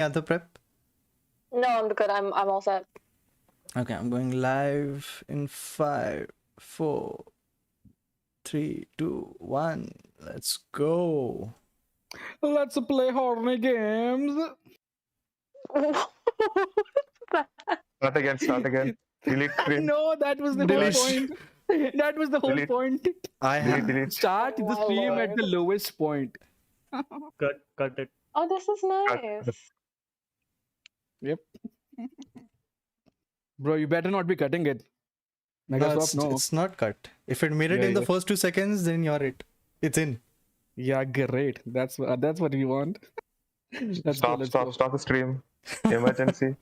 other prep? No, I'm good. I'm all set. Okay, I'm going live in 5, 4, 3, 2, 1. Let's go. Let's play horny games. Start again. Delete screen. No, that was the Delete. whole point. That was the whole Delete. point. Delete. Start Oh the my stream at the lord. lowest point. Cut it. Oh, this is nice. Yep. Bro, you better not be cutting it. No, Megaswap, no. it's not cut. If it made it Yeah, in the yeah. first 2 seconds, then you're it. It's in. Yeah, great. That's what we want. Let's go. Stop the stream. Emergency.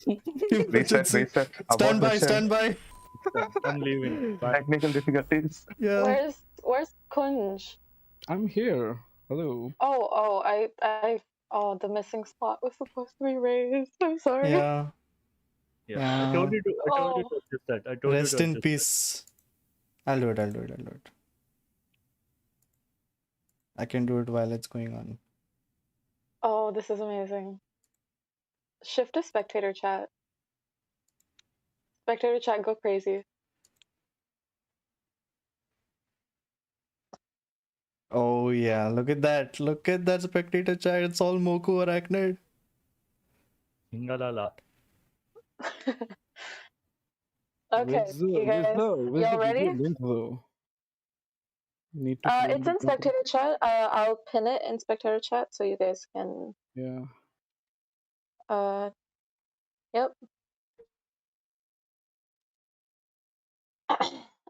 Emergency. Reset. Stand by, mission. stand by. I'm leaving. Bye. Technical difficulties. Yeah. Where's Kunj? I'm here. Hello. Oh, the missing spot was supposed to be Raze. I'm sorry. Yeah. Yeah. I told you to adjust that. I told Rest you to in adjust peace. I'll do it. I can do it while it's going on. Oh, this is amazing. Shift to spectator chat. Spectator chat, go crazy. Oh yeah, look at that. Look at that spectator chat. It's all Moku Arachnid. that. Hingalala. Okay, you guys, y'all ready? Need to It's in spectator chat. I'll pin it in spectator chat so you guys can. Yeah. Yep.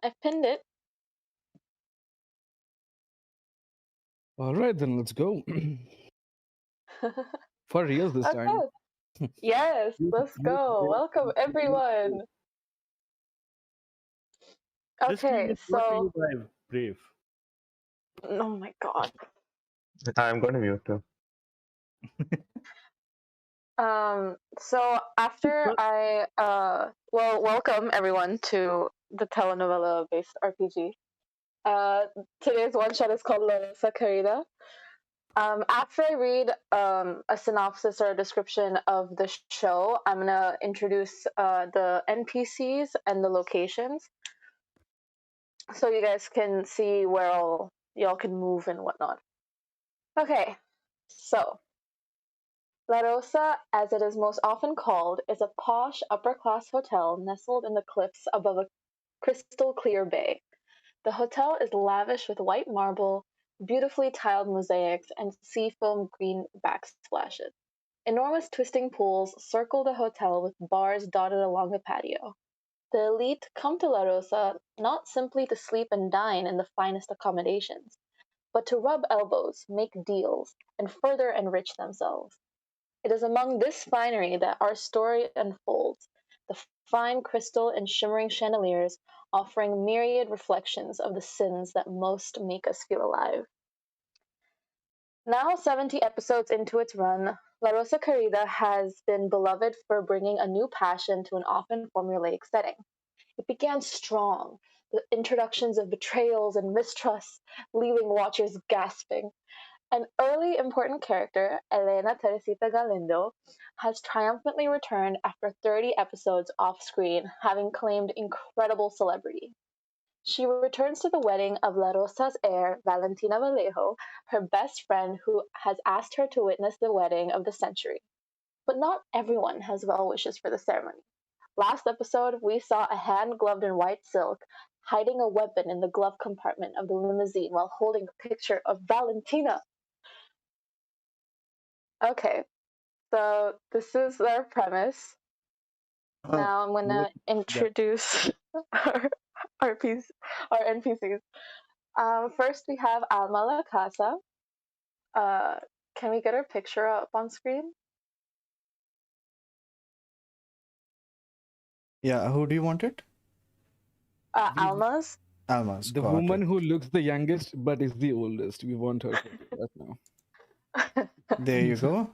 I've pinned it. All right, then let's go. For real this time. Okay. Yes, let's go. Welcome everyone. This stream Okay, is brought to so you by Brave. oh my god. I'm going to mute too. So after I welcome everyone to the telenovela based RPG. Today's one shot is called Rosa Querida. After I read a synopsis or a description of the show, I'm gonna introduce the NPCs and the locations, so you guys can see where y'all can move and whatnot. Okay, so La Rosa, as it is most often called, is a posh, upper-class hotel nestled in the cliffs above a crystal-clear bay. The hotel is lavish with white marble, beautifully tiled mosaics, and seafoam green backsplashes. Enormous twisting pools circle the hotel with bars dotted along the patio. The elite come to La Rosa not simply to sleep and dine in the finest accommodations, but to rub elbows, make deals, and further enrich themselves. It is among this finery that our story unfolds, the fine crystal and shimmering chandeliers offering myriad reflections of the sins that most make us feel alive. Now 70 episodes into its run, La Rosa Querida has been beloved for bringing a new passion to an often formulaic setting. It began strong, the introductions of betrayals and mistrusts, leaving watchers gasping. An early important character, Elena Teresita Galindo, has triumphantly returned after 30 episodes off screen, having claimed incredible celebrity. She returns to the wedding of La Rosa's heir, Valentina Vallejo, her best friend who has asked her to witness the wedding of the century. But not everyone has well wishes for the ceremony. Last episode, we saw a hand gloved in white silk hiding a weapon in the glove compartment of the limousine while holding a picture of Valentina. Okay, so this is their premise. Now I'm gonna introduce our NPCs. First we have Alma La Casa. Can we get her picture up on screen? Yeah, who do you want it? Alma's. Alma's. The got woman it. who looks the youngest but is the oldest. We want her to do that now. There you go.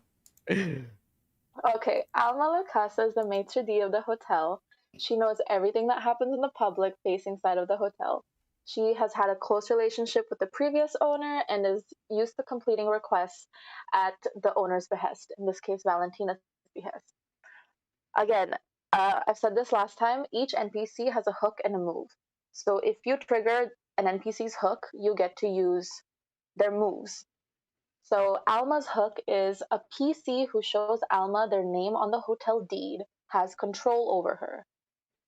Okay, Alma La Casa is the maitre d' of the hotel. She knows everything that happens in the public facing side of the hotel. She has had a close relationship with the previous owner and is used to completing requests at the owner's behest, in this case, Valentina's behest. Again, I've said this last time, each NPC has a hook and a move. So if you trigger an NPC's hook, you get to use their moves. So Alma's hook is a PC who shows Alma their name on the hotel deed has control over her.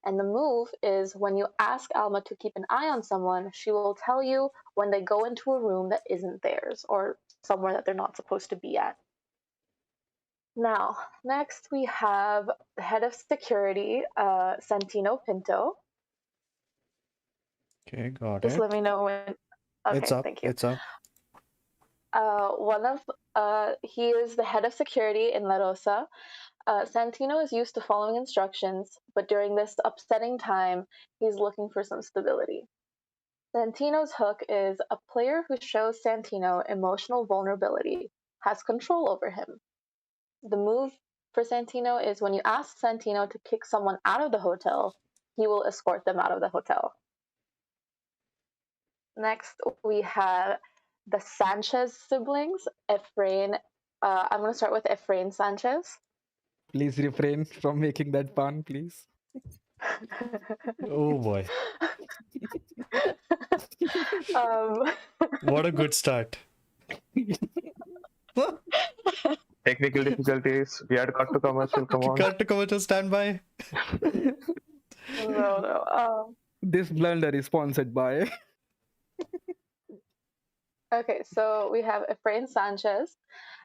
And the move is when you ask Alma to keep an eye on someone, she will tell you when they go into a room that isn't theirs or somewhere that they're not supposed to be at. Now, next we have the head of security, Santino Pinto. Okay, got Just it. let me know when. Okay, It's up. thank you. It's up. He is the head of security in La Rosa. Santino is used to following instructions, but during this upsetting time, he's looking for some stability. Santino's hook is a player who shows Santino emotional vulnerability, has control over him. The move for Santino is when you ask Santino to kick someone out of the hotel, he will escort them out of the hotel. Next, we have the Sanchez siblings, Efrain. I'm going to start with Efrain Sanchez. Please refrain from making that pun, please. Oh boy. um, What a good start. Technical difficulties. We had got to commercial. Come on. Cut to commercial standby. no. This blunder is sponsored by. Okay, so we have Efrain Sanchez.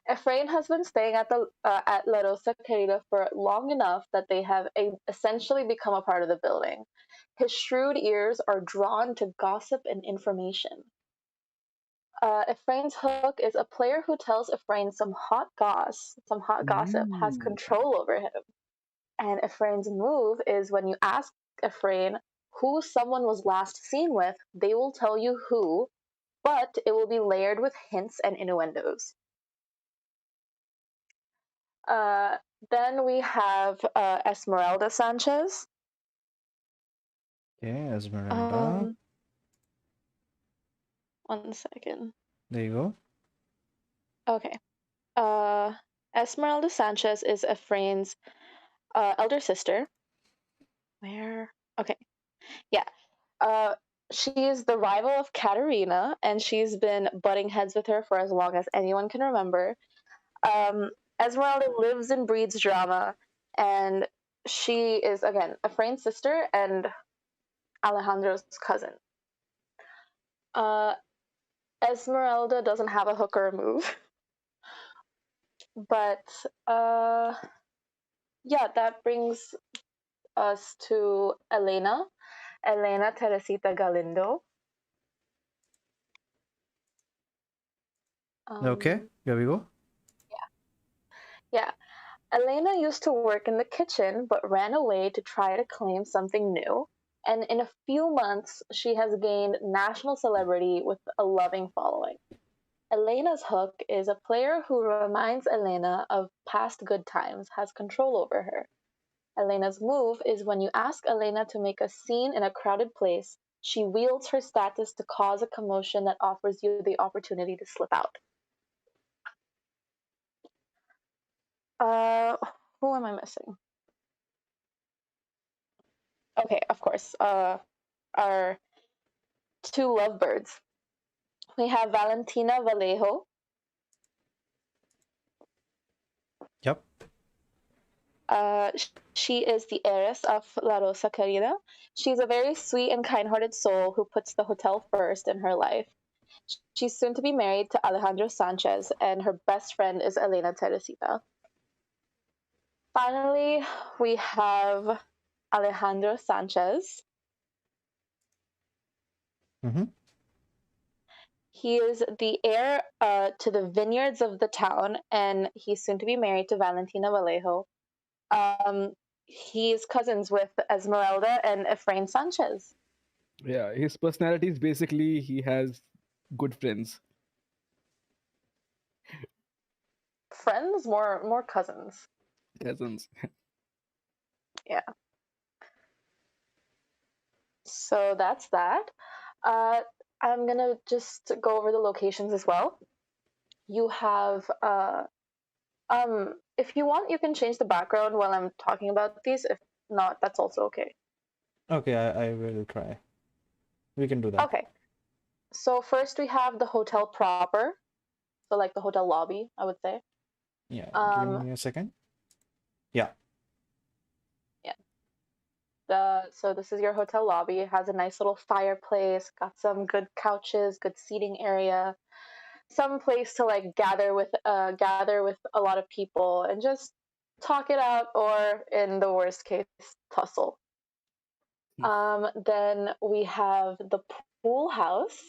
Efrain has been staying at La Rosa Querida for long enough that they have essentially become a part of the building. His shrewd ears are drawn to gossip and information. Efrain's hook is a player who tells Efrain some hot gossip has control over him. And Efrain's move is when you ask Efrain who someone was last seen with, they will tell you who, but it will be layered with hints and innuendos. Then we have Esmeralda Sanchez. Okay, Esmeralda. 1 second. There you go. Okay. Esmeralda Sanchez is Efrain's elder sister. Where? Okay. Yeah. She is the rival of Catarina, and she's been butting heads with her for as long as anyone can remember. Esmeralda lives and breathes drama, and she is, again, Efrain's sister and Alejandro's cousin. Esmeralda doesn't have a hook or a move. But, yeah, that brings us to Elena Teresita Galindo. Okay, here we go. Yeah. Elena used to work in the kitchen, but ran away to try to claim something new. And in a few months, she has gained national celebrity with a loving following. Elena's hook is a player who reminds Elena of past good times, has control over her. Elena's move is when you ask Elena to make a scene in a crowded place, she wields her status to cause a commotion that offers you the opportunity to slip out. Who am I missing? Okay, of course. Our two lovebirds. We have Valentina Vallejo. Yep. She is the heiress of La Rosa Querida. She's a very sweet and kind-hearted soul who puts the hotel first in her life. She's soon to be married to Alejandro Sanchez, and her best friend is Elena Teresita. Finally, we have Alejandro Sanchez. Mm-hmm. He is the heir to the vineyards of the town, and he's soon to be married to Valentina Vallejo. He's cousins with Esmeralda and Efrain Sanchez. Yeah, his personality is basically he has good friends. Friends, more cousins. Cousins. Yeah. So that's that. I'm gonna just go over the locations as well. You have if you want, you can change the background while I'm talking about these. If not, that's also okay. Okay, I will try. We can do that. Okay. So first we have the hotel proper. So like the hotel lobby, I would say. Yeah, give me a second. Yeah. So this is your hotel lobby. It has a nice little fireplace, got some good couches, good seating area, some place to like gather with a lot of people and just talk it out, or in the worst case, tussle. Then we have the pool house.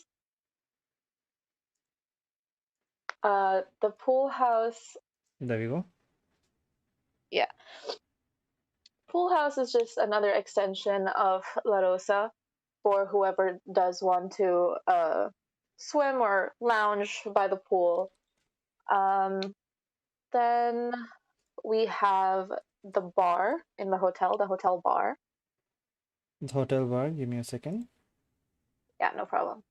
The pool house, There we go. yeah. Pool house is just another extension of La Rosa for whoever does want to swim or lounge by the pool. Then we have the bar in the hotel bar. The hotel bar, give me a second. Yeah, no problem.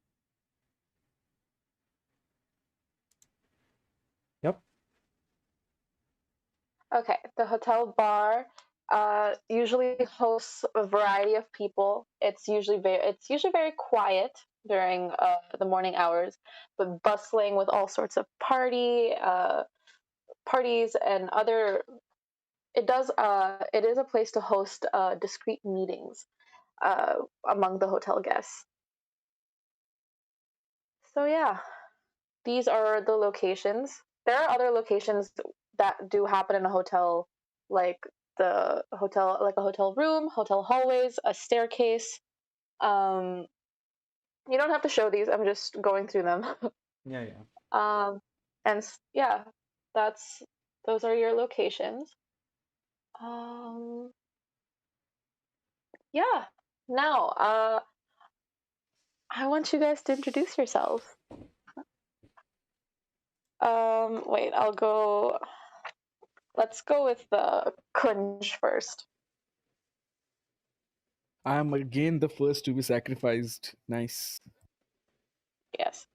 Yep. Okay, the hotel bar usually hosts a variety of people. It's usually very quiet during the morning hours, but bustling with all sorts of parties and other. It is a place to host discreet meetings among the hotel guests. So yeah, these are the locations. There are other locations that do happen in a hotel, like a hotel room, hotel hallways, a staircase. You don't have to show these. I'm just going through them. Yeah, yeah. And yeah, those are your locations. Yeah. Now, I want you guys to introduce yourselves. Wait, let's go with the Kunj first. I am again the first to be sacrificed. Nice. Yes.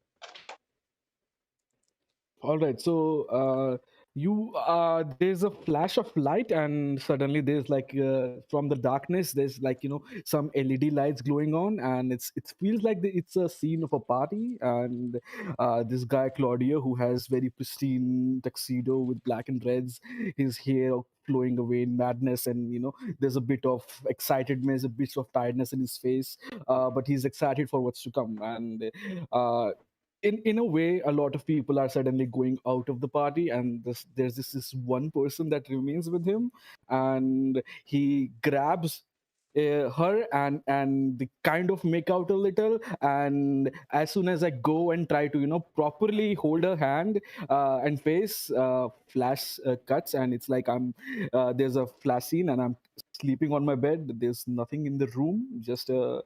All right, so there's a flash of light, and suddenly there's like from the darkness, there's like some LED lights glowing on, and it feels like it's a scene of a party, and this guy Claudio, who has very pristine tuxedo with black and reds, his hair flowing away in madness, and there's a bit of excitedness, a bit of tiredness in his face, but he's excited for what's to come, and in a way, a lot of people are suddenly going out of the party, and there's this one person that remains with him, and he grabs her and they kind of make out a little, and as soon as I go and try to properly hold her hand and face, flash cuts, and it's like there's a flash scene, and I'm sleeping on my bed. There's nothing in the room, just a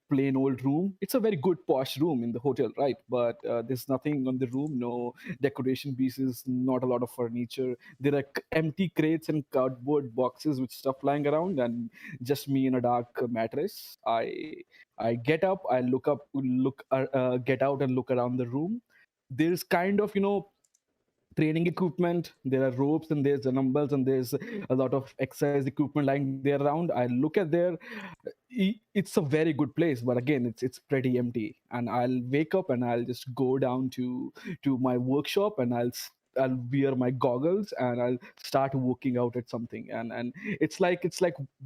plain old room. It's a very good posh room in the hotel, right? But there's nothing on the room, no decoration pieces, not a lot of furniture. There are empty crates and cardboard boxes with stuff lying around, and just me in a dark mattress. I get up, I get out and look around the room. There's kind of training equipment, there are ropes, and there's the dumbbells, and there's a lot of exercise equipment lying there around. I look at there. It's a very good place, but again, it's pretty empty, and I'll wake up and I'll just go down to my workshop, and I'll wear my goggles and I'll start working out at something, and it's like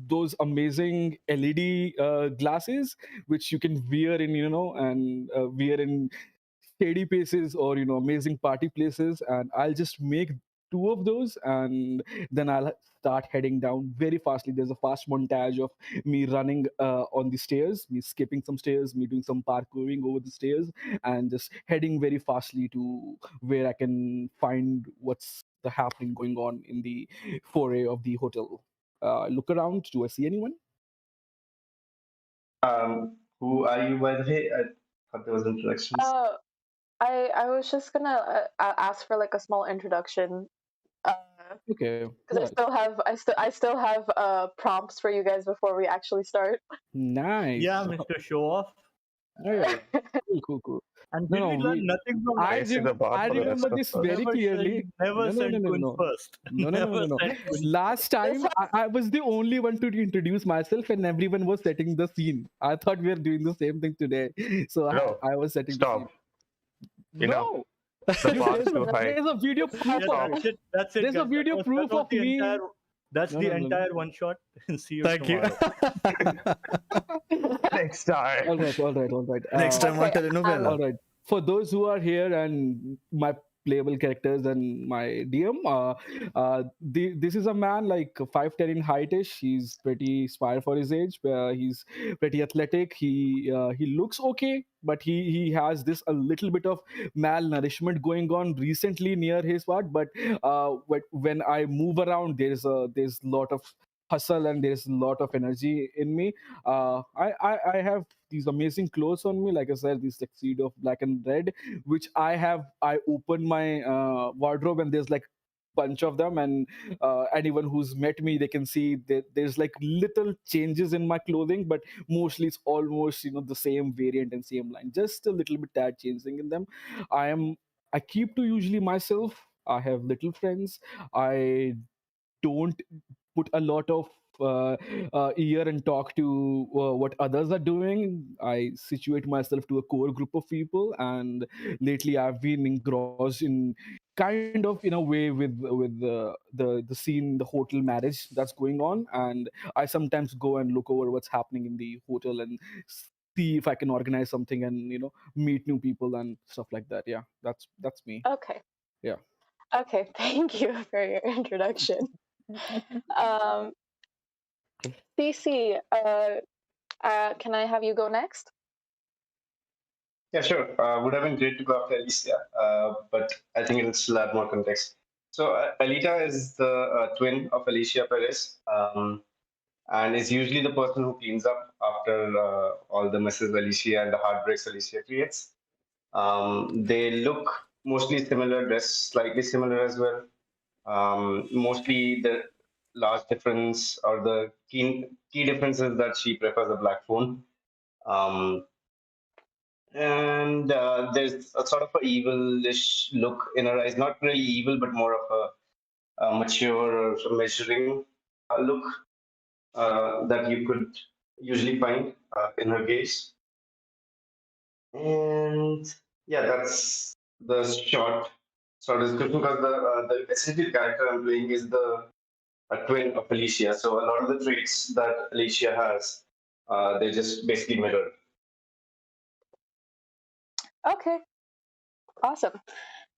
those amazing LED glasses which you can wear in wear in shady places, or amazing party places, and I'll just make two of those, and then I'll start heading down very fastly. There's a fast montage of me running on the stairs, me skipping some stairs, me doing some parkouring over the stairs, and just heading very fastly to where I can find what's the happening going on in the foray of the hotel. Look around. Do I see anyone? Who are you, by the way? I thought there was introductions. I was just gonna ask for like a small introduction. Okay. Because I still have prompts for you guys before we actually start. Nice. Yeah, Mr. Show Off. Oh, yeah. Cool. And No, did we no, learn nothing from I that? Raise the bar I for the remember rest of this us. very Never clearly. never send Kunj No. first. No. Never send Kunj. Last time, has- I was the only one to introduce myself, and everyone was setting the scene. I thought we were doing the same thing today, so No, I was setting the scene. stop. Enough. No, The dude, bar's too high. there's a video proof Yeah, of Stop. it. that's it, There's a guys. video proof That was of the me. entire. That's the No. entire one shot. See you Thank you. tomorrow. Next time. All right. Next time on Okay, telenovela. All right. For those who are here and my playable characters and my DM, this is a man like 5'10" in heightish. He's pretty spire for his age. He's pretty athletic. He looks okay, but he has this a little bit of malnourishment going on recently near his part. But when I move around, there's lot of hustle and there's a lot of energy in me. I have these amazing clothes on me, like I said, this tuxedo of black and red, which I open my wardrobe and there's like bunch of them, and anyone who's met me, they can see that there's like little changes in my clothing, but mostly it's almost the same variant and same line, just a little bit tad changing in them. I keep to usually myself. I have little friends. I don't put a lot of ear and talk to what others are doing. I situate myself to a core group of people, and lately I've been engrossed in kind of in a way with the scene, the hotel marriage that's going on, and I sometimes go and look over what's happening in the hotel and see if I can organize something and meet new people and stuff like that. Yeah, that's me. okay. Yeah. Okay, thank you for your introduction. Um, CC, can I have you go next? Yeah, sure. Would have been great to go after Alicia, but I think it'll still add more context. So Alita is the twin of Alicia Perez, and is usually the person who cleans up after all the messes Alicia and the heartbreaks Alicia creates. They look mostly similar, dress slightly similar as well. Mostly the large difference or the key difference is that she prefers a black phone. Um, and there's a sort of a evilish look in her eyes. Not really evil, but more of a mature or measuring look that you could usually find in her gaze. And yeah, that's the short sort of description, because the essential character I'm playing is the a twin of Alicia. So a lot of the traits that Alicia has, they just basically mirror. Okay, awesome.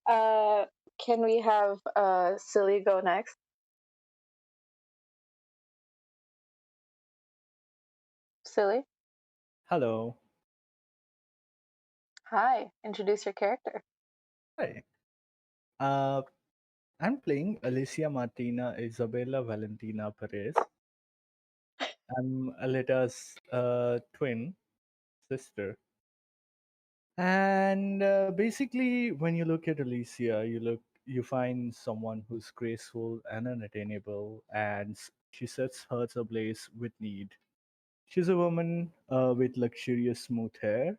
Can we have Silly go next? Silly, Hello. hi. Introduce your character. Hi. I'm playing Alicia Martina Isabella Valentina Perez. I'm Aleta's twin sister. And basically, when you look at Alicia, you find someone who's graceful and unattainable, and she sets hearts ablaze with need. She's a woman with luxurious smooth hair,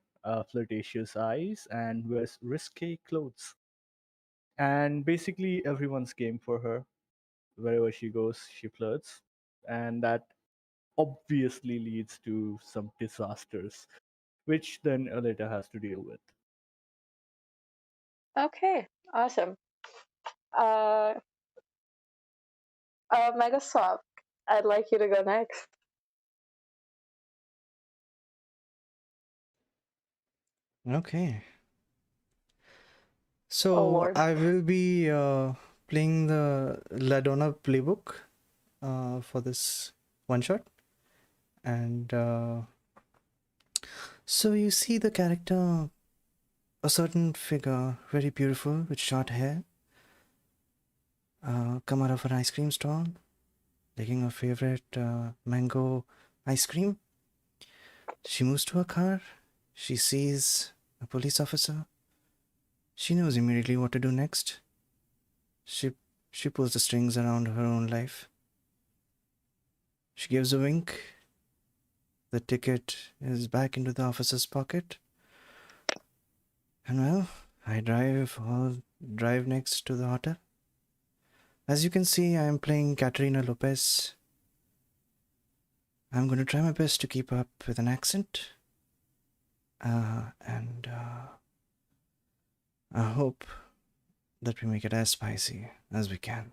flirtatious eyes, and wears risque clothes. And basically, everyone's game for her. Wherever she goes, she flirts, and that obviously leads to some disasters, which then Aleta has to deal with. Okay, awesome. Uh, Megaswap, I'd like you to go next. Okay. Oh So Lord. I will be playing the Ladonna playbook for this one shot. And so you see the character, a certain figure, very beautiful, with short hair, come out of an ice cream stall, taking her favorite mango ice cream. She moves to her car. She sees a police officer. She knows immediately what to do next. She pulls the strings around her own life. She gives a wink. The ticket is back into the officer's pocket. And well, I drive next to the hotel. As you can see, I am playing Catarina López. I'm going to try my best to keep up with an accent. And I hope that we make it as spicy as we can.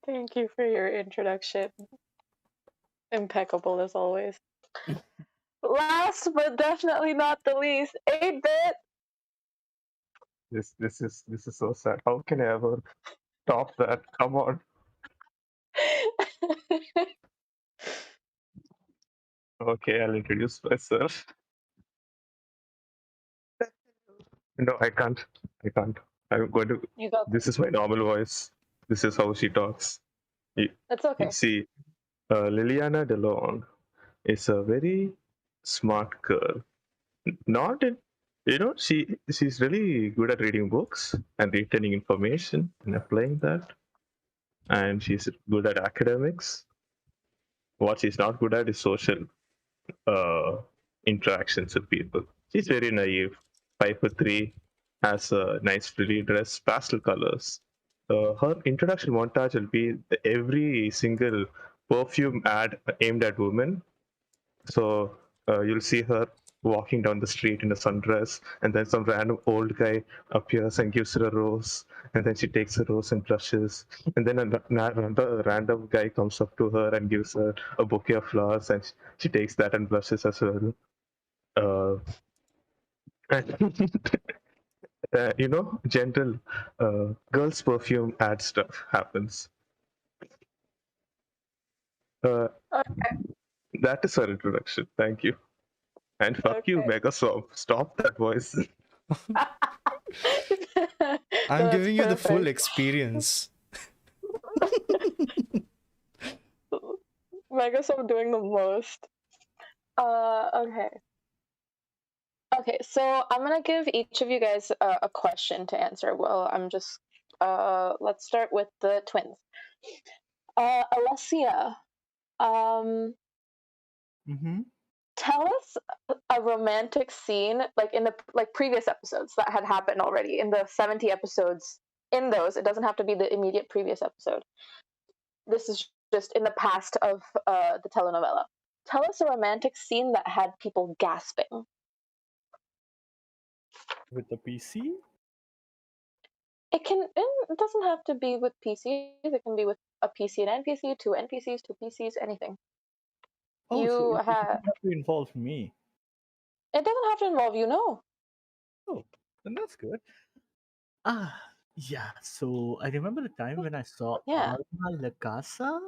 Thank you for your introduction. Impeccable as always. Last but definitely not the least, 8-bit. This is so sad. How can I ever top that? Come on. Okay, I'll introduce myself. No, I can't. I'm going to. You got This is my normal voice. This is how she talks. It's okay. You see, Liliana De León is a very smart girl. Not in, she's really good at reading books and retaining information and applying that. And she's good at academics. What she's not good at is social uh, interactions with people. She's very naive. 5'3", has a nice frilly dress, pastel colors. Her introduction montage will be every single perfume ad aimed at women. So you'll see her walking down the street in a sundress, and then some random old guy appears and gives her a rose, and then she takes a rose and blushes, and then another random guy comes up to her and gives her a bouquet of flowers, and she takes that and blushes as well. And gentle girls' perfume ad stuff happens. Uh, Okay. that is her introduction. Thank you. And fuck you, Okay. Megaswap. Stop that voice. I'm That's giving you the full perfect. experience. Megaswap doing the most. Okay. Okay, so I'm gonna give each of you guys a question to answer. Well, let's start with the twins. Alessia, Mm-hmm. tell us a romantic scene like in the previous episodes that had happened already in the 70 episodes. In those, it doesn't have to be the immediate previous episode. This is just in the past of the telenovela. Tell us a romantic scene that had people gasping. With the PC? It doesn't have to be with PCs. It can be with a PC and NPC, two NPCs, two PCs, anything. Oh, so You it have. doesn't have to involve me. It doesn't have to involve you. No. Oh, then that's good. Yeah. So I remember the time when I saw Yeah. Alma La Casa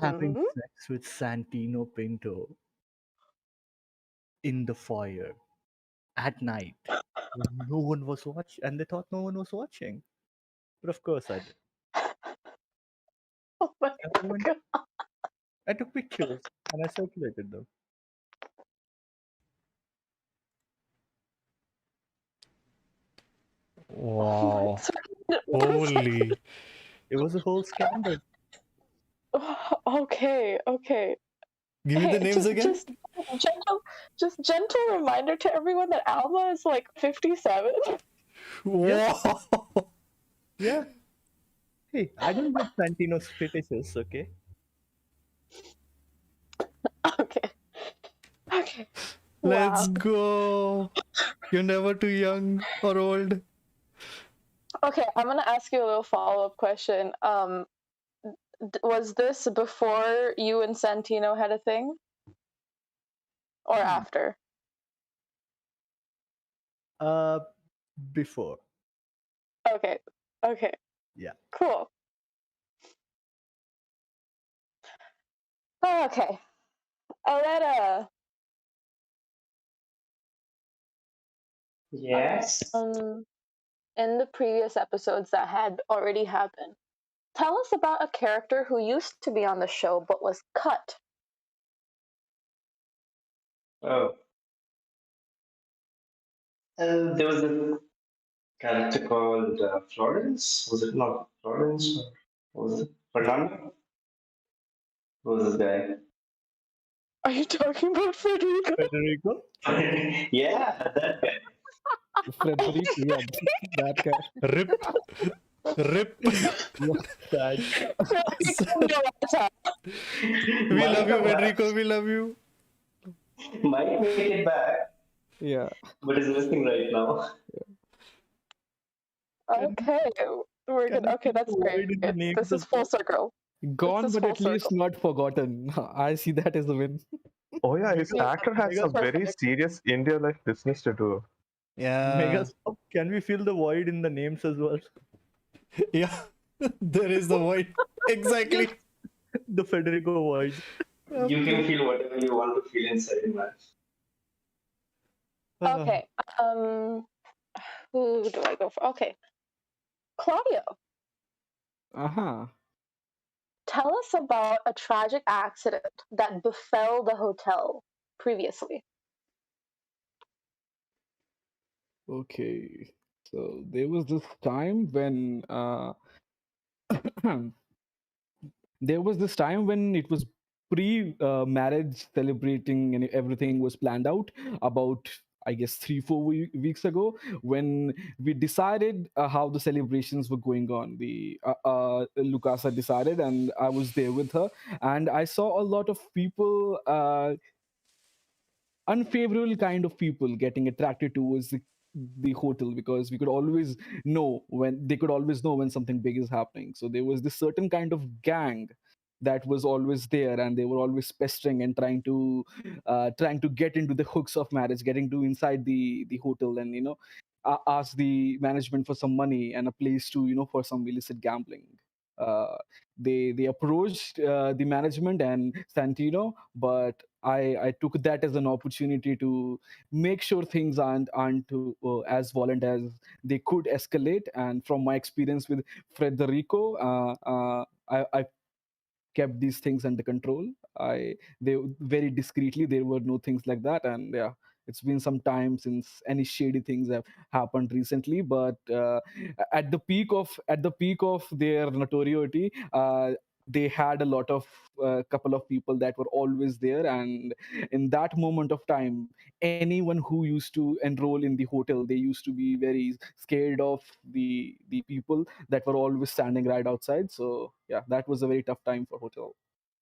having Mm-hmm. sex with Santino Pinto in the foyer at night when no one was watching, and they thought no one was watching. But of course I did. Oh my And god. I took pictures and I circulated them. Wow. What is Holy. It was a whole scandal. Okay. Give me the Hey, names again. just gentle reminder to everyone that Alma is like 57. Wow. Yeah. Hey, I don't get Santino's fetishes, okay? Okay. Let's Wow. go. You're never too young or old. Okay, I'm gonna ask you a little follow-up question. Was this before you and Santino had a thing, or after? Before. Okay. Yeah. Cool. Okay. Aleta, Yes. in the previous episodes that had already happened, tell us about a character who used to be on the show but was cut. Oh. There was a character called Florence. Was it not Florence? Or was it Fernando? Who was this guy? Are you talking about Federico? Federico? Yeah, that guy. Frederico, yeah, that guy. Rip. Rip. Sad. Morata. We Might love you, come back. Federico. We love you. Might make it back, Yeah. but is listening right now. Okay, we're good. Can you Okay, feel that's the void great. in the names This is as full well? circle. Gone, is but full at least circle. not forgotten. I see that as a win. Oh yeah, his Yeah, actor has some very perfect. serious India life business to do. Yeah. Megaswap, can we feel the void in the names as well? Yeah. There is the void. Exactly. The Federico void. You can feel whatever you want to feel inside, man. Okay. Who do I go for? Okay. Claudio, Uh-huh. tell us about a tragic accident that befell the hotel previously. Okay. So there was this time when there was this time when it was pre-marriage celebrating and everything was planned out about, I guess, 3 4 weeks ago, when we decided how the celebrations were going on. The Lucasa decided, and I was there with her, and I saw a lot of people, unfavorable kind of people getting attracted towards the hotel, because we could always know when they could always know when something big is happening. So there was this certain kind of gang that was always there, and they were always pestering and trying to get into the hooks of marriage, getting to inside the hotel, and ask the management for some money and a place to for some illicit gambling. uh, they approached the management and Santino, but I took that as an opportunity to make sure things aren't as violent as they could escalate. And from my experience with Federico, I kept these things under control. They very discreetly, there were no things like that. And yeah, it's been some time since any shady things have happened recently. But at the peak of their notoriety, they had a lot of couple of people that were always there, and in that moment of time, anyone who used to enroll in the hotel, they used to be very scared of the people that were always standing right outside. So yeah, that was a very tough time for hotel,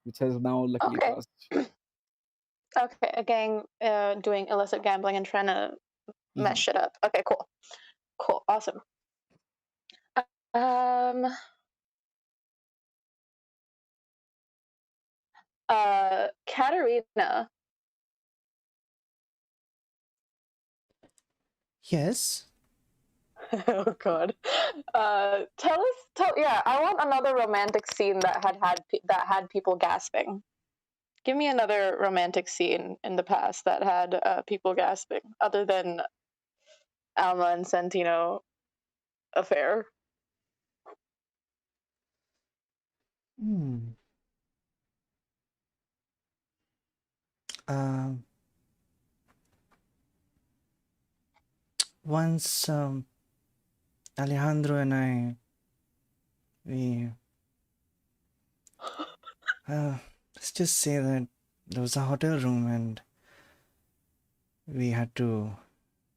which has now luckily Okay. passed. Okay, a gang doing illicit gambling and trying to mess Mhm. shit up. Okay, cool. Cool, awesome. Um, Catarina, Yes. oh god. Yeah, I want another romantic scene that had people gasping. Give me another romantic scene in the past that had people gasping, other than Alma and Santino affair. Hmm. Um. Once Alejandro and I, we let's just say that there was a hotel room and we had to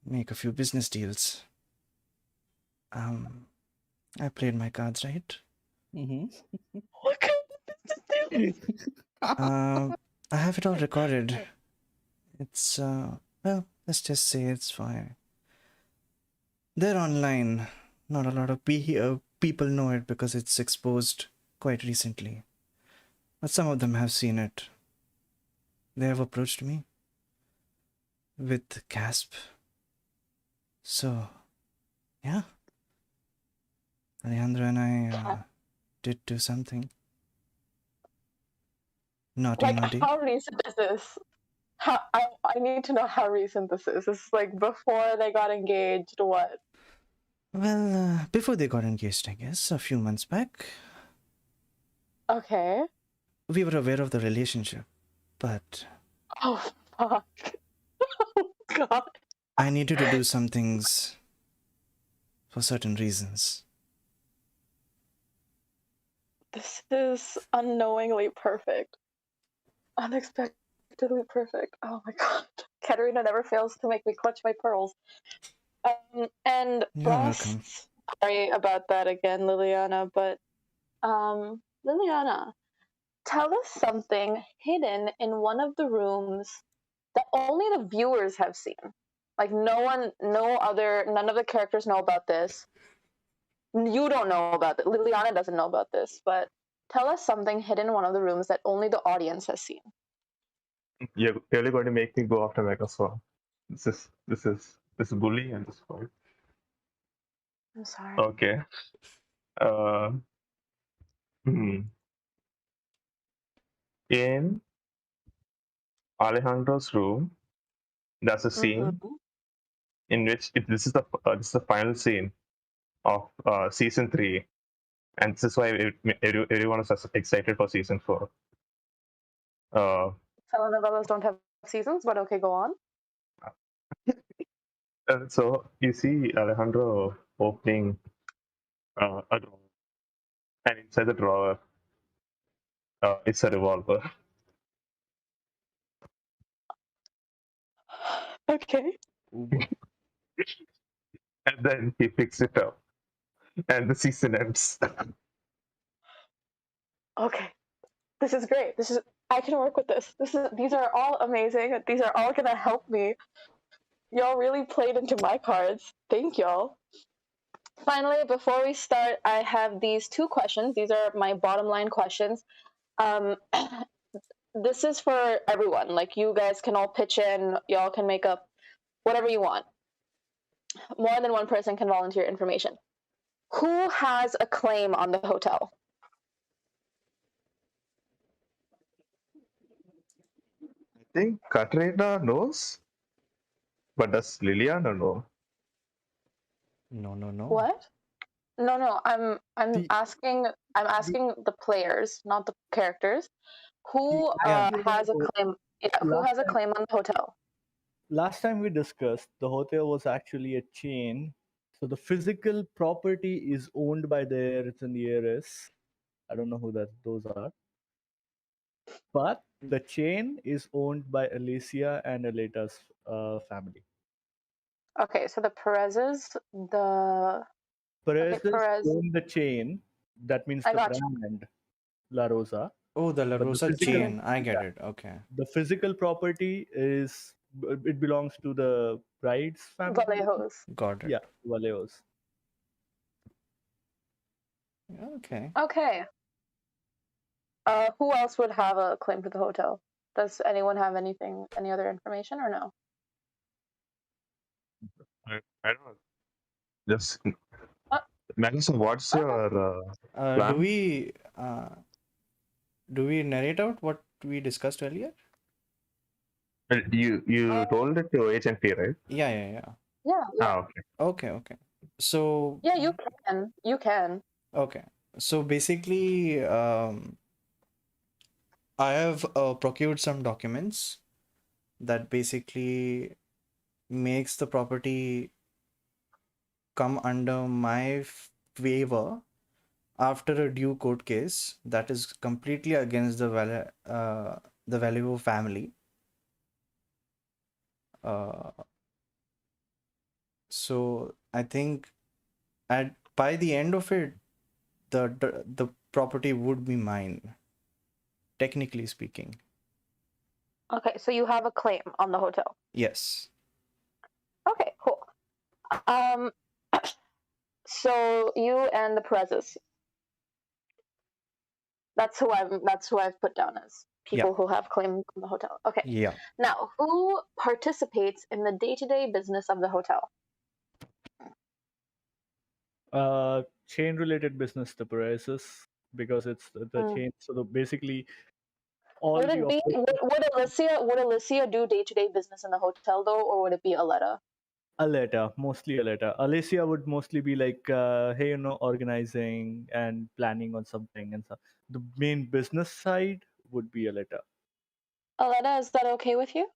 make a few business deals. I played my cards right. What kind of business deal? I have it all recorded. It's well, let's just say it's fine. They're online. Not a lot of people know it because it's exposed quite recently. But some of them have seen it. They have approached me with gasp. So, yeah. Alejandro and I did do something. Naughty, Like, naughty. how recent is this? I need to know how recent this is. This is like before they got engaged. What? Well, before they got engaged, I guess, a few months back. Okay. We were aware of the relationship, but Oh fuck. Oh god. I needed to do some things for certain reasons. This is unknowingly perfect. Unexpected unexpectedly perfect. Oh my god. Catarina never fails to make me clutch my pearls. And You're last, welcome. sorry about that again, Liliana, but Liliana, tell us something hidden in one of the rooms that only the viewers have seen. Like none of the characters know about this. You don't know about it. Liliana doesn't know about this, but tell us something hidden in one of the rooms that only the audience has seen. You're really going to make me go after Megaswap. This is bully and this point. I'm sorry. Okay. Uh, hmm. In Alejandro's room, there's a scene in which this is the final scene of season 3, and this is why everyone is excited for season 4. Telenovelas don't have seasons, but okay, go on. So you see Alejandro opening a drawer, and inside the drawer, it's a revolver. Okay. And then he picks it up, and the season ends. Okay. This is great. I can work with this. These are all amazing. These are all gonna help me. Y'all really played into my cards. Thank y'all. Finally, before we start, I have these 2 questions. These are my bottom line questions. This is for everyone. Like, you guys can all pitch in. Y'all can make up whatever you want. More than one person can volunteer information. Who has a claim on the hotel? I think Catarina knows, but does Liliana know? No. What? No. I'm The- asking. I'm asking the players, not the characters. Who Yeah. has a claim? Yeah, who Last has a time- claim on the hotel? Last time we discussed, the hotel was actually a chain. So the physical property is owned by the heirs and the heiress. I don't know who those are. But the chain is owned by Alessia and Aleta's family. Okay, so the Perez's, the Perez Perez. own the chain. That means I the got you. brand La Rosa. Oh, the La But the Rosa physical- chain. I get yeah. it. Okay. The physical property it belongs to the bride's family. Vallejo's. Got it. Yeah, Vallejo's. Okay. Okay. Who else would have a claim to the hotel? Does anyone have any other information, or no? I don't know. Just Uh, Magnus, what's okay. your Do plan? we narrate out what we discussed earlier? You told it to HNP, right? Yeah. Yeah. Okay. Okay. So Yeah, you can. You can. okay. So basically, I have procured some documents that basically makes the property come under my favor after a due court case that is completely against the Vallejo family. So I think by the end of it, the property would be mine, technically speaking. Okay, so you have a claim on the hotel. Yes. Okay, cool. So you and the Perez's. That's who I've put down as people who have claim on the hotel. Okay. Yeah. Now, who participates in the day-to-day business of the hotel? Chain related business, the Perez's, because it's the chain. So basically, all Would the it be would Alessia do day-to-day business in the hotel though, or would it be Aleta? Aleta, mostly Aleta. Alessia would mostly be like, hey, organizing and planning on something, and so the main business side would be Aleta. Aleta, is that okay with you?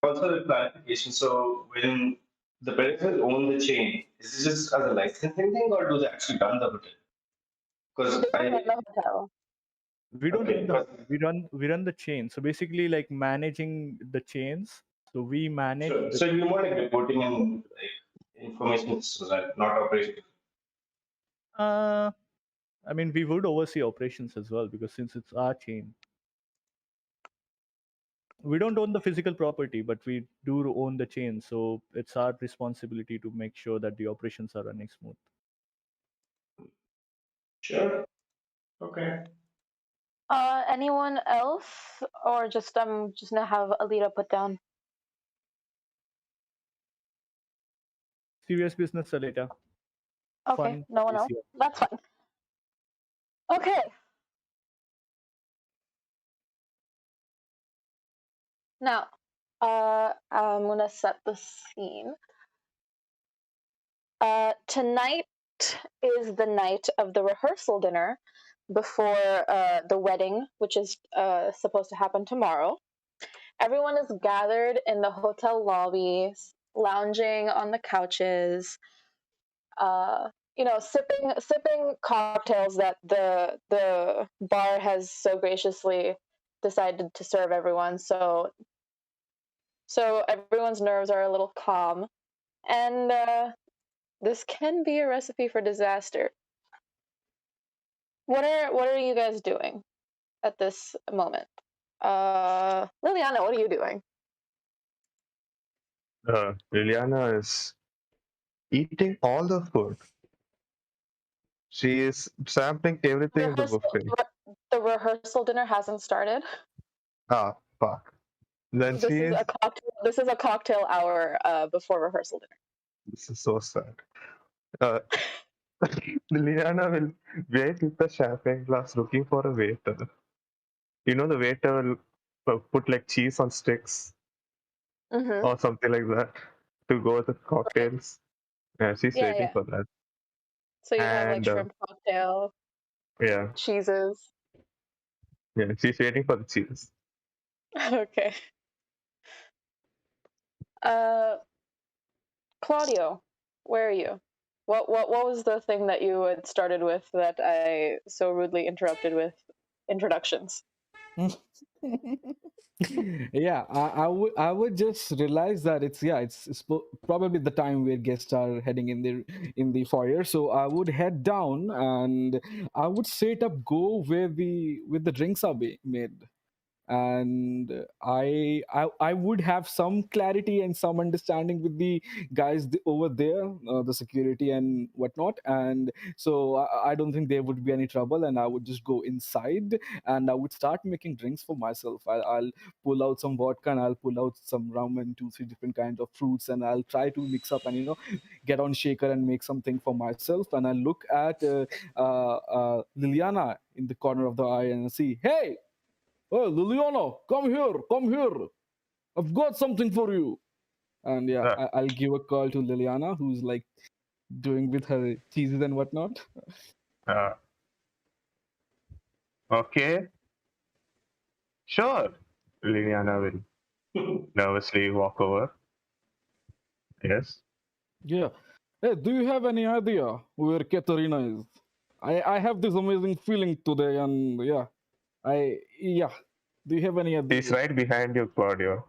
Also, a clarification. So, when the Perez's own the chain, is this just as a licensing thing, or do they actually run the hotel? Because They don't run the hotel. We don't Okay, run the we run the chain. So basically, like managing the chains. So we manage sure. the. So you more like reporting and like information systems, right? Not operation. Uh, I mean, we would oversee operations as well because since it's our chain, we don't own the physical property, but we do own the chain. So it's our responsibility to make sure that the operations are running smooth. Sure. Okay. Anyone else, or just I'm just gonna have Alita put down. Serious business, Aleta. Okay, Fun no one is else. here. That's fine. Okay. Now, I'm gonna set the scene. Tonight is the night of the rehearsal dinner before the wedding, which is supposed to happen tomorrow. Everyone is gathered in the hotel lobby, lounging on the couches, sipping cocktails that the bar has so graciously decided to serve everyone. So everyone's nerves are a little calm, and this can be a recipe for disaster. What are you guys doing at this moment? Liliana, what are you doing? Liliana is eating all the food. She is sampling everything in the buffet. The rehearsal dinner hasn't started. Ah, fuck. Then This she is is. a cocktail. This is a cocktail hour before rehearsal dinner. This is so sad. Uh, Liliana will wait with the champagne glass looking for a waiter. You know, the waiter will put like cheese on sticks Mm-hmm. or something like that to go with the cocktails. Yeah, she's Yeah, waiting yeah. for that. So you have like And shrimp cocktail, yeah, cheeses. yeah, she's waiting for the cheese. Okay. Claudio, where are you? What was the thing that you had started with that I so rudely interrupted with introductions? Yeah, I would just realize that it's probably the time where guests are heading in the foyer. So I would head down and I would straight up go where the drinks are made, and I would have some clarity and some understanding with the guys over there, the security and whatnot, and so I don't think there would be any trouble, and I would just go inside and I would start making drinks for myself. I'll pull out some vodka and I'll pull out some rum and 2 3 different kinds of fruits, and I'll try to mix up and get on shaker and make something for myself, and I look at Liliana in the corner of the eye and see, hey, oh, Liliana, come here, come here. I've got something for you. And yeah, Uh, I'll give a call to Liliana, who's like doing with her cheeses and whatnot. uh, okay, sure. Liliana will nervously walk over. Yes. Yeah. Hey, do you have any idea where Catarina is? I have this amazing feeling today, and yeah. Do you have any She's idea? right behind you, Claudio.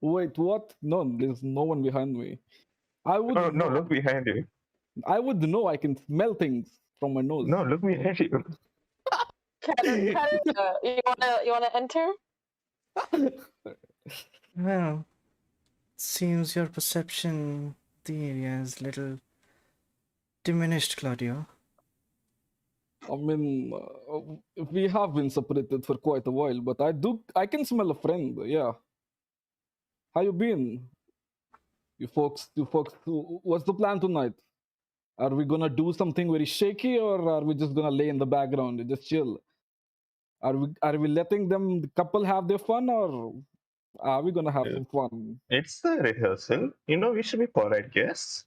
Wait, what? No, there's no one behind me. I would No, no, know. look behind you. I would know. I can smell things from my nose. No, look behind you. Catarina, you wanna enter? Well, seems your perception of the area is little diminished, Claudio. I mean, we have been separated for quite a while, but I can smell a friend. Yeah. How you been? You folks, what's the plan tonight? Are we gonna do something very shaky, or are we just gonna lay in the background and just chill? Are we letting the couple have their fun, or are we gonna have some fun? It's the rehearsal. You know, we should be polite guests.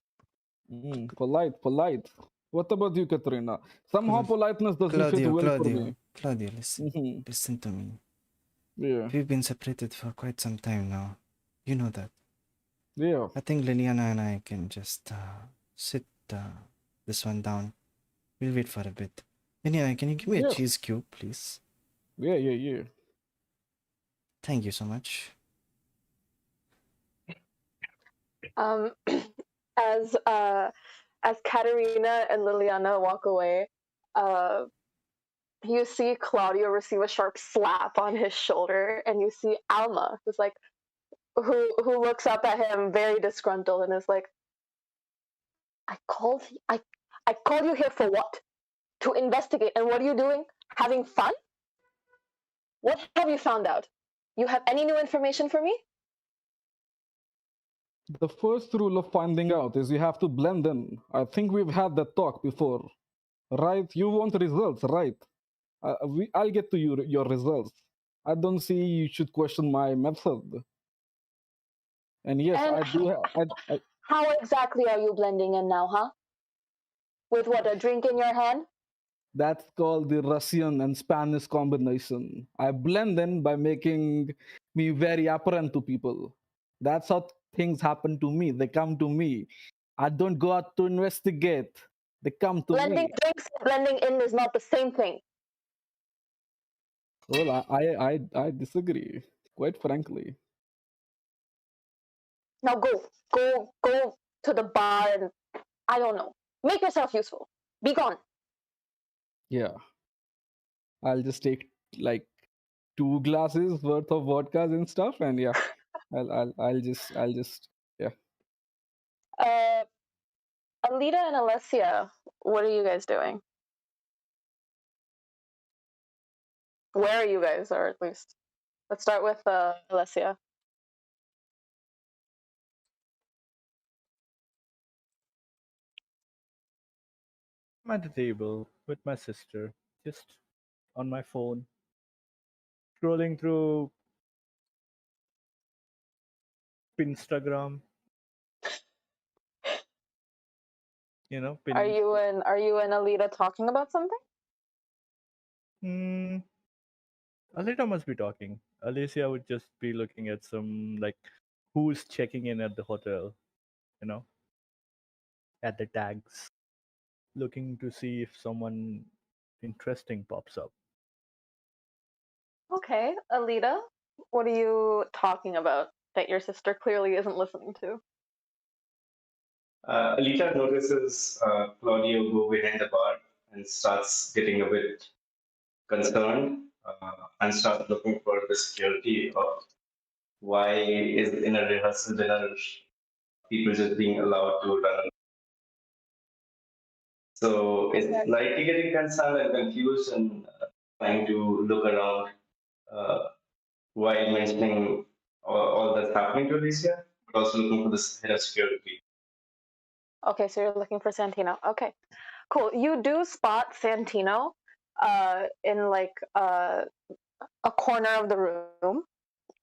Polite, polite. What about you, Katrina? Somehow Cla- politeness doesn't fit well for me. Claudio, listen. Hmm. Listen to me. Yeah, We've been separated for quite some time now. You know that. yeah. I think Liliana and I can just sit this one down. We'll wait for a bit. Liliana, can you give me a Yes. cheese cube, please? Yeah. Thank you so much. Um, as Catarina and Liliana walk away, you see Claudio receive a sharp slap on his shoulder, and you see Alma, who looks up at him very disgruntled and is like, I called you here for what? To investigate, and what are you doing? Having fun? What have you found out? You have any new information for me? The first rule of finding out is you have to blend in. I think we've had that talk before, right? You want results, right? I'll get to your results. I don't see you should question my method. And yes, And I do. how exactly are you blending in now, huh? With what, a drink in your hand? That's called the Russian and Spanish combination. I blend in by making me very apparent to people. That's how things happen to me. They come to me. I don't go out to investigate. They come to Blending me. drinks and blending in is not the same thing. Well, I disagree, quite frankly. Now go to the bar and, I don't know, make yourself useful. Be gone. Yeah, I'll just take like 2 glasses worth of vodkas and stuff, and yeah, I'll just yeah. Uh, Alita and Alessia, what are you guys doing? Where are you guys, or at least? Let's start with Alessia. I'm at the table with my sister, just on my phone, scrolling through Instagram. You know, Are you and Alita talking about something? Hmm, Aleta must be talking. Alicia would just be looking at some, like, who's checking in at the hotel, you know, at the tags, looking to see if someone interesting pops up. Okay, Alita, what are you talking about that your sister clearly isn't listening to? Alita notices Claudio go behind the bar and starts getting a bit concerned and starts looking for the security of why is in a rehearsal dinner people just being allowed to run. So it's slightly getting concerned and confused and trying to look around uh, while mentioning all that's happening to Alicia, but also looking for the head of security. Okay, so you're looking for Santino. Okay, cool. You do spot Santino in like a corner of the room.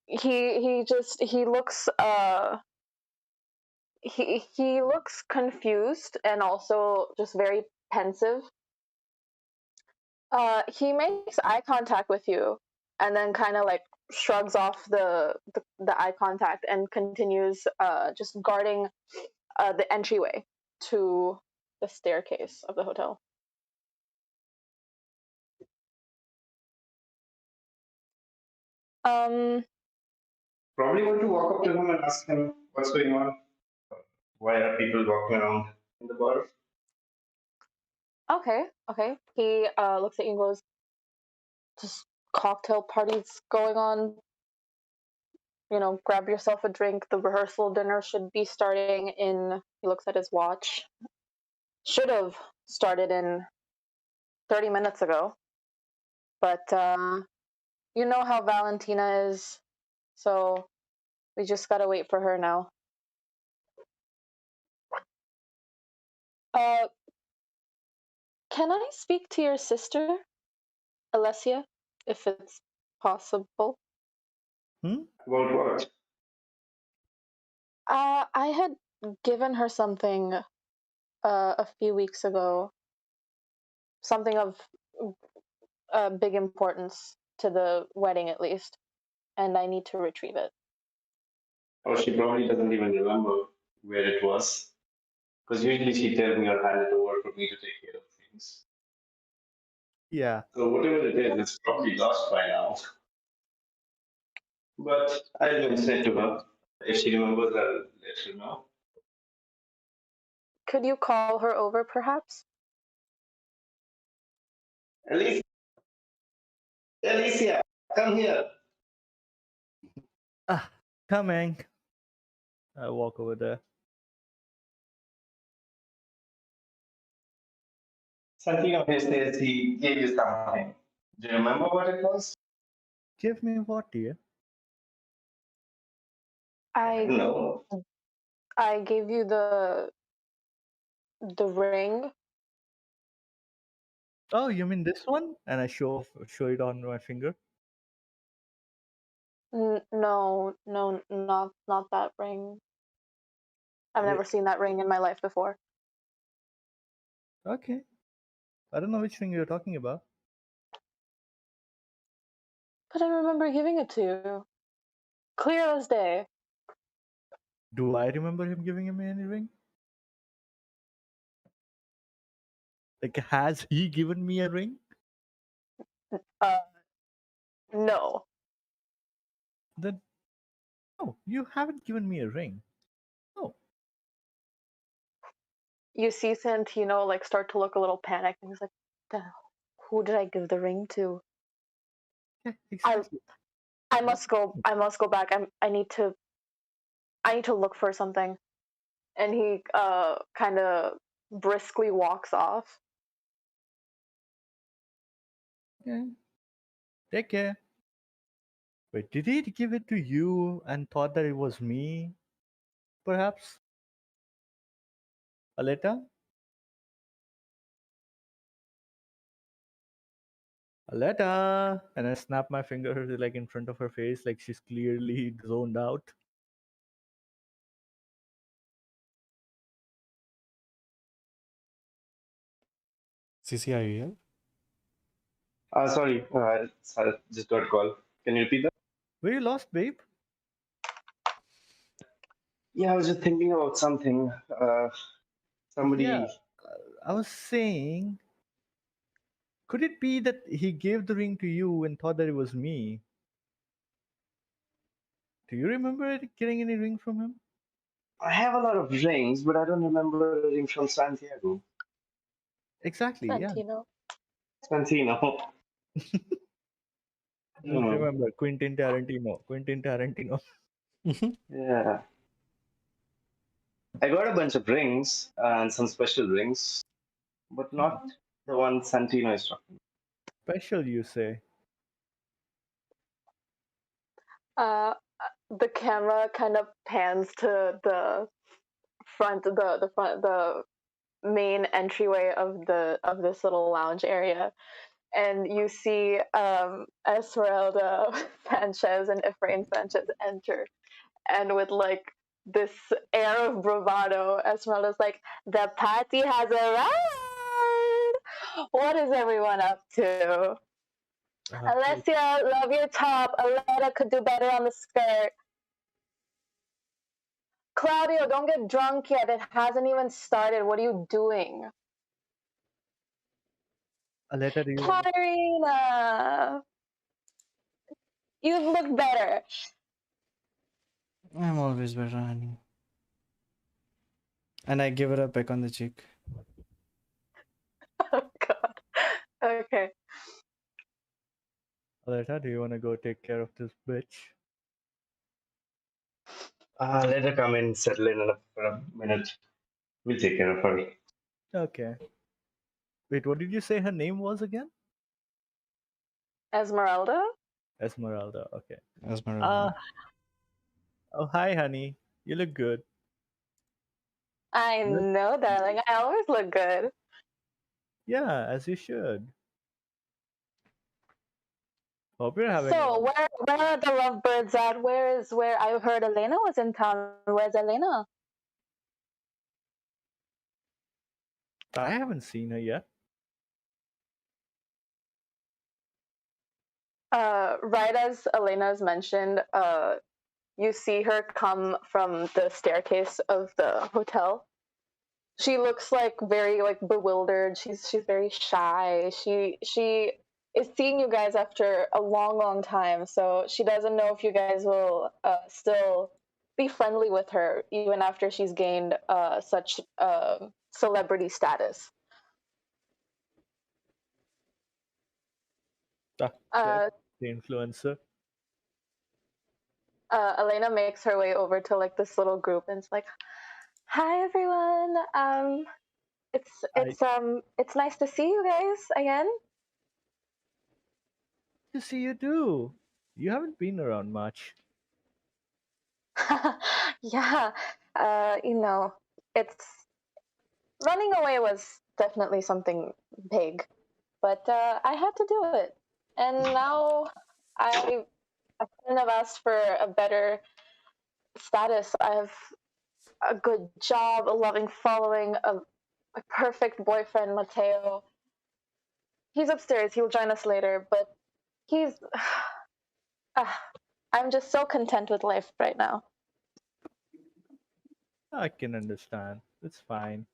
He looks he looks confused and also just very pensive. He makes eye contact with you and then kind of like shrugs off the eye contact and continues just guarding the entryway to the staircase of the hotel. Probably want to walk up to him and ask him what's going on. Why are people walking around in the bar? Okay. He looks at you and goes, just cocktail parties going on. You know, grab yourself a drink. The rehearsal dinner should be starting in, he looks at his watch. Should have started in 30 minutes ago. But you know how Valentina is. So we just gotta wait for her now. Uh, can I speak to your sister, Alessia, if it's possible? About what? I had given her something a few weeks ago, something of big importance to the wedding at least, and I need to retrieve it. Or she probably doesn't even remember where it was. Because usually she'd tell me or hand it over for me to take care of things. Yeah. So whatever it is, it's probably lost by now. But I'll mention it to her. If she remembers, I'll let her know. Could you call her over, perhaps? Alicia, come here. Ah, coming. I walk over there. Something he says he gave you something. Do you remember what it was? Give me what, dear? I No. I gave you the ring. Oh, you mean this one? And I show it on my finger. No, not that ring. I've Wait. never seen that ring in my life before. Okay. I don't know which ring you're talking about. But I remember giving it to you. Clear as day. Do I remember him giving me any ring? Like, has he given me a ring? No. Then, no, you haven't given me a ring. No. You see Santino like start to look a little panicked, and he's like, "Who did I give the ring to?" Yeah, exactly. I must go. I must go back. I need to look for something. And he kind of briskly walks off. Yeah. Take care. Wait, did he give it to you and thought that it was me? Perhaps? Aleta? Aleta! And I snap my finger like in front of her face, like she's clearly zoned out. CC, are you here? Sorry, I just got a call. Can you repeat that? Were you lost, babe? Yeah, I was just thinking about something. Yeah. Somebody. I was saying, could it be that he gave the ring to you and thought that it was me? Do you remember getting any ring from him? I have a lot of rings, but I don't remember a ring from Santiago. Exactly, yeah. Santino. Santino. Just remember, Quentin Tarantino. Quentin Tarantino. Yeah. I got a bunch of rings and some special rings, but not the one Santino is talking. Special, you say? The camera kind of pans to the the main entryway of this little lounge area, and you see Esmeralda Sanchez and Efrain Sanchez enter, and with like this air of bravado, Esmeralda's like, "The party has arrived. What is everyone up to? Alessia, love your top. Aleta could do better on the skirt. Claudio, don't get drunk yet. It hasn't even started. What are you doing? Aleta, do you Catarina, you look better." I'm always better, honey. And I give her a peck on the cheek. Oh God. Okay. Aleta, do you want to go take care of this bitch? Let her come in, settle in for a minute. We'll take care of her. Okay. Wait, what did you say her name was again? Esmeralda? Esmeralda. Okay. Esmeralda. Oh, hi, honey. You look good. I know, darling. I always look good. Yeah, as you should. Hope you're having. So where are the lovebirds at? Where I heard Elena was in town. Where's Elena? I haven't seen her yet. Right as Elena is mentioned, you see her come from the staircase of the hotel, she looks like very like bewildered. She's very shy. She is seeing you guys after a long time, so she doesn't know if you guys will still be friendly with her even after she's gained such celebrity status. The influencer. Elena makes her way over to like this little group and it's like, "Hi everyone. It's nice to see you guys again." To see you too. You haven't been around much. Yeah, it's running away was definitely something big, but I had to do it, and now I couldn't have asked for a better status. I have a good job, a loving following, a perfect boyfriend, Mateo. He's upstairs. He'll join us later, but he's. I'm just so content with life right now. I can understand. It's fine.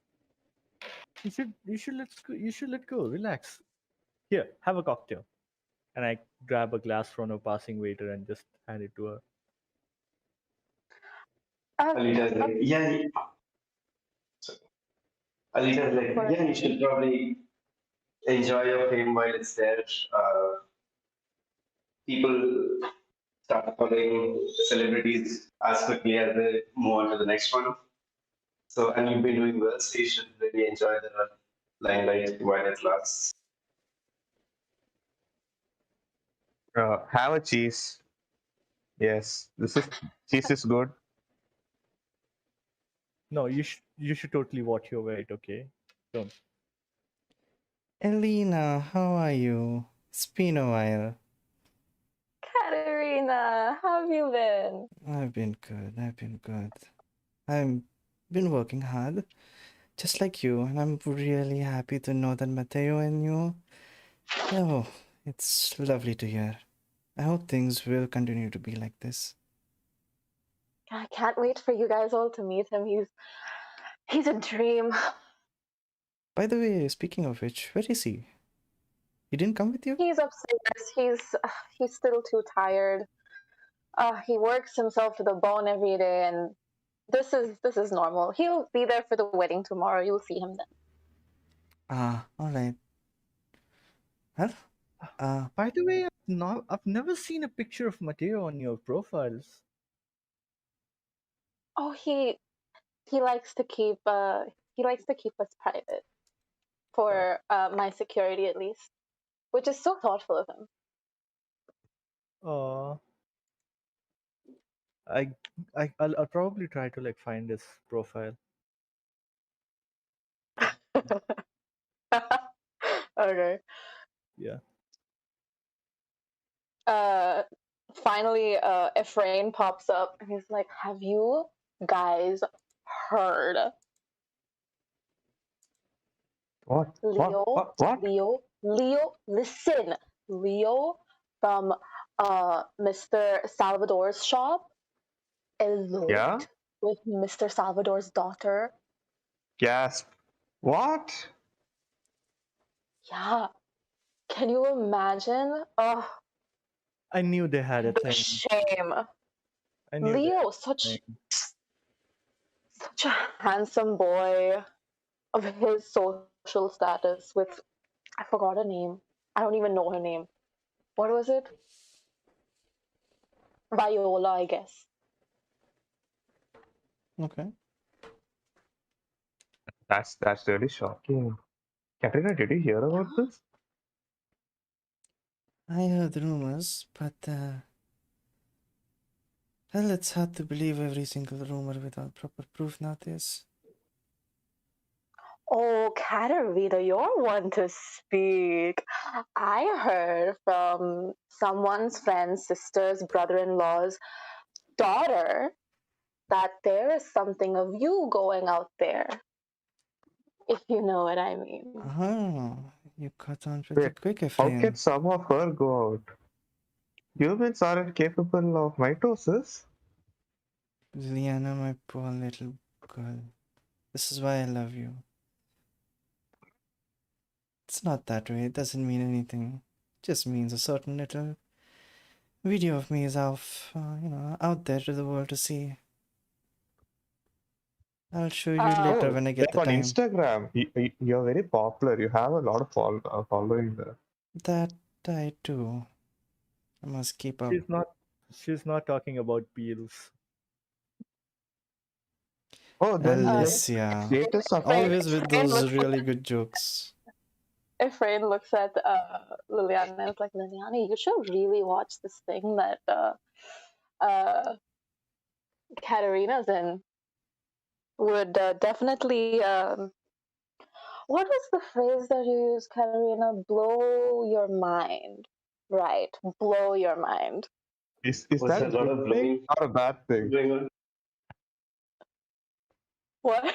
You should let go. Relax. Here, have a cocktail. And I grab a glass from a passing waiter and just hand it to her. Alita's like, yeah. Alita's like, yeah, you should probably enjoy your fame while it's there. People start following celebrities as quickly as they move on to the next one. So, and you've been doing well, so you should really enjoy the limelight while it lasts. Have a cheese. Yes, cheese is good. No, you should totally watch your weight, okay? Don't. Elena, how are you? It's been a while. Catarina, how have you been? I've been good. I've been working hard, just like you, and I'm really happy to know that Mateo and you. Oh, it's lovely to hear. I hope things will continue to be like this. I can't wait for you guys all to meet him. He's a dream. By the way, speaking of which, where is he? He didn't come with you? He's upstairs. He's still too tired. He works himself to the bone every day, and this is normal. He'll be there for the wedding tomorrow. You'll see him then. All right. Well, By the way, I've never seen a picture of Mateo on your profiles. Oh, he likes to keep us private for my security at least, which is so thoughtful of him. I'll probably try to like find his profile. Okay. Yeah. Finally, Ephraim pops up and he's like, "Have you guys heard? What? Leo, What? Leo, listen, Leo from Mr. Salvador's shop eloped Yeah? with Mr. Salvador's daughter. Gasp. What? Yeah, can you imagine? Oh, I knew they had a the thing. shame. I knew they had Leo, a such thing. a handsome boy of his social status with, I forgot her name. I don't even know her name. What was it? Viola, I guess. okay. That's really shocking. Katrina, did you hear about this? I heard rumors, but well, it's hard to believe every single rumor without proper proof nowadays. Oh, Katarina, you're one to speak. I heard from someone's friend's sister's brother-in-law's daughter that there is something of you going out there. If you know what I mean. You caught on pretty Wait, quick, how Ephraim. can some of her go out? Humans aren't capable of mitosis. Liliana, my poor little girl. This is why I love you. It's not that way. It doesn't mean anything. It just means a certain little video of me is out there to the world to see. I'll show you later Oh, when I get like the on time. Instagram, you're very popular. You have a lot of following there. That I do. I must keep up. She's not talking about peels. Oh, then your Alessia. status of Always with Frayn those looks, really good jokes. if Frayn looks at Liliana and is like, Liliana, you should really watch this thing that Catarina's in. Would definitely. What was the phrase that you used, Catarina? Blow your mind. Right. Blow your mind. is Was that there a a lot good of thing blowing or a bad thing? going on? What?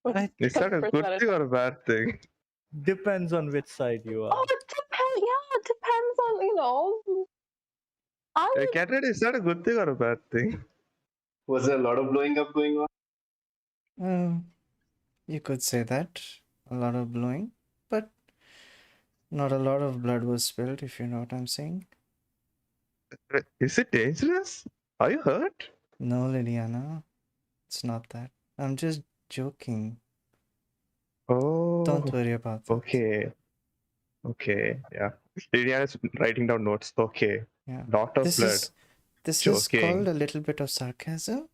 I Is that a First good minute. thing or a bad thing? Depends on which side you Oh, are. it depends. Yeah, it depends on, I would. Catherine, is that a good thing or a bad thing? Was there a lot of blowing up going on? You could say that. A lot of blowing, but not a lot of blood was spilled, if you know what I'm saying. Is it dangerous? Are you hurt? No, Liliana. It's not that. I'm just joking. Oh, Don't worry about that. okay, yeah. Liliana is writing down notes. Okay, Yeah. lot of This blood. is called Joking. a little bit of sarcasm,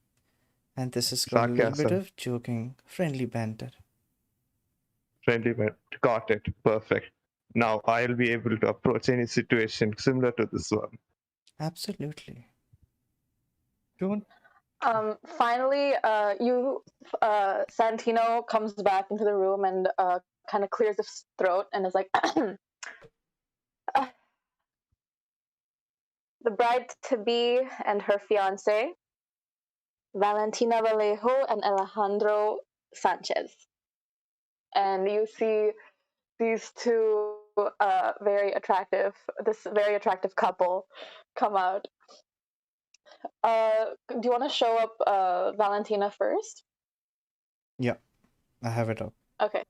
and this is called a little bit Sarcasm. of joking, friendly banter. Friendly, got it. Perfect. Now I'll be able to approach any situation similar to this one. Absolutely. Don't Finally, Santino comes back into the room and kind of clears his throat and is like, the bride to be and her fiance, Valentina Vallejo and Alejandro Sanchez. And you see these two very attractive couple come out. Do you want to show up Valentina first? Yeah, I have it up. Okay.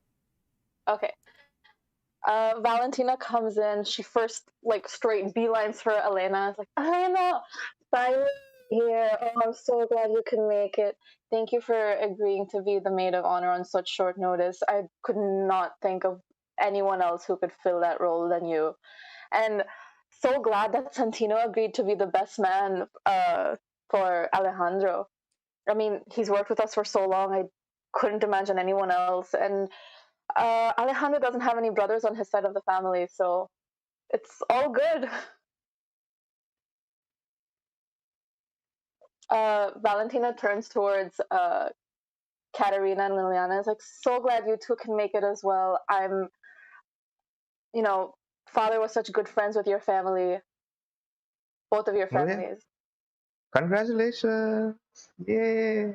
Valentina comes in. She first straight beelines for Elena. It's like, Elena, finally here. Oh, I'm so glad you can make it. Thank you for agreeing to be the maid of honor on such short notice. I could not think of anyone else who could fill that role than you. And so glad that Santino agreed to be the best man for Alejandro. I mean, he's worked with us for so long. I couldn't imagine anyone else. And Alejandro doesn't have any brothers on his side of the family, so it's all good. Valentina turns towards Catarina and Liliana. Is like, so glad you two can make it as well. Father was such good friends with your family, both of your Oh yeah. families. Congratulations! Yay!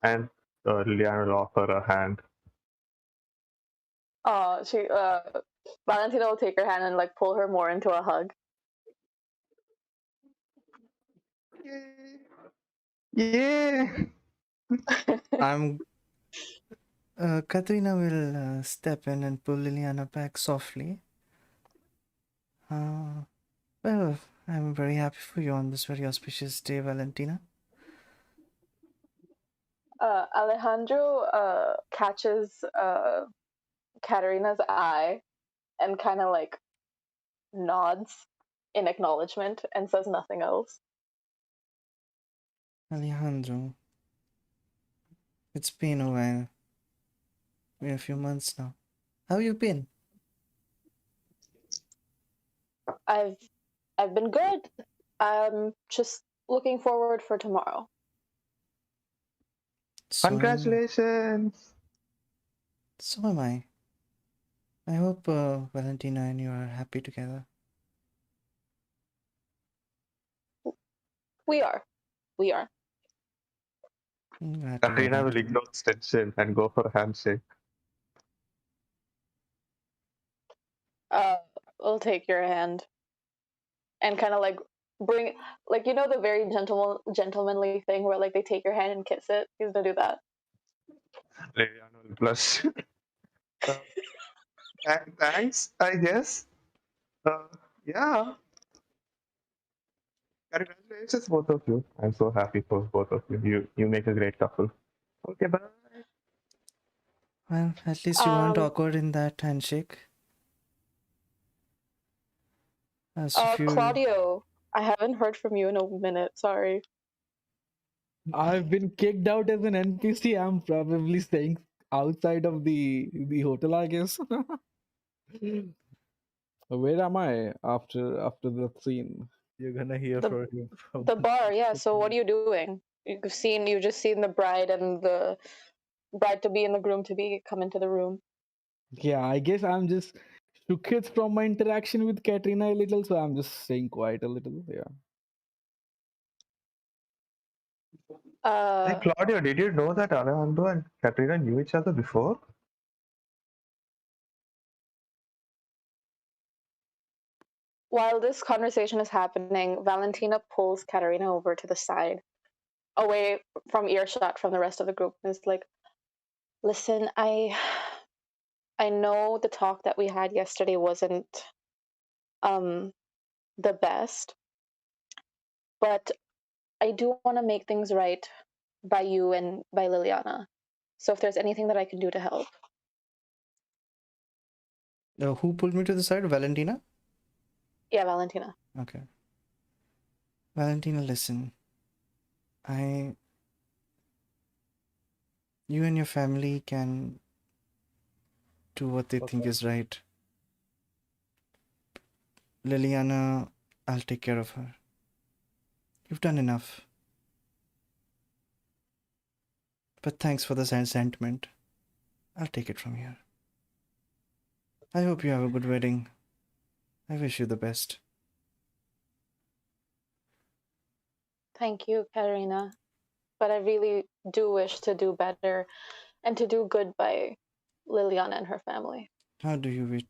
And Liliana will offer a hand. Valentina will take her hand and pull her more into a hug. Yay! Katrina will step in and pull Liliana back softly. Well, I'm very happy for you on this very auspicious day, Valentina. Alejandro catches Catarina's eye and kind of nods in acknowledgement and says nothing else. Alejandro, it's been a while. Been a few months now. How you been? I've been good. I'm just looking forward for tomorrow. Congratulations! So am I. I hope Valentina and you are happy together. We are. I'm glad to hear Katrina that. will ignore the tension and go for a handshake. We'll take your hand and kind of bring the very gentlemanly thing where they take your hand and kiss it. He's gonna do that. Liliana Plus, uh, thanks, I guess. Yeah, congratulations, both of you. I'm so happy for both of you. You make a great couple. Okay, bye. Well, at least you weren't Um, awkward in that handshake. As if you. Claudio, I haven't heard from you in a minute. Sorry. I've been kicked out as an NPC. I'm probably staying outside of the hotel, I guess. Where am I after the scene? You're gonna hear The from him from the bar, yeah. So what are you doing? You just seen the bride and the bride to be and the groom to be come into the room. Yeah, I guess I'm just shook it from my interaction with Katrina a little, so I'm just staying quiet a little. Yeah. Hey, Uh, Claudio, did you know that Alejandro and Katrina knew each other before? while this conversation is happening, Valentina pulls Catarina over to the side, away from earshot from the rest of the group, and is like, "Listen, I know the talk that we had yesterday wasn't um the best, but I do want to make things right by you and by Liliana. So if there's anything that I can do to help." Who pulled me to the side? Valentina? Yeah, Valentina. Okay. Valentina, listen. You and your family can do what they think Okay. is right. Liliana, I'll take care of her. You've done enough. But thanks for the sentiment. I'll take it from here. I hope you have a good wedding. I wish you the best. Thank you, Catarina. But I really do wish to do better and to do good by Liliana and her family. How do you wish?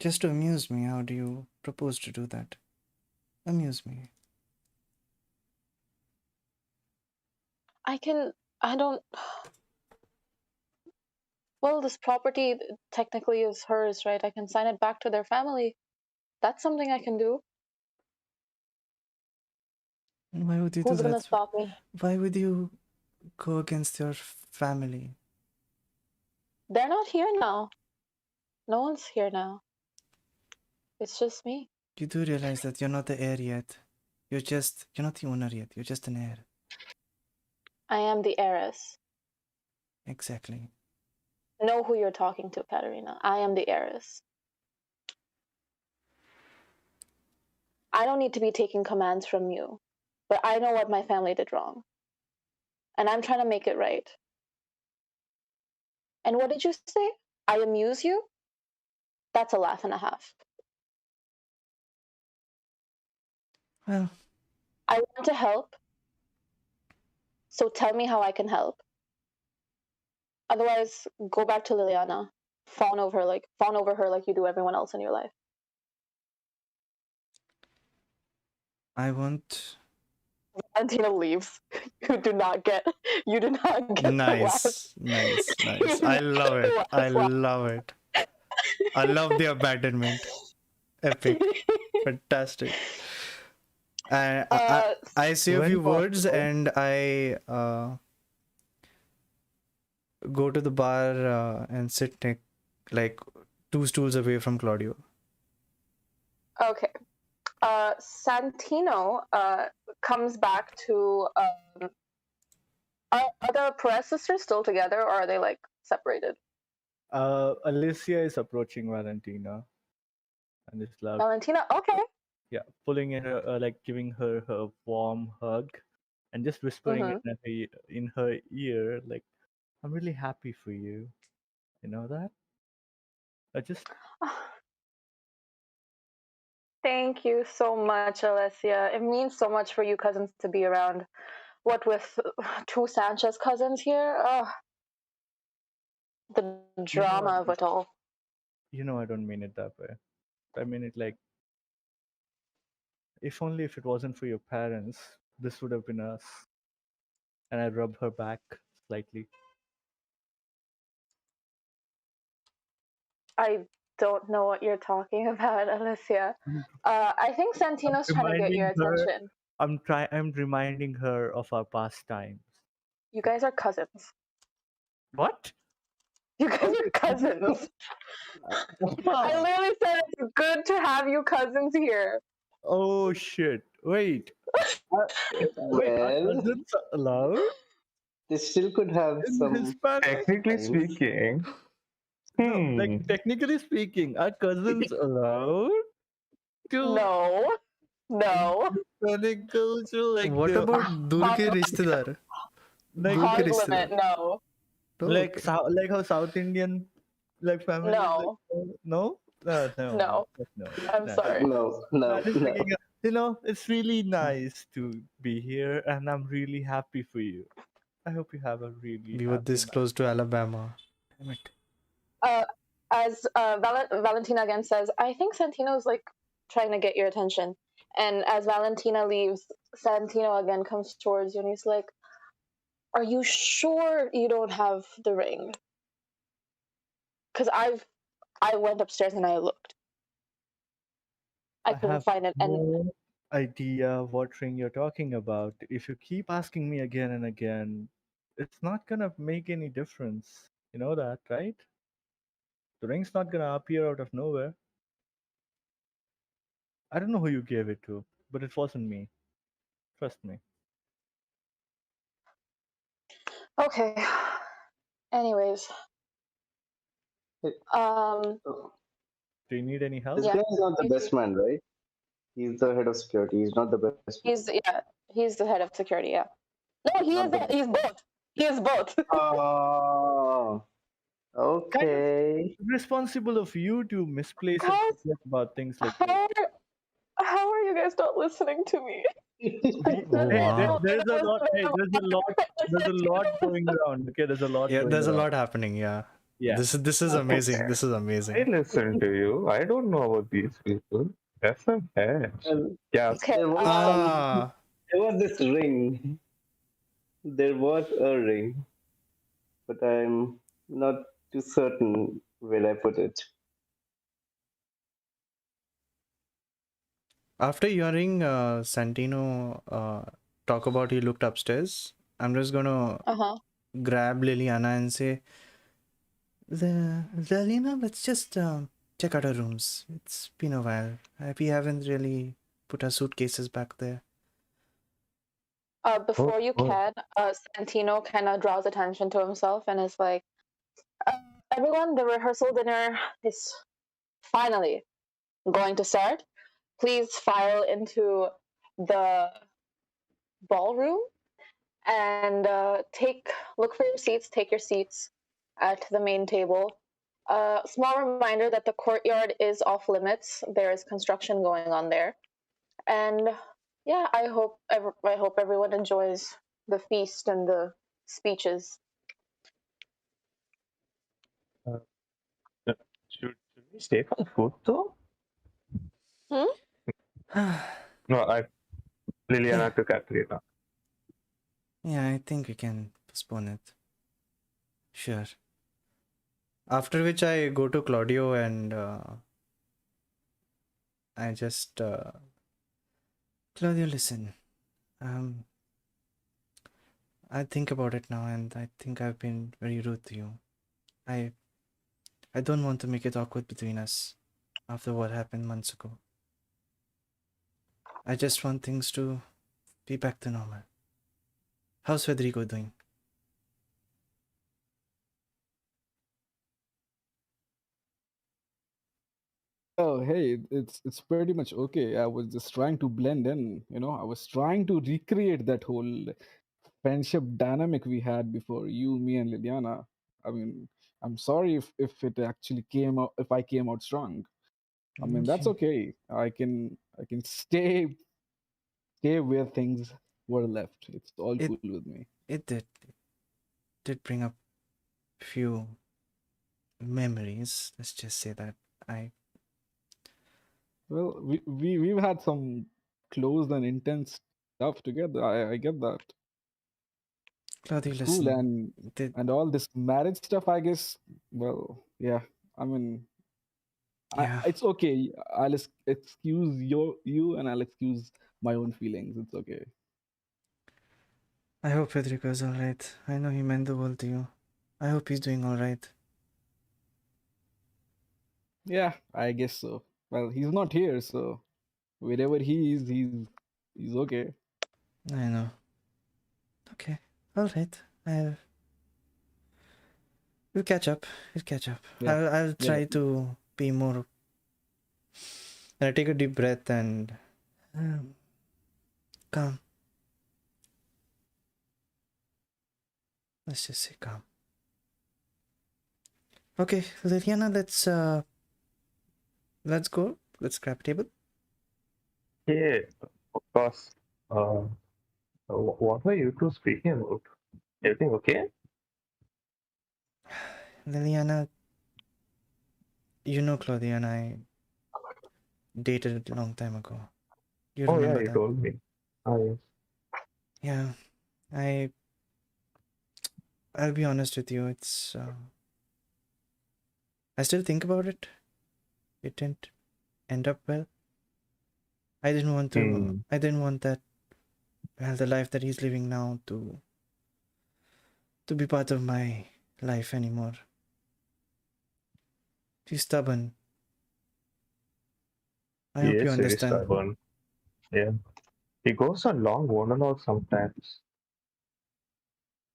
Just to amuse me, how do you propose to do that? Amuse me. I don't, well, this property technically is hers, right? I can sign it back to their family. That's something I can do. Why would you do Who's gonna that? stop me? Why would you go against your family? They're not here now. No one's here now. It's just me. You do realize that you're not the heir yet. You're not the owner yet. You're just an heir. I am the heiress. Exactly. Know who you're talking to, Catarina. I am the heiress. I don't need to be taking commands from you, but I know what my family did wrong. And I'm trying to make it right. And what did you say? I amuse you? That's a laugh and a half. Well, I want to help, so tell me how I can help. Otherwise, go back to Liliana. Fawn over her like you do everyone else in your life. I want. Valentina leaves. You do not get Nice. I love it. I love it. I love the abandonment. Epic. Fantastic. I say a When few words possible, and I go to the bar and sit like 2 stools away from Claudio. Okay. Santino comes back to. Are the Perez sisters still together, or are they like separated? Alessia is approaching Valentina and is like, Valentina, okay. yeah, pulling in her, like giving her her warm hug, and just whispering Mhm. in her ear, like, "I'm really happy for you." You know that? I just Thank you so much, Alessia. It means so much for you cousins to be around. What with two Sanchez cousins here? Oh, the you know drama of it all. I don't mean it that way. I mean it like, if only if it wasn't for your parents, this would have been us. And I rub her back slightly. I don't know what you're talking about, Alessia. I think Santino's trying to get your reminding her- attention. I'm reminding her of our past times. You guys are cousins. What? You guys are cousins. I literally said it's good to have you cousins here. Oh shit! Wait. Wait, are Well, cousins allowed they still could have in some. Hispanic? Technically Times. speaking, No, like technically speaking, are cousins allowed to No. No. Hispanic culture? Like What the about दूर के रिश्तेदार? like दूर के Hard रिश्तेदार? limit, no. No, like okay. like how South Indian like families No. no no No. no. I'm no. sorry. No, no, Just no. thinking, it's really nice to be here, and I'm really happy for you. I hope you have a really We were happy this night. close to Alabama. Damn it. As Valentina again says, I think Santino's like trying to get your attention. And as Valentina leaves, Santino again comes towards you and he's like, "Are you sure you don't have the ring? Because I went upstairs and I looked. I couldn't have find it, and no idea what ring you're talking about. If you keep asking me again and again, it's not gonna make any difference. You know that, right? The ring's not gonna appear out of nowhere. I don't know who you gave it to, but it wasn't me. Trust me. okay. Anyways, Do you need any help? This Yeah. guy is not the best man, right? He's the head of security. He's not the best man. he's the head of security. Yeah. No, he Not is. the best. He's both. He is both. Oh, okay. Responsible of you to misplace and Guys, forget about things like this. how are you guys not listening to me? Oh, Hey, wow. there's a lot. Hey, there's a lot going around. Okay, there's a lot. Yeah, going there's a around. lot happening. Yeah. Yeah. This is amazing. This is I amazing. listen to you. I don't know about these people. That's some hair. Well, Yeah. Okay. there was Ah, there was this ring. There was a ring, but I'm not too certain where I put it. after hearing Santino talk about he looked upstairs, I'm just gonna grab Liliana and say, Liliana, let's just check out our rooms. It's been a while. We haven't really put our suitcases back there. Before you Oh. can, Santino kind of draws attention to himself and is like, everyone, the rehearsal dinner is finally going to start. Please file into the ballroom and look for your seats. Take your seats at the main table. Small reminder that the courtyard is off limits. There is construction going on there, and yeah, I hope everyone enjoys the feast and the speeches. Should we stay for the food though? Hmm? No, Liliana to Catarina. Yeah, I think we can postpone it. Sure. After which I go to Claudio and I just Claudio, listen. I think about it now and I think I've been very rude to you. I don't want to make it awkward between us after what happened months ago. I just want things to be back to normal. How's Federico doing? Oh, hey, it's pretty much okay. I was just trying to blend in, I was trying to recreate that whole friendship dynamic we had before, you, me, and Liliana. I mean, I'm sorry if it actually came out, if I came out strong. I mean, that's okay. I can stay where things were left. It's all It- cool with me. It did bring up few memories. Let's just say that Well, we've had some close and intense stuff together. I get that. Claudio, It's cool, listen. and all this marriage stuff, I guess. Well, yeah. I mean, Yeah. It's okay. I'll excuse you, and I'll excuse my own feelings. It's okay. I hope Federico is alright. I know he meant the world to you. I hope he's doing alright. Yeah, I guess so. Well, he's not here, so wherever he is, he's okay. I know. Okay. Alright. We'll catch up. We'll catch up. Yeah. I'll Yeah. try to be more. And I take a deep breath and calm. Let's just say calm. Okay, Liliana, let's go. Let's grab a table. Yeah, of course. What were you two speaking about? Everything okay? Liliana, you know Claudia and I dated a long time ago. You Oh yeah, remember you that? told me. Ah yes. Yeah. I'll be honest with you, it's I still think about it. It didn't end up well. I didn't want that the life that he's living now to be part of my life anymore. He's stubborn. I He hope you is very understand. stubborn. Yeah. He goes on long monologues sometimes.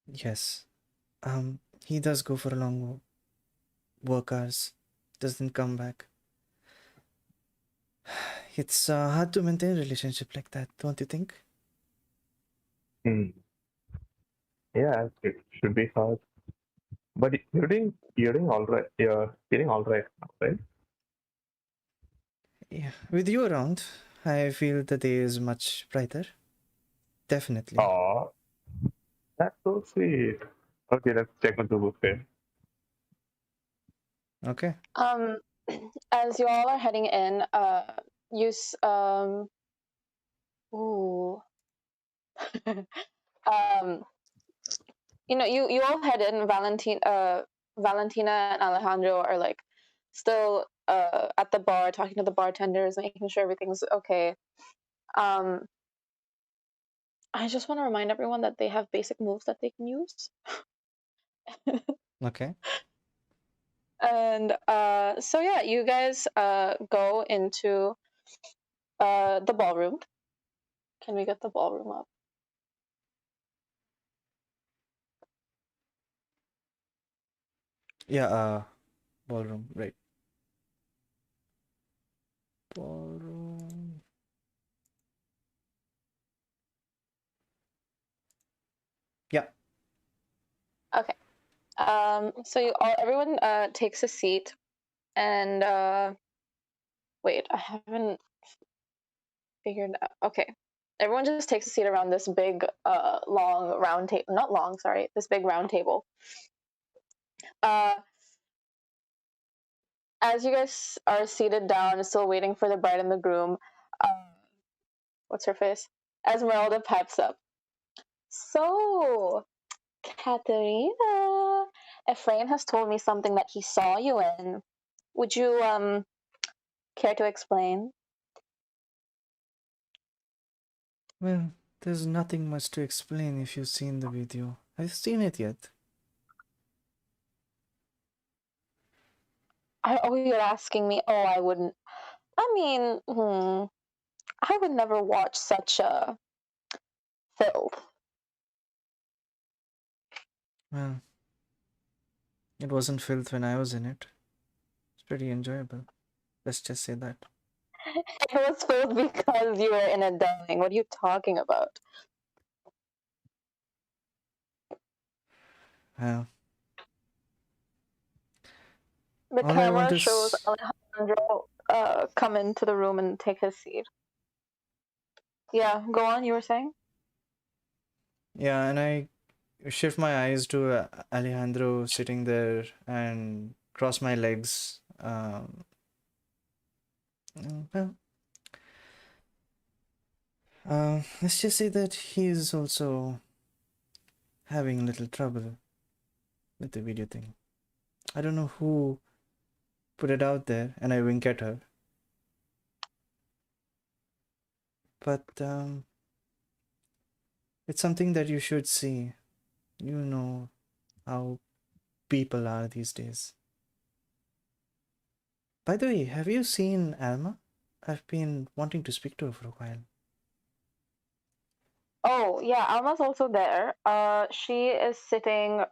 Yes. He does go for long work hours. Doesn't come back. It's hard to maintain a relationship like that, don't you think? Hmm. Yeah, it should be hard. But you're doing all right. You're feeling all right now, right? Yeah. With you around, I feel the day is much brighter. Definitely. Oh, that's so sweet. Okay, let's check out the buffet. Okay. As you all are heading in, ooh, um, you all head in. Valentina and Alejandro are like still at the bar talking to the bartenders, making sure everything's okay. I just want to remind everyone that they have basic moves that they can use. Okay. And so yeah, you guys go into the ballroom. Can we get the ballroom up? Yeah, ballroom, right. Ballroom. Yeah. Okay. So everyone takes a seat, and wait, I haven't figured out. Okay, everyone just takes a seat around this big, long round table. Not long, sorry, this big round table. As you guys are seated down, still waiting for the bride and the groom, what's her face? Esmeralda pipes up. So, Catarina, Ephraim has told me something that he saw you in. Would you care to explain? Well, there's nothing much to explain if you've seen the video. Have you seen it yet? Oh, you're asking me. Oh, I wouldn't. I mean, I would never watch such a filth. Well, it wasn't filth when I was in it. It's pretty enjoyable. Let's just say that. It was filth because you were in a dying. What are you talking about? Well, The all I want camera shows is... Alejandro come into the room and take his seat. Yeah, go on. You were saying? Yeah, and I shift my eyes to Alejandro sitting there and cross my legs. Well, let's just say that he's also having a little trouble with the video thing. I don't know who put it out there and I wink at her. But it's something that you should see. You know how people are these days. By the way, have you seen Alma? I've been wanting to speak to her for a while. Oh, yeah, Alma's also there. She is sitting,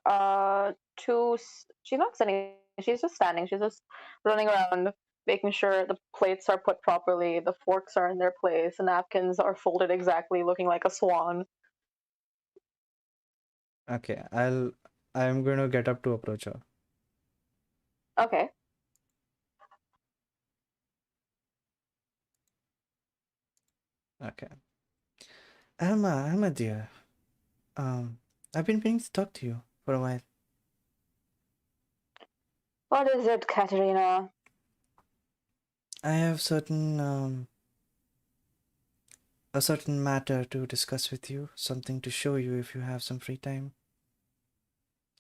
she's not sitting, she's just standing. She's just running around, making sure the plates are put properly, the forks are in their place, the napkins are folded exactly, looking like a swan. Okay, I'm gonna get up to approach her. Okay. Okay. Alma dear. I've been meaning to talk to you for a while. What is it, Catarina? I have a certain matter to discuss with you, something to show you if you have some free time.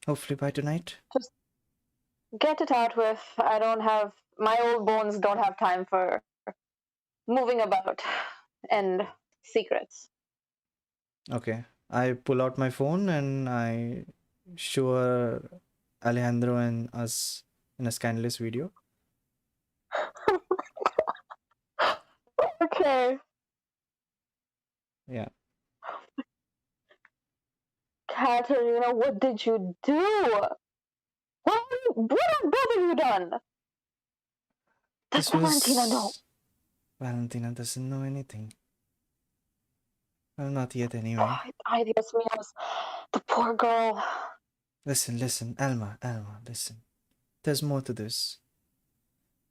Hopefully by tonight. Just get it out with. My old bones don't have time for moving about and secrets. Okay. I pull out my phone and I show her Alejandro and us in a scandalous video. Okay. Yeah. Catarina, what did you do? What have both of you done? Does Valentina know? Valentina doesn't know anything. Well, not yet anyway. Ay, Dios mío. The poor girl. Listen, Alma, listen. There's more to this.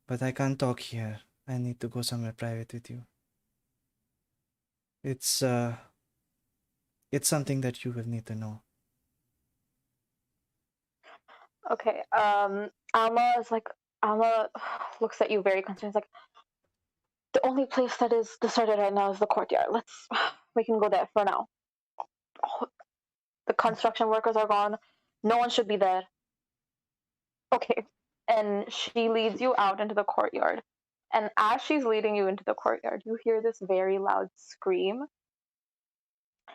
But I can't talk here. I need to go somewhere private with you. It's something that you will need to know. Okay. Alma looks at you very concerned. It's like, the only place that is deserted right now is the courtyard. We can go there for now. The construction workers are gone. No one should be there. Okay. And she leads you out into the courtyard. And as she's leading you into the courtyard, you hear this very loud scream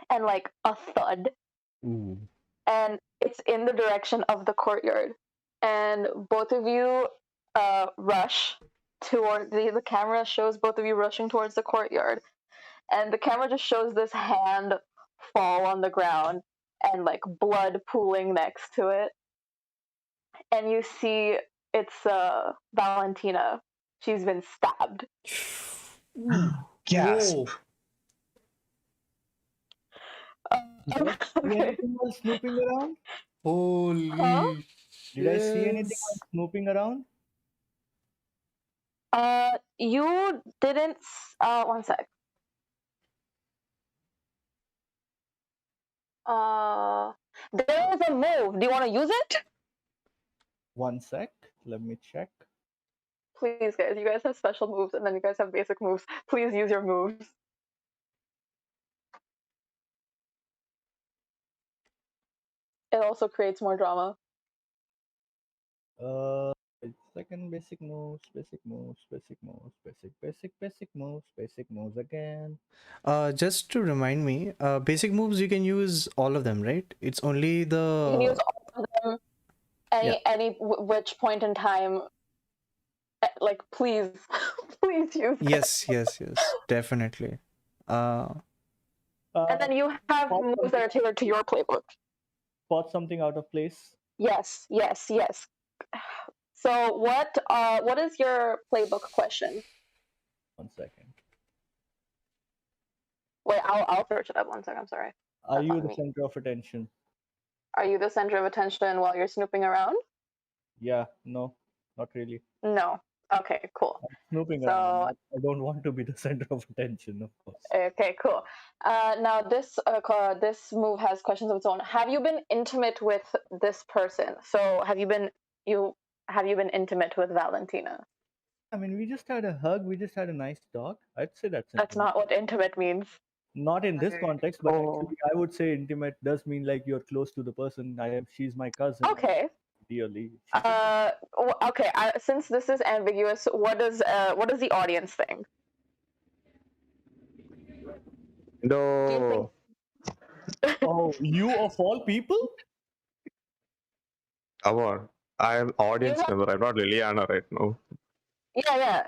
and like a thud. Ooh. And it's in the direction of the courtyard. And both of you rush toward the camera shows both of you rushing towards the courtyard. And the camera just shows this hand fall on the ground and like blood pooling next to it. And you see it's Valentina. She's been stabbed. Gasp. Whoa. Did I see Okay. anything while snooping around? Holy Huh? Did I see anything while snooping around? You didn't. One sec. There was a move. Do you want to use it? One sec. Let me check. Please, guys. You guys have special moves, and then you guys have basic moves. Please use your moves. It also creates more drama. Second basic moves, basic moves, basic moves, basic moves again. Just to remind me, basic moves you can use all of them, right? It's only You can use the all of them. Which point in time. Like, please, please use it. yes, definitely. And then you have moves that are tailored to your playbook. Spot something out of place. Yes. So what is your playbook question? 1 second. Wait, I'll search it up 1 second. I'm sorry. Are That's you on the me. center of attention? Are you the center of attention while you're snooping around? Yeah, no, not really. No. Okay, cool. I'm snooping So- around. I don't want to be the center of attention, of course. Okay, cool. Now this move has questions of its own. Have you been intimate with this person? So have you been intimate with Valentina? I mean, we just had a hug. We just had a nice talk. I'd say that's That's intimate. not what intimate means. Not in this context, but Oh. actually, I would say intimate does mean like you're close to the person. She's my cousin. Okay. dearly. Okay. Since this is ambiguous, what does the audience think? Do you think? No, Oh, you of all people? come on. I am audience have- member. I'm not Liliana right now. Yeah.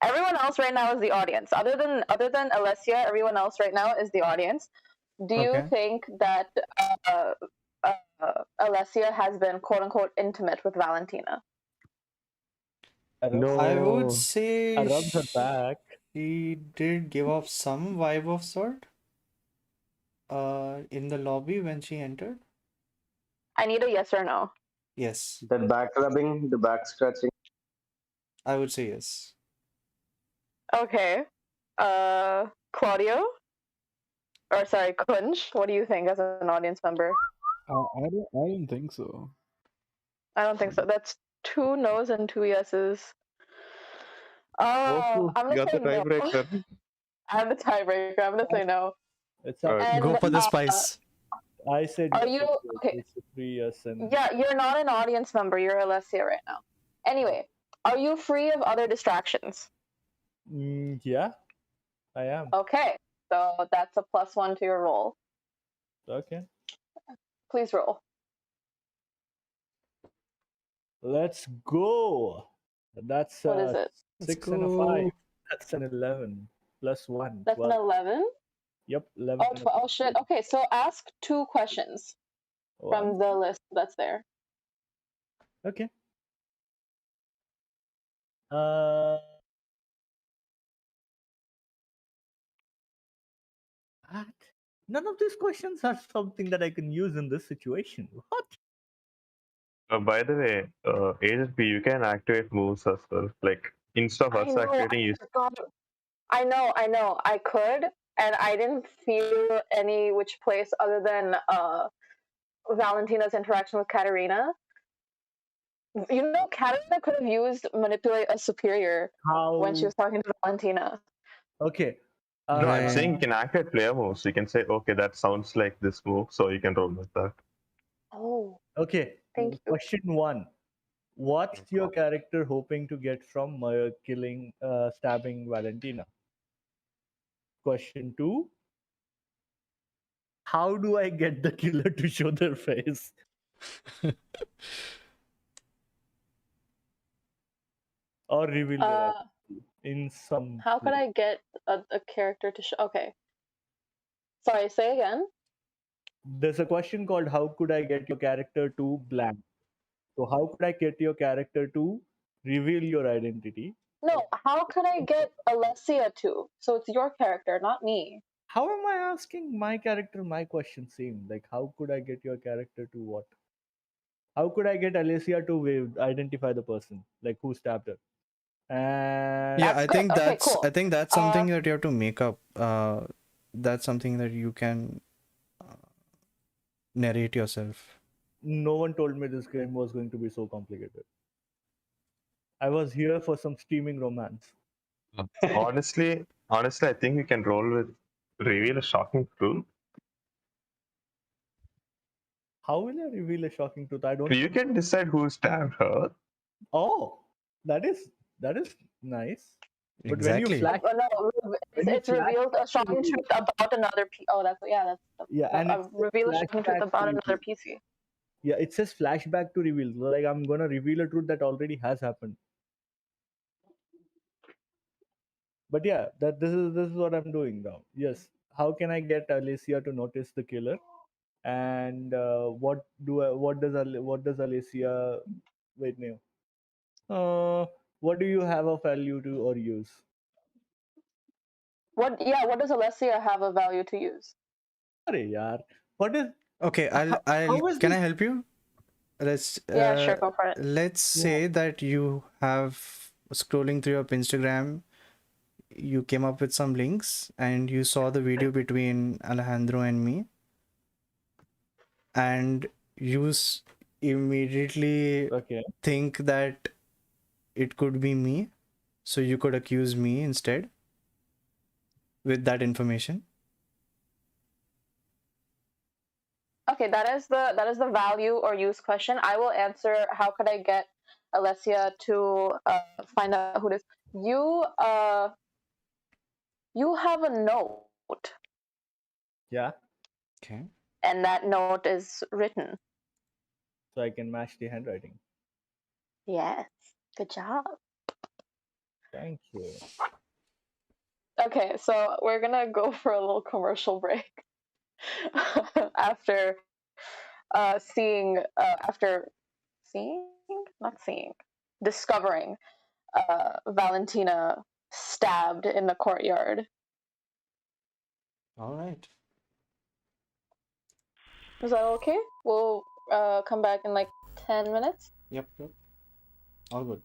Everyone else right now is the audience. Other than Alessia, everyone else right now is the audience. Do you Okay. think that Alessia has been quote unquote intimate with Valentina? I rub, No. I would I say rubbed her back. she did give off some vibe of sort in the lobby when she entered. I need a yes or no. Yes, That back rubbing, the back scratching. I would say yes. Okay. Claudio? Or sorry, Kunj, what do you think as an audience member? I don't think so. I don't think so. That's 2 no's and 2 yeses. Oh, I'm You gonna got the say no. tiebreaker. I'm the tiebreaker. I'm gonna say no. It's up to And Go for the uh, spice. I said are yes. you okay? It's a 3 years and Yeah, you're not an audience member. You're Alessia right now. Anyway, are you free of other distractions? yeah, I am. Okay, so that's a +1 to your roll. Okay. Please roll. Let's go. That's What is it? Let's 6 and a 5. go. That's an 11 plus 1. That's an 12. 11. Yep, 11. Oh, 12. Oh shit. Okay, so ask 2 questions from the list that's there. Okay. Uh, what? None of these questions are something that I can use in this situation. What? By the way, Agent P, you can activate moves as well. Like, instead of I us know. activating, you I know. I could, and I didn't feel any which place other than Valentina's interaction with Catarina. You know, Catarina could have used manipulate a superior How? when she was talking to Valentina. Okay. No, I'm Right. saying you can activate player moves. You can say, okay, that sounds like this move, so you can roll with that. Oh, Okay. thank you. Question 1. What's your character hoping to get from stabbing Valentina? Question 2. How do I get the killer to show their face? Or reveal their identity in some. How could I get a character to show? Okay. Sorry, say again. There's a question called how could I get your character to blank? So how could I get your character to reveal your identity? No, how could I get Alessia to? So it's your character, not me. How am I asking my character my question same? Like how could I get your character to what? How could I get Alessia to identify the person? Like who stabbed her? And Yeah, That's good. Okay, cool. I think that's something that you have to make up. That's something that you can narrate yourself. no one told me this game was going to be so complicated. I was here for some steaming romance. Honestly, I think you can roll with reveal a shocking truth. How will I reveal a shocking truth? I don't. You can decide who stabbed her. Oh, that is nice. But Exactly. when you flash, No, it's revealed a shocking truth about another. That's and reveal a shocking truth about another PC. Yeah, it says flashback to reveal. Like I'm gonna reveal a truth that already has happened. But yeah, this is what I'm doing now. Yes. How can I get Alessia to notice the killer? And what does Alessia? Wait, no. What do you have of value to or use? What does Alessia have a value to use? Arey yaar. What is? Okay, how is can this? I help you? Let's Yeah, sure, go for it. let's say that you have scrolling through your Instagram, you came up with some links and you saw the video between Alejandro and me, and you immediately Okay. think that it could be me, so you could accuse me instead with that information. Okay, that is the value or use question. I will answer. How could I get Alessia to find out who it is? You have a note, Yeah, Okay. and that note is written. so I can match the handwriting. Yes, good job. Thank you. Okay, so we're gonna go for a little commercial break after discovering Valentina stabbed in the courtyard. All right. Is that okay? We'll come back in like 10 minutes. Yep. All good.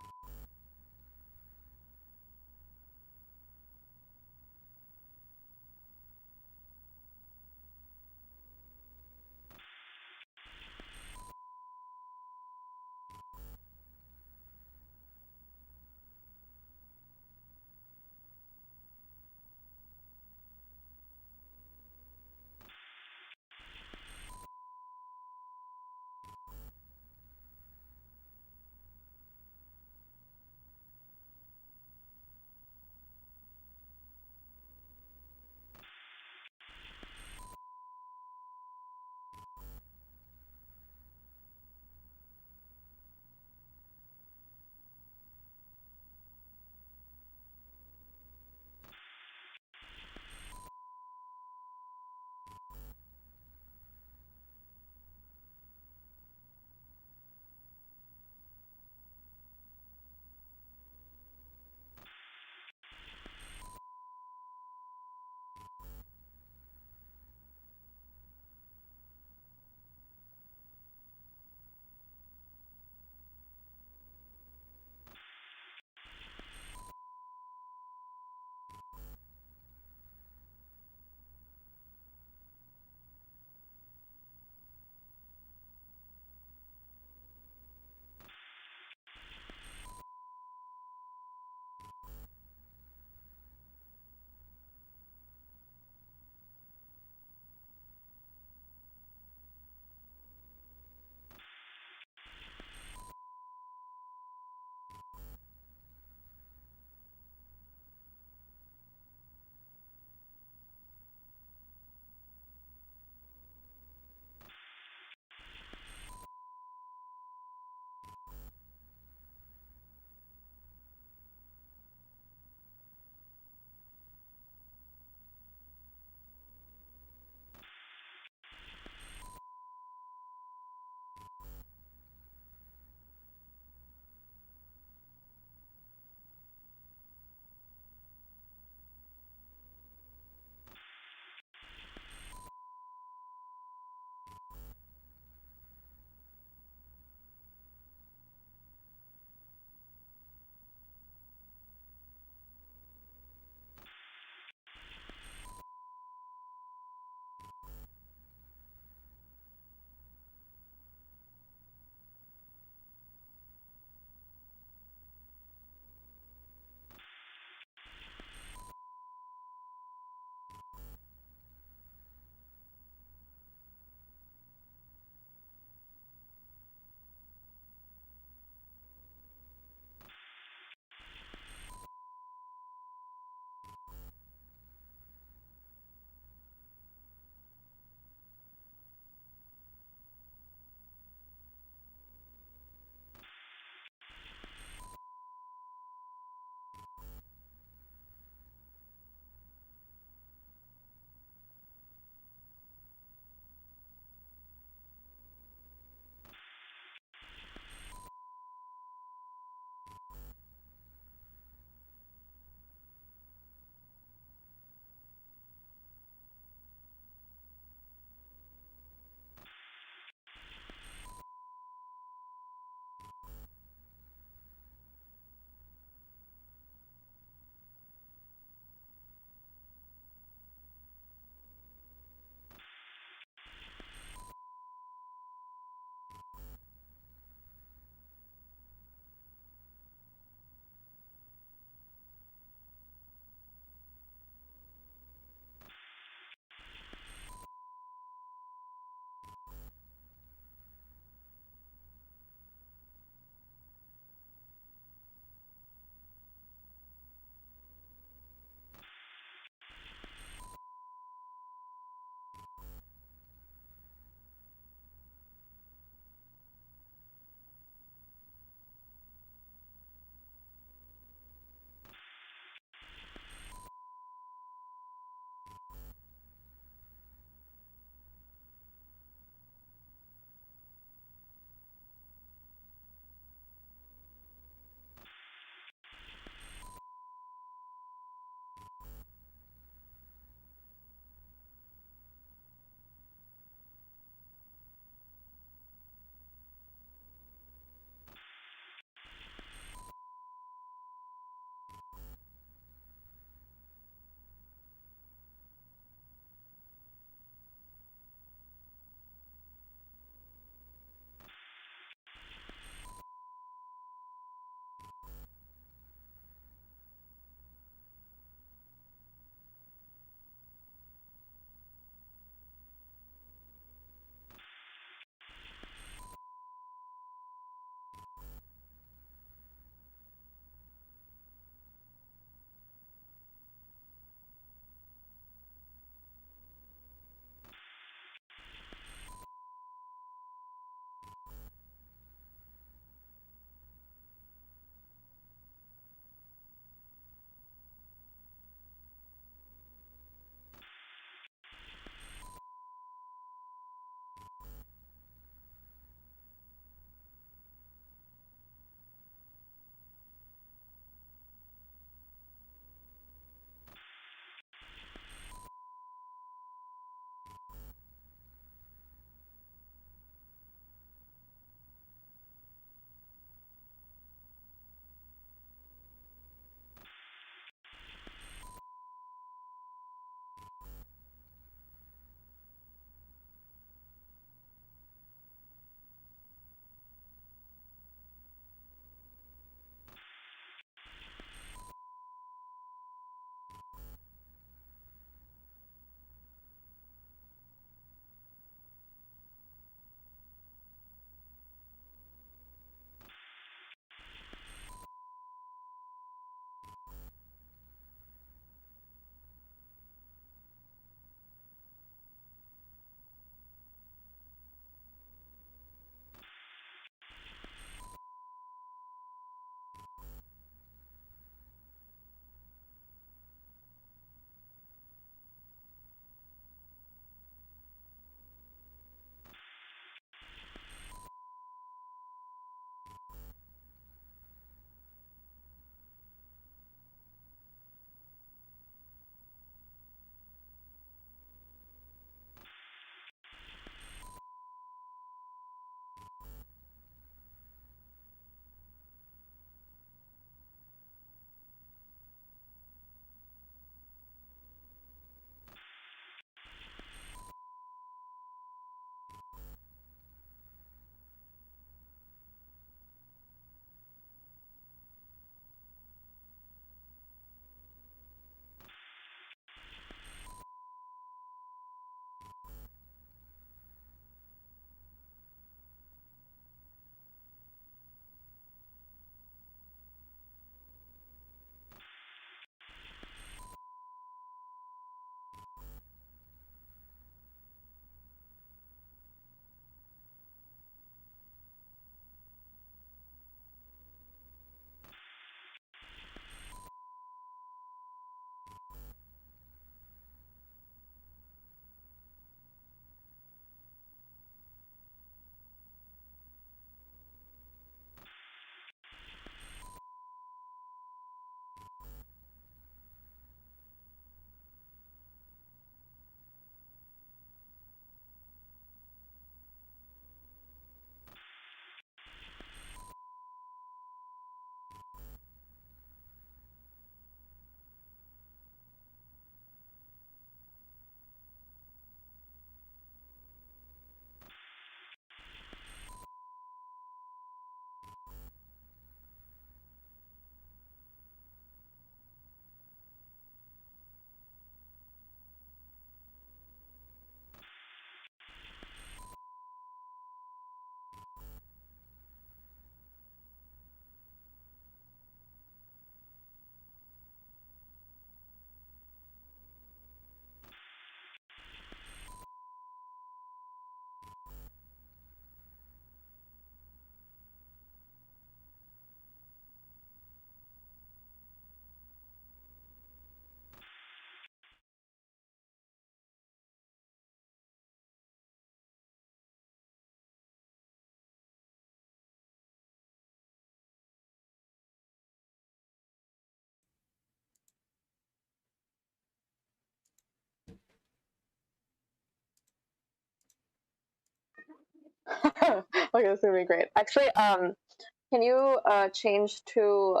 Okay, this is gonna be great. Actually, can you change to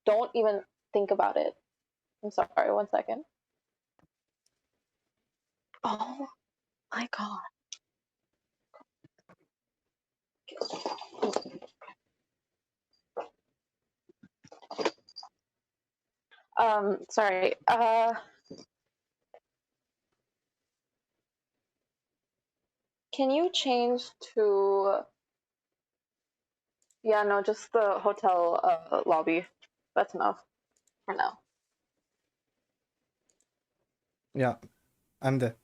don't even think about it? I'm sorry, 1 second. Oh my god. Sorry. Can you change to Yeah, no, just the hotel lobby. That's enough for now. Yeah, I'm there.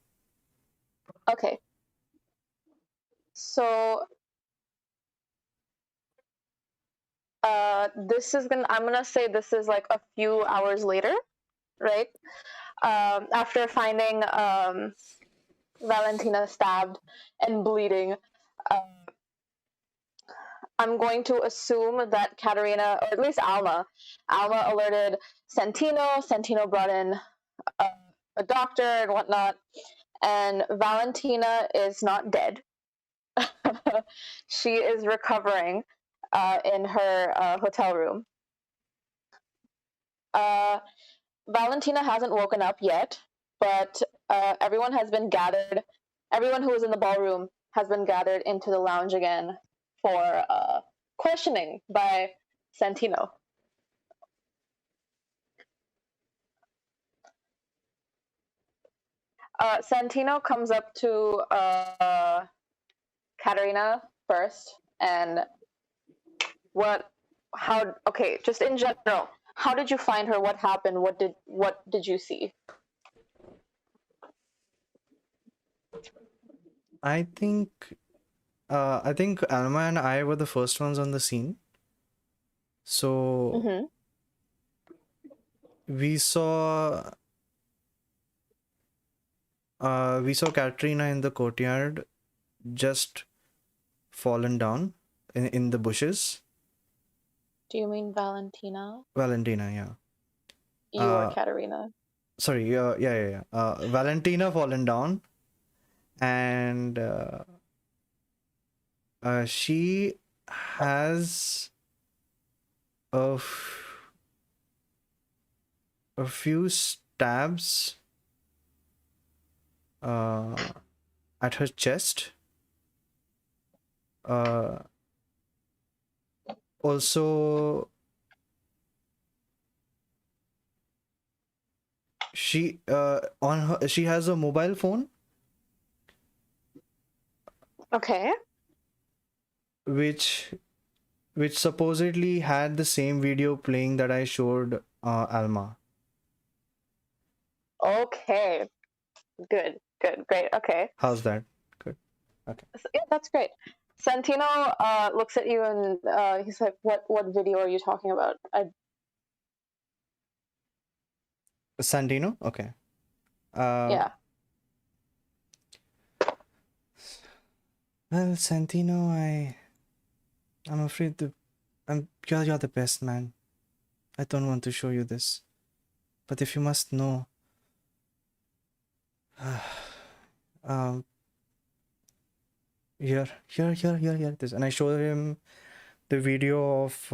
Okay. So I'm gonna say this is like a few hours later, right? After finding Valentina stabbed and bleeding, I'm going to assume that Catarina, or at least Alma alerted Santino. Santino brought in a doctor and whatnot, and Valentina is not dead. She is recovering in her hotel room. Valentina hasn't woken up yet, but everyone has been gathered. Everyone who was in the ballroom has been gathered into the lounge again for questioning by Santino. Santino comes up to Catarina first, and just in general, how did you find her? What happened? What did you see? I think Alma and I were the first ones on the scene. So Mm-hmm. we saw Katrina in the courtyard, just fallen down in the bushes. Do you mean Valentina? Valentina, yeah. You or Catarina? Sorry, yeah. Valentina fallen down, and she has a few stabs at her chest. Also, she has a mobile phone Okay. which supposedly had the same video playing that I showed Alma. Okay. Good. Great. Okay. How's that? Good. Okay. So, yeah, that's great. Santino looks at you and he's like, "What video are you talking about?" Santino? Okay. Yeah. Well, Santino, I'm afraid you're the best man. I don't want to show you this, but if you must know, um, here, this, and I show him the video of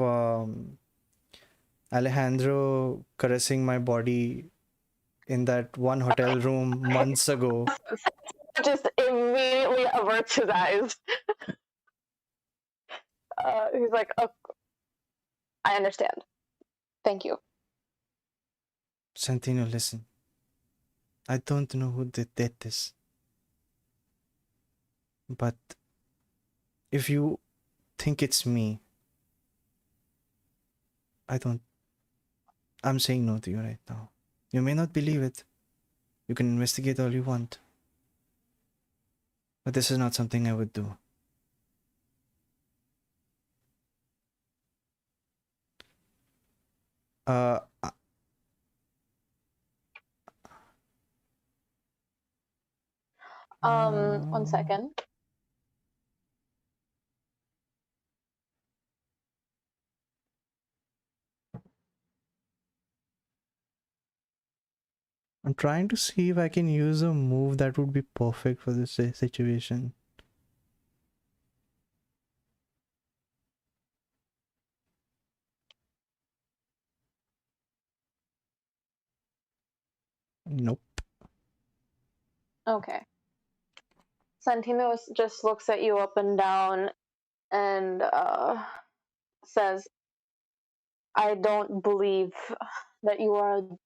Alejandro caressing my body in that one hotel room months ago. Just immediately averts his eyes. He's like, "Oh, I understand. Thank you." Santino, listen. I don't know who did this, but if you think it's me, I'm saying no to you right now. You may not believe it. You can investigate all you want. But this is not something I would do. Uh, One second. I'm trying to see if I can use a move that would be perfect for this situation. Nope. Okay. Santino just looks at you up and down and says, "I don't believe that you are a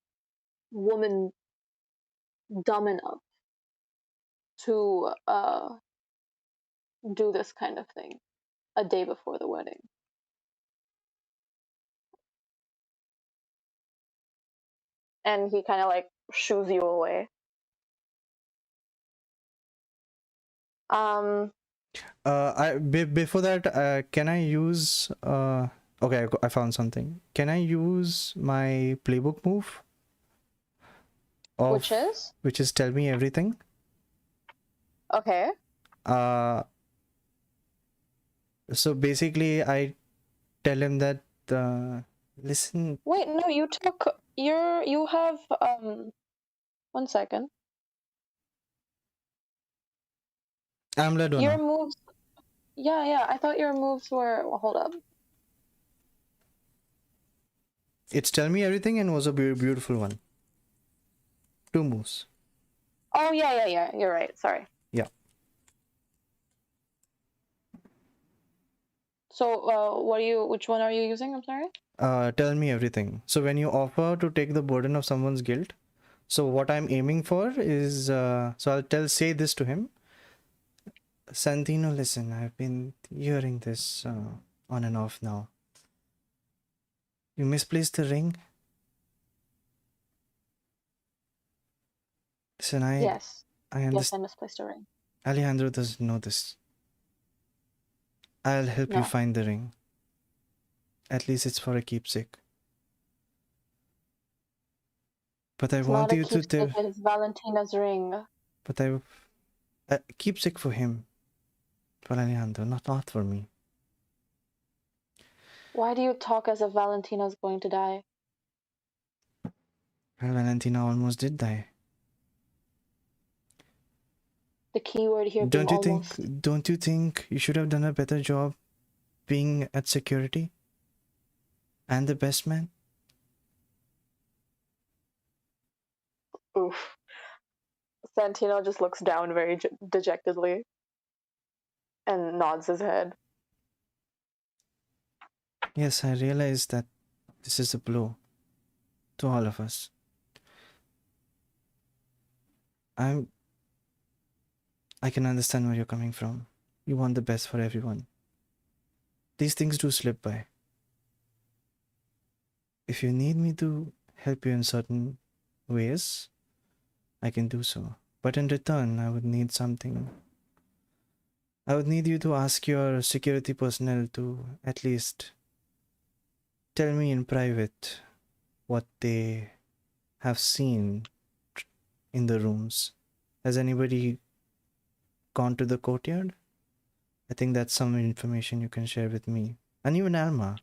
woman dumb enough to do this kind of thing a day before the wedding." and he kind of like shoos you away. Before that, can I use okay, I found something. Can I use my playbook move? Which is tell me everything. Okay. So basically I tell him that listen. Wait, no, you have 1 second. I'm Ladona. Your moves. Yeah, I thought your moves were. Well, hold up. It's tell me everything and was a beautiful one. 2 moves. Oh yeah. You're right. Sorry. Yeah. So, which one are you using? I'm sorry. Tell me everything. So when you offer to take the burden of someone's guilt, so what I'm aiming for is so I'll say this to him. Santino, listen, I've been hearing this on and off now. You misplaced the ring. Listen, Yes. I Yes, I understand. misplaced a ring. Alejandro doesn't know this. I'll help you No. find the ring. At least it's for a keepsake. But I It's want not a you to keepsake, it's Valentina's ring. But keepsake for him. For Alejandro, not for me. Why do you talk as if Valentina's going to die? Well, Valentina almost did die. The key word here being almost. Don't you think you should have done a better job being at security? And the best man? Oof. Santino just looks down very dejectedly and nods his head. Yes, I realize that this is a blow to all of us. I can understand where you're coming from. You want the best for everyone. These things do slip by. If you need me to help you in certain ways, I can do so. But in return, I would need something. I would need you to ask your security personnel to at least tell me in private what they have seen in the rooms. Has anybody gone to the courtyard? I think that's some information you can share with me. And even Alma.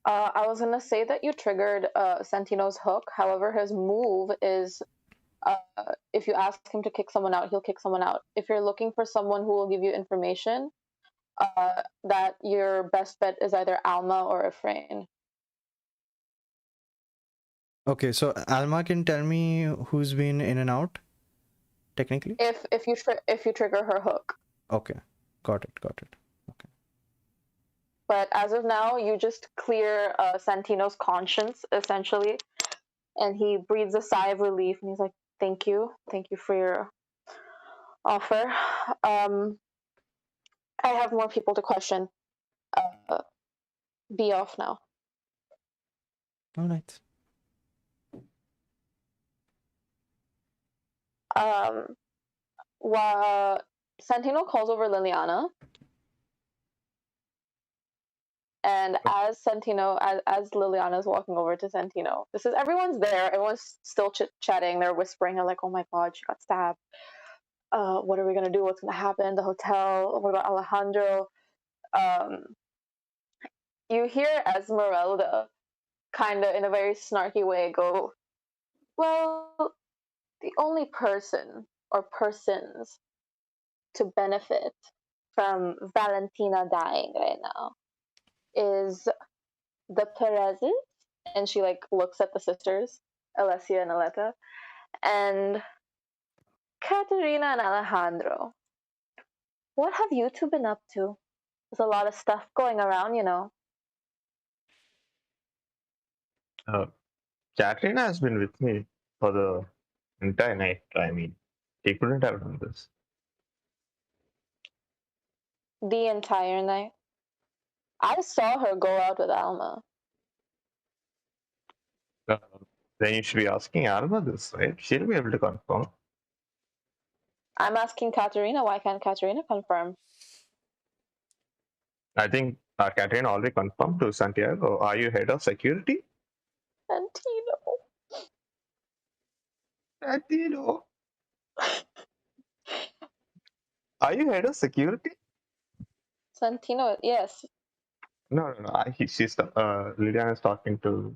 I was gonna say that you triggered Santino's hook. However, his move is if you ask him to kick someone out, he'll kick someone out. If you're looking for someone who will give you information, that your best bet is either Alma or Efrain. Okay, so Alma can tell me who's been in and out, technically? If you trigger her hook. Okay, got it. Okay. But as of now, you just clear Santino's conscience, essentially. And he breathes a sigh of relief, and he's like, thank you for your offer. I have more people to question. Be off now. All right. While Santino calls over Liliana, and as Liliana's walking over to Santino, everyone's there, everyone's still chit-chatting, they're whispering, they're like, oh my god, she got stabbed. What are we gonna do? What's gonna happen? The hotel, what about Alejandro? You hear Esmeralda kind of in a very snarky way go, well, the only person or persons to benefit from Valentina dying right now is the Perezes. And she like looks at the sisters, Alessia and Aleta, and Catarina and Alejandro. What have you two been up to? There's a lot of stuff going around, you know. Catarina has been with me for the entire night. I mean, he couldn't have done this. The entire night. I saw her go out with Alma. There Then you should be asking Alma this, right? She'll be able to confirm. I'm asking Catarina. Why can't Catarina confirm? I think Catarina already confirmed to Santiago. Are you head of security? Santino. Santino. Are you head of security? Santino, yes. No. She's Liliana is talking to.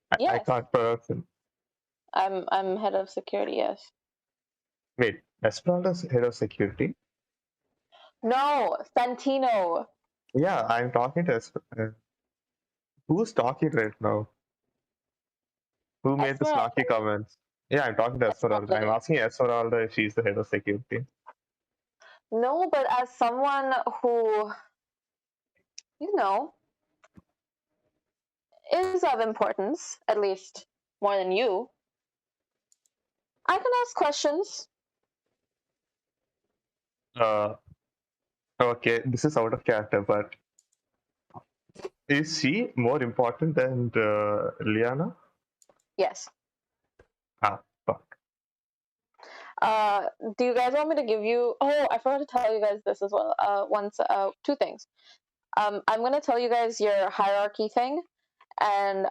I Yes. can't pronounce it. I'm head of security, yes. Wait, Esmeralda's head of security? No, Santino. Yeah, I'm talking to who's talking right now? Who made the Esmeralda. snarky comments? Yeah, I'm talking to Esmeralda. Esmeralda. I'm asking Esmeralda if she's the head of security. No, but as someone who, is of importance, at least more than you, I can ask questions. Okay, this is out of character, but is she more important than Liana? Yes. Ah, fuck. Do you guys want me to give you? Oh, I forgot to tell you guys this as well. Two things. I'm gonna tell you guys your hierarchy thing, and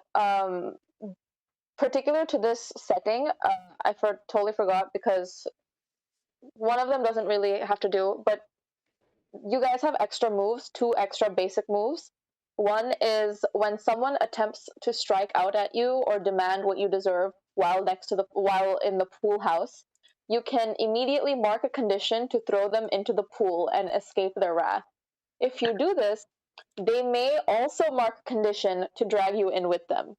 particular to this setting, I totally forgot because one of them doesn't really have to do, but you guys have extra moves, 2 extra basic moves. One is when someone attempts to strike out at you or demand what you deserve while in the pool house, you can immediately mark a condition to throw them into the pool and escape their wrath. If you do this, they may also mark a condition to drag you in with them.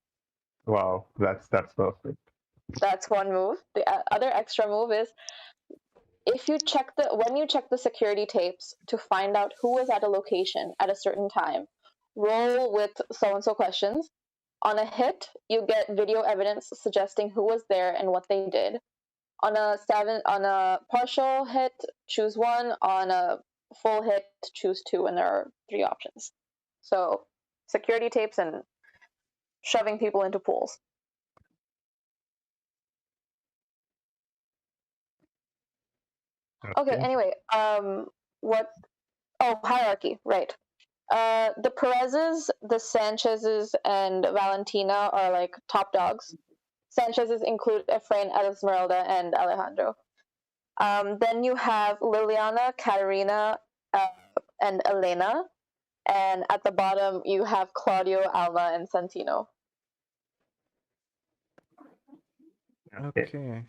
Wow, that's perfect. That's one move. The other extra move is when you check the security tapes to find out who was at a location at a certain time, roll with so-and-so questions. On a hit, you get video evidence suggesting who was there and what they did. On a partial hit, choose 1. On a full hit, choose 2, and there are 3 options. So, security tapes and shoving people into pools. Okay, anyway, hierarchy, right. The Perez's, the Sanchez's, and Valentina are like top dogs. Sanchez's include Efrain, Esmeralda, and Alejandro. Then you have Liliana, Catarina, and Elena. And at the bottom, you have Claudio, Alma, and Santino. Okay.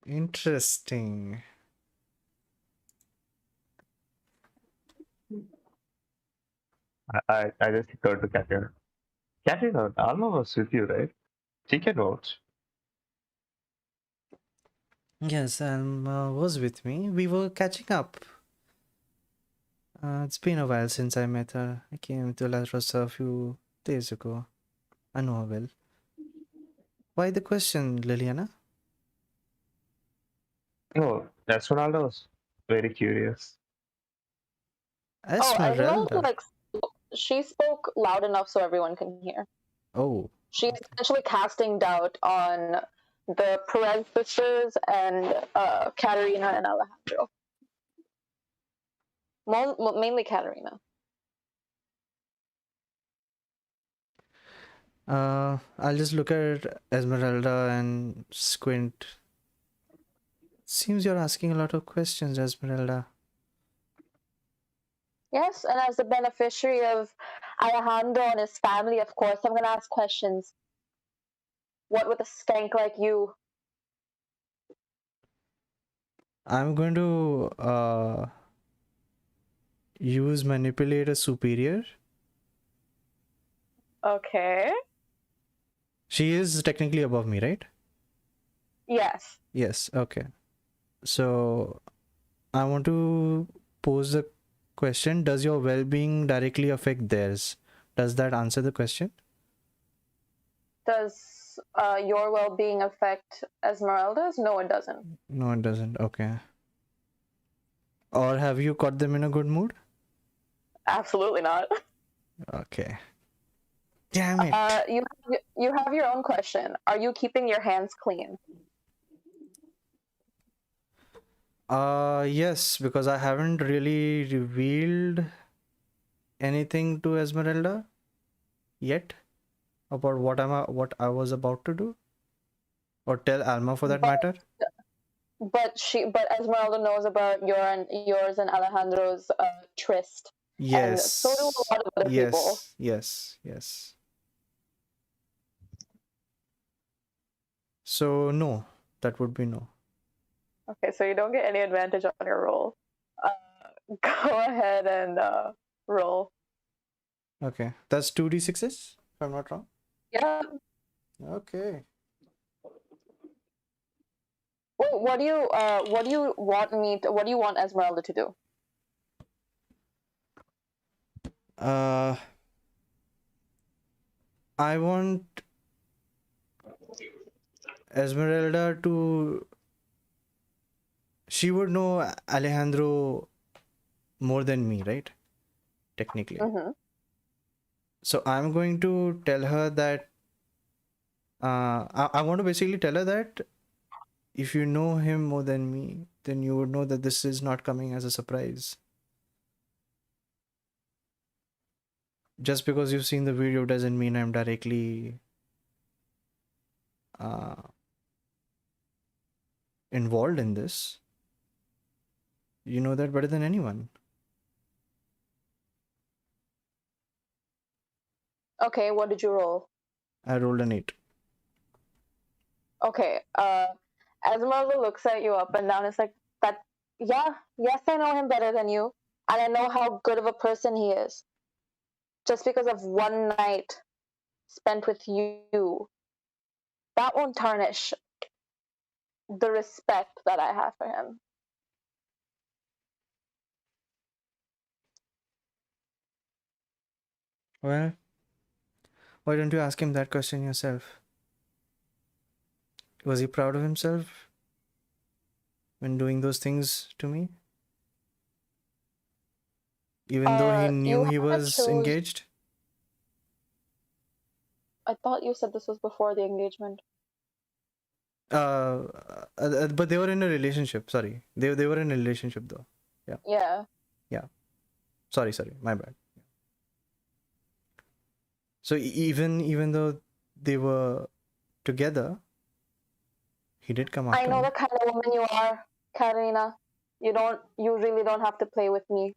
Interesting. I just referred to Catarina. Catarina, Alma was with you, right? She can vote. Yes, Alma was with me. We were catching up. It's been a while since I met her. I came to La Rosa a few days ago. I know her well. Why the question, Liliana? No, Esmeralda was very curious. Esmeralda. She spoke loud enough so everyone can hear. Oh. She's essentially casting doubt on the Perez sisters and Catarina and Alejandro. Mainly Catarina. I'll just look at Esmeralda and squint. Seems you're asking a lot of questions, Esmeralda. Yes, and as the beneficiary of Alejandro and his family, of course, I'm going to ask questions. What with a skank like you? I'm going to use manipulate a superior. Okay. She is technically above me, right? Yes. Yes, okay. So I want to pose the question, does your well-being directly affect theirs? Does that answer the question? Does your well-being affect Esmeralda's? No, it doesn't. No, it doesn't. Okay. Or have you caught them in a good mood? Absolutely not. Okay. Damn it. You have your own question. Are you keeping your hands clean? Yes, because I haven't really revealed anything to Esmeralda yet about what I was about to do, or tell Alma for that matter. But Esmeralda knows about yours and Alejandro's tryst. And so do a Yes. lot of other people. Yes. So no, that would be no. Okay, so you don't get any advantage on your roll. Go ahead and roll. Okay, that's 2d6s, if I'm not wrong. Yeah. Okay. What do you want Esmeralda to do? I want Esmeralda to. She would know Alejandro more than me, right? Technically. Mm-hmm. So I'm going to tell her that. I want to basically tell her that if you know him more than me, then you would know that this is not coming as a surprise. Just because you've seen the video doesn't mean I'm directly involved in this. You know that better than anyone. Okay, what did you roll? I rolled an 8. Okay, Esmeralda looks at you up and down. It's like, yes, I know him better than you, and I know how good of a person he is. Just because of one night spent with you, that won't tarnish the respect that I have for him. Well, why don't you ask him that question yourself? Was he proud of himself when doing those things to me? Even though he knew he was engaged? I thought you said this was before the engagement. But they were in a relationship. Sorry, they were in a relationship though. Yeah. Sorry, my bad. So even though they were together, he did come after I know me. the kind of woman you are, Catarina. You really don't have to play with me.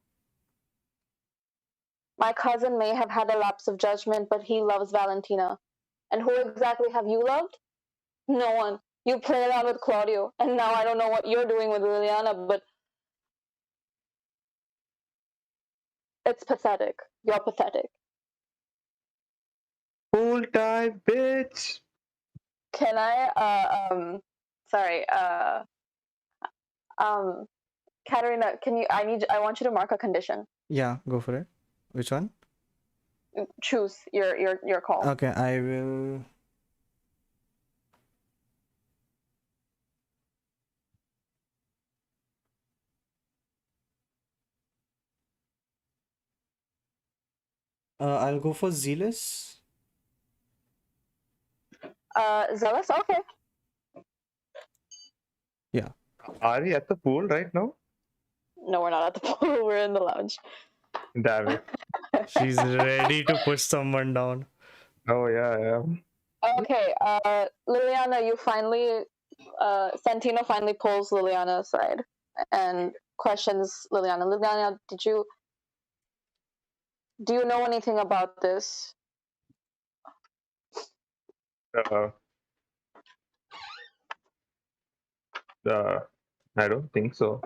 My cousin may have had a lapse of judgment, but he loves Valentina. And who exactly have you loved? No one. You played around with Claudio, and now I don't know what you're doing with Liliana, but it's pathetic. You're pathetic. Full time, bitch. Can I, sorry, Katarina, I want you to mark a condition. Yeah, go for it. Which one? Choose your call. Okay, I will. I'll go for zealous. Zealous? Okay. Yeah. Are we at the pool right now? No, we're not at the pool. We're in the lounge. Damn it. She's ready to push someone down. Oh, yeah. Okay, Liliana, you finally, Santino finally pulls Liliana aside and questions Liliana. Liliana, do you know anything about this? I don't think so.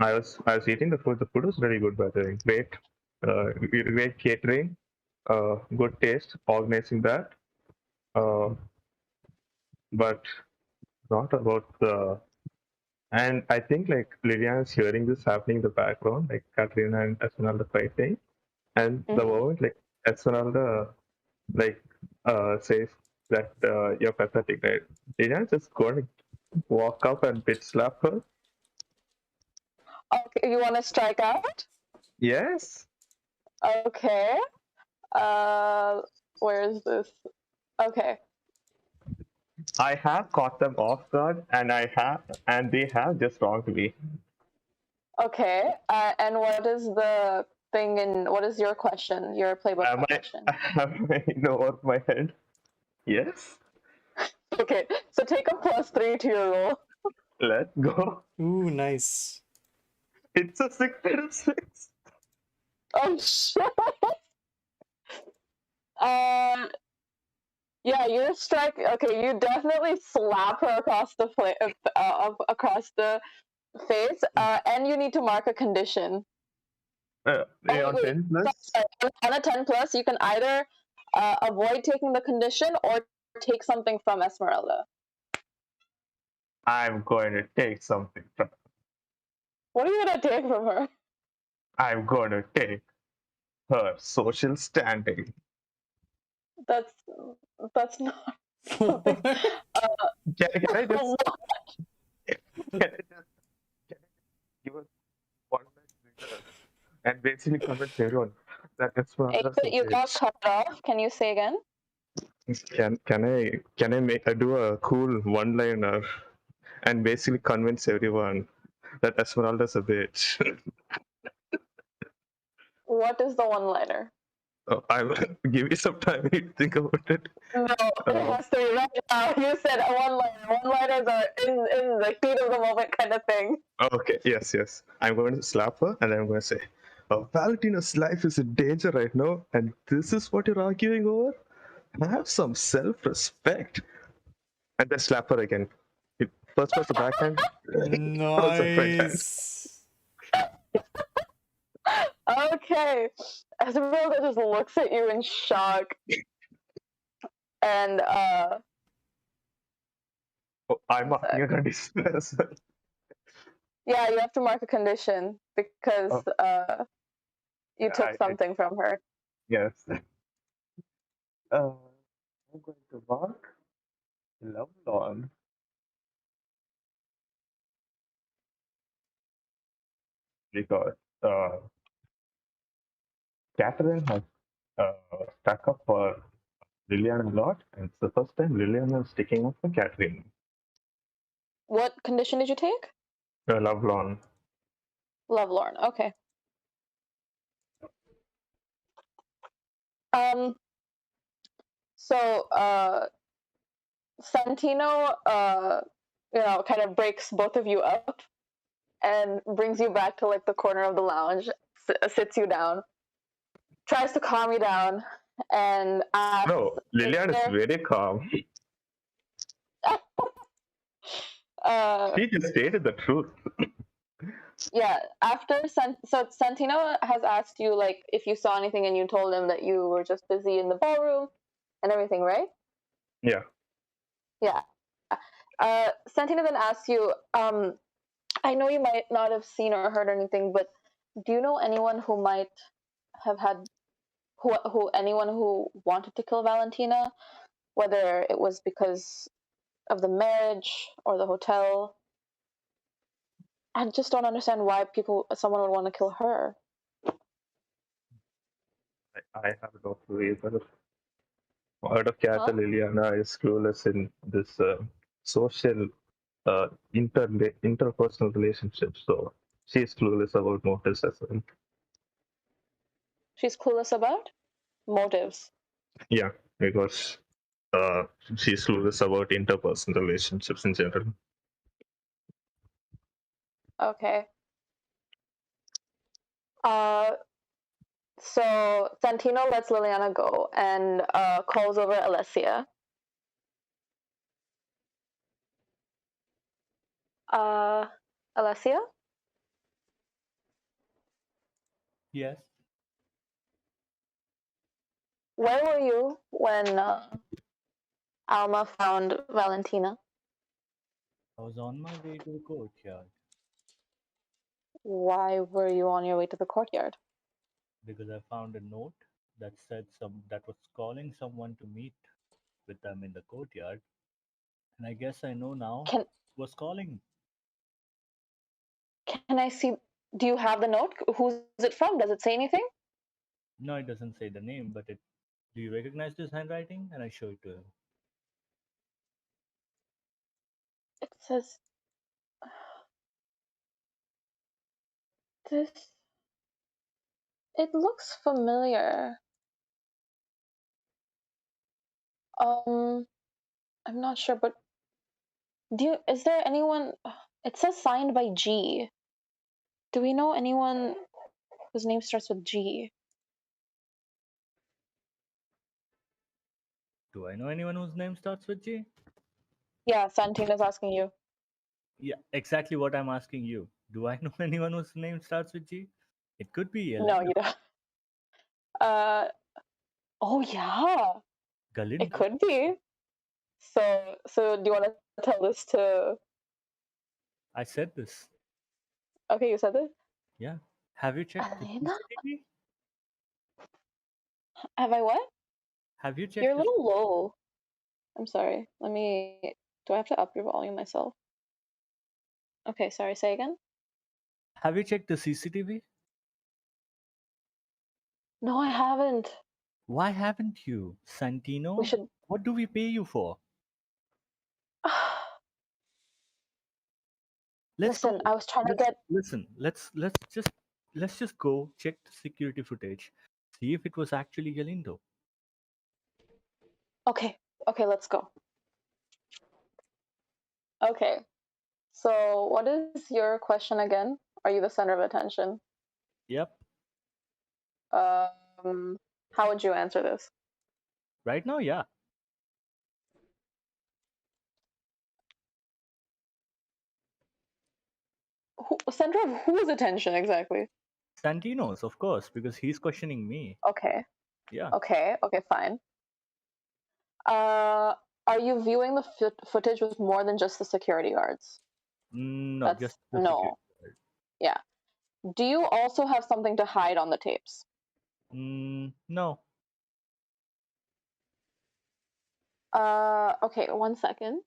I was eating the food. The food was very good, by the way. Great catering, good taste, organizing that. But not about the. And I think like Liliana is hearing this happening in the background, like Catarina and Esmeralda fighting, and the moment like Esmeralda like says that you're pathetic, right? Liliana's just going to walk up and bitch slap her. Okay, you want to strike out? Yes. Okay. Where is this? Okay. I have caught them off guard, and they have just wronged me. Okay. And what is the thing what is your question? Your playbook question? Am I in over my head? Yes. Okay. So take a +3 to your roll. Let's go. Ooh, nice. It's a 6 Oh shit. Yeah, you strike. Okay, you definitely slap her across the across the face, and you need to mark a condition. On 10 plus. Sorry, on a 10 plus, you can either avoid taking the condition or take something from Esmeralda. I'm going to take something from. What are you gonna take from her? I'm going to take her social standing. That's not something. Can I just give us one minute and basically convince everyone that it's for Hey, us? you got cut off. Can you say again? Can I do a cool one-liner and basically convince everyone that Esmeralda's a bitch? What is the one-liner? Oh, I will give you some time to think about it. No, it has to be right now. You said a one-liner. One-liners are in the heat of the moment kind of thing. Okay, yes. I'm going to slap her and then I'm going to say, Valentina's life is in danger right now, and this is what you're arguing over? Have some self-respect. And then slap her again. First was the backhand. Also front hand. Nice. Okay. Esmeralda just looks at you in shock. And I'm marking a condition as well. yeah, you have to mark a condition because you took something from her. Yes. I'm going to mark love lawn. Because Catherine has stuck up for Liliana a lot, and it's the first time Liliana is sticking up for Catherine. What condition did you take? Love lawn. Lovelorn. Okay. So Santino kind of breaks both of you up and brings you back to like the corner of the lounge, sits you down, tries to calm you down, and asks, No, Liliana is very calm. She just stated the truth. Yeah, after so Santino has asked you like if you saw anything, and you told him that you were just busy in the ballroom and everything, right? Yeah. Yeah. Santino then asks you, I know you might not have seen or heard anything, but do you know anyone who might have had anyone who wanted to kill Valentina, whether it was because of the marriage or the hotel? I just don't understand why someone would want to kill her. I have no clue either. Out of character, Liliana is clueless in this social interpersonal relationships, so she's clueless about motives as well. She's clueless about motives. Yeah, because she's clueless about interpersonal relationships in general. Okay. So Santino lets Liliana go and calls over Alessia. Alessia? Yes. Where were you when Alma found Valentina? I was on my way to the courtyard Why were you on your way to the courtyard? because I found a note that said that was calling someone to meet with them in the courtyard. And I guess I know now who was calling. Can I see? Do you have the note? Who's it from? Does it say anything? No, it doesn't say the name, but it. Do you recognize this handwriting? And I show it to him. It says this. It looks familiar. I'm not sure, but is there anyone? It says signed by G. Do we know anyone whose name starts with G? Do I know anyone whose name starts with G? Yeah, Santina's asking you. Yeah, exactly what I'm asking you. Do I know anyone whose name starts with G? It could be No, Elena. you don't. Oh yeah, it Galindo. could be. So do you want to tell this to? I said this. Okay, you said this. Yeah. Have you checked the Elena? CCTV? Have I what? Have you checked You're a the little low. I'm sorry. Let me. Do I have to up your volume myself? Okay, sorry. Say again. Have you checked the CCTV? No, I haven't. Why haven't you? Santino? We should. What do we pay you for? Let's Listen, go. I was trying to Let's get. listen. Let's just go check the security footage. See if it was actually Galindo. Okay, let's go. Okay, so what is your question again? Are you the center of attention? Yep. How would you answer this? Right now, yeah. Center of whose attention exactly? Santino's, of course, because he's questioning me. Okay. Yeah. Okay, fine. Are you viewing the footage with more than just the security guards? No, just the no. security guard. Yeah. Do you also have something to hide on the tapes? No. Okay, 1 second.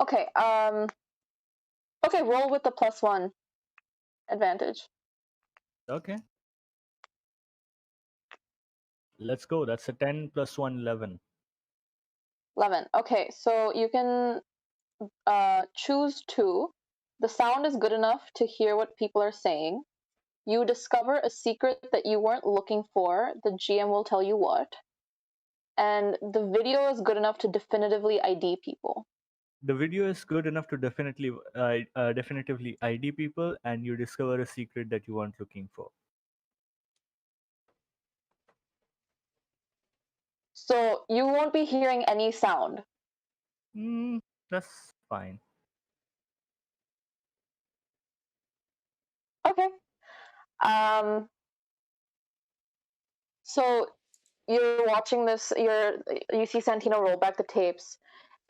Okay, okay, roll with the +1 advantage. Okay. Let's go. That's a 10 plus 1, 11. 11. Okay, so you can choose 2. The sound is good enough to hear what people are saying. You discover a secret that you weren't looking for. The GM will tell you what. And the video is good enough to definitively ID people. The video is good enough to definitively ID people, and you discover a secret that you weren't looking for. So you won't be hearing any sound. That's fine. Okay. So you're watching this. You see Santino roll back the tapes,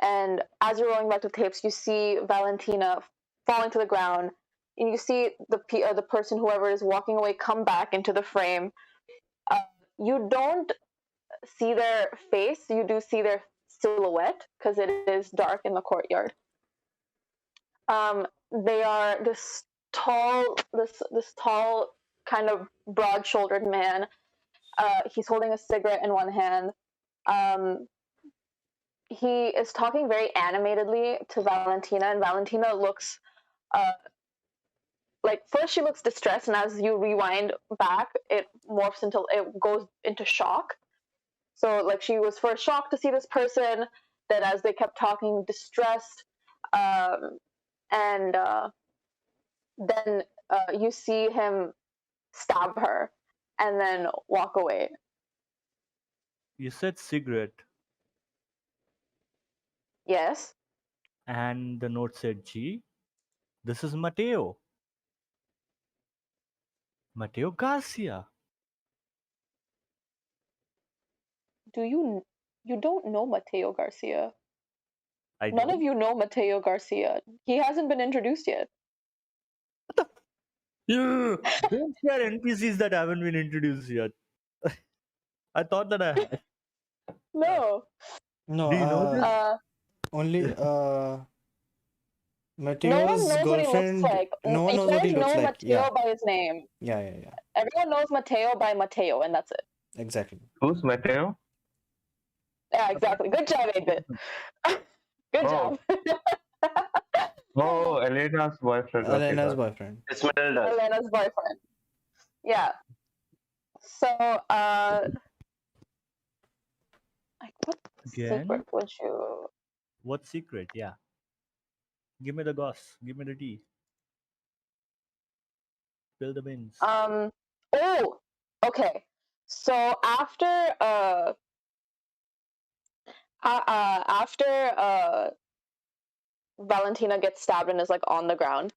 and as you're rolling back the tapes, you see Valentina falling to the ground, and you see the person, whoever is walking away, come back into the frame. You don't see their face. You do see their silhouette because it is dark in the courtyard. They are this tall, kind of broad-shouldered man. He's holding a cigarette in one hand. He is talking very animatedly to Valentina, and Valentina looks like, first she looks distressed, and as you rewind back, it goes into shock. So like, she was first shocked to see this person, then as they kept talking, distressed, and then you see him stab her and then walk away. You said cigarette, Yes. and the note said G. This is Mateo. Mateo Garcia. You don't know Mateo Garcia? None None of you know Mateo Garcia. He hasn't been introduced yet. Yeah, don't share NPCs that haven't been introduced yet. I thought that I had. No. No, Do you know this? only No one Mateo's knows what he looks girlfriend. like. No one You knows what he guys looks know like. Mateo Yeah, by his name. yeah. Everyone knows Mateo by Mateo, and that's it. Exactly. Who's Mateo? Yeah, exactly. Good job, 8-bit. Good Oh. job. Oh, Elena's boyfriend. Okay, Elena's got it. boyfriend. Esmeralda. Elena's boyfriend. Yeah. So, like, what Again? secret would you? What secret? Yeah. Give me the goss. Give me the tea. Spill the beans. Oh, okay. So after Valentina gets stabbed and is like on the ground,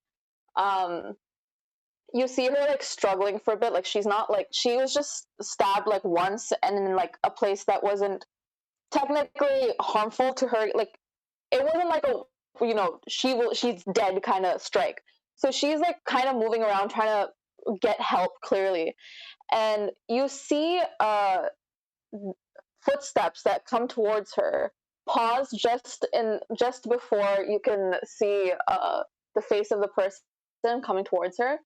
you see her like struggling for a bit. Like she's not like she was just stabbed like once and in like a place that wasn't technically harmful to her. Like it wasn't like a she's dead kind of strike. So she's like kind of moving around trying to get help clearly, and you see footsteps that come towards her, pause just before you can see the face of the person coming towards her,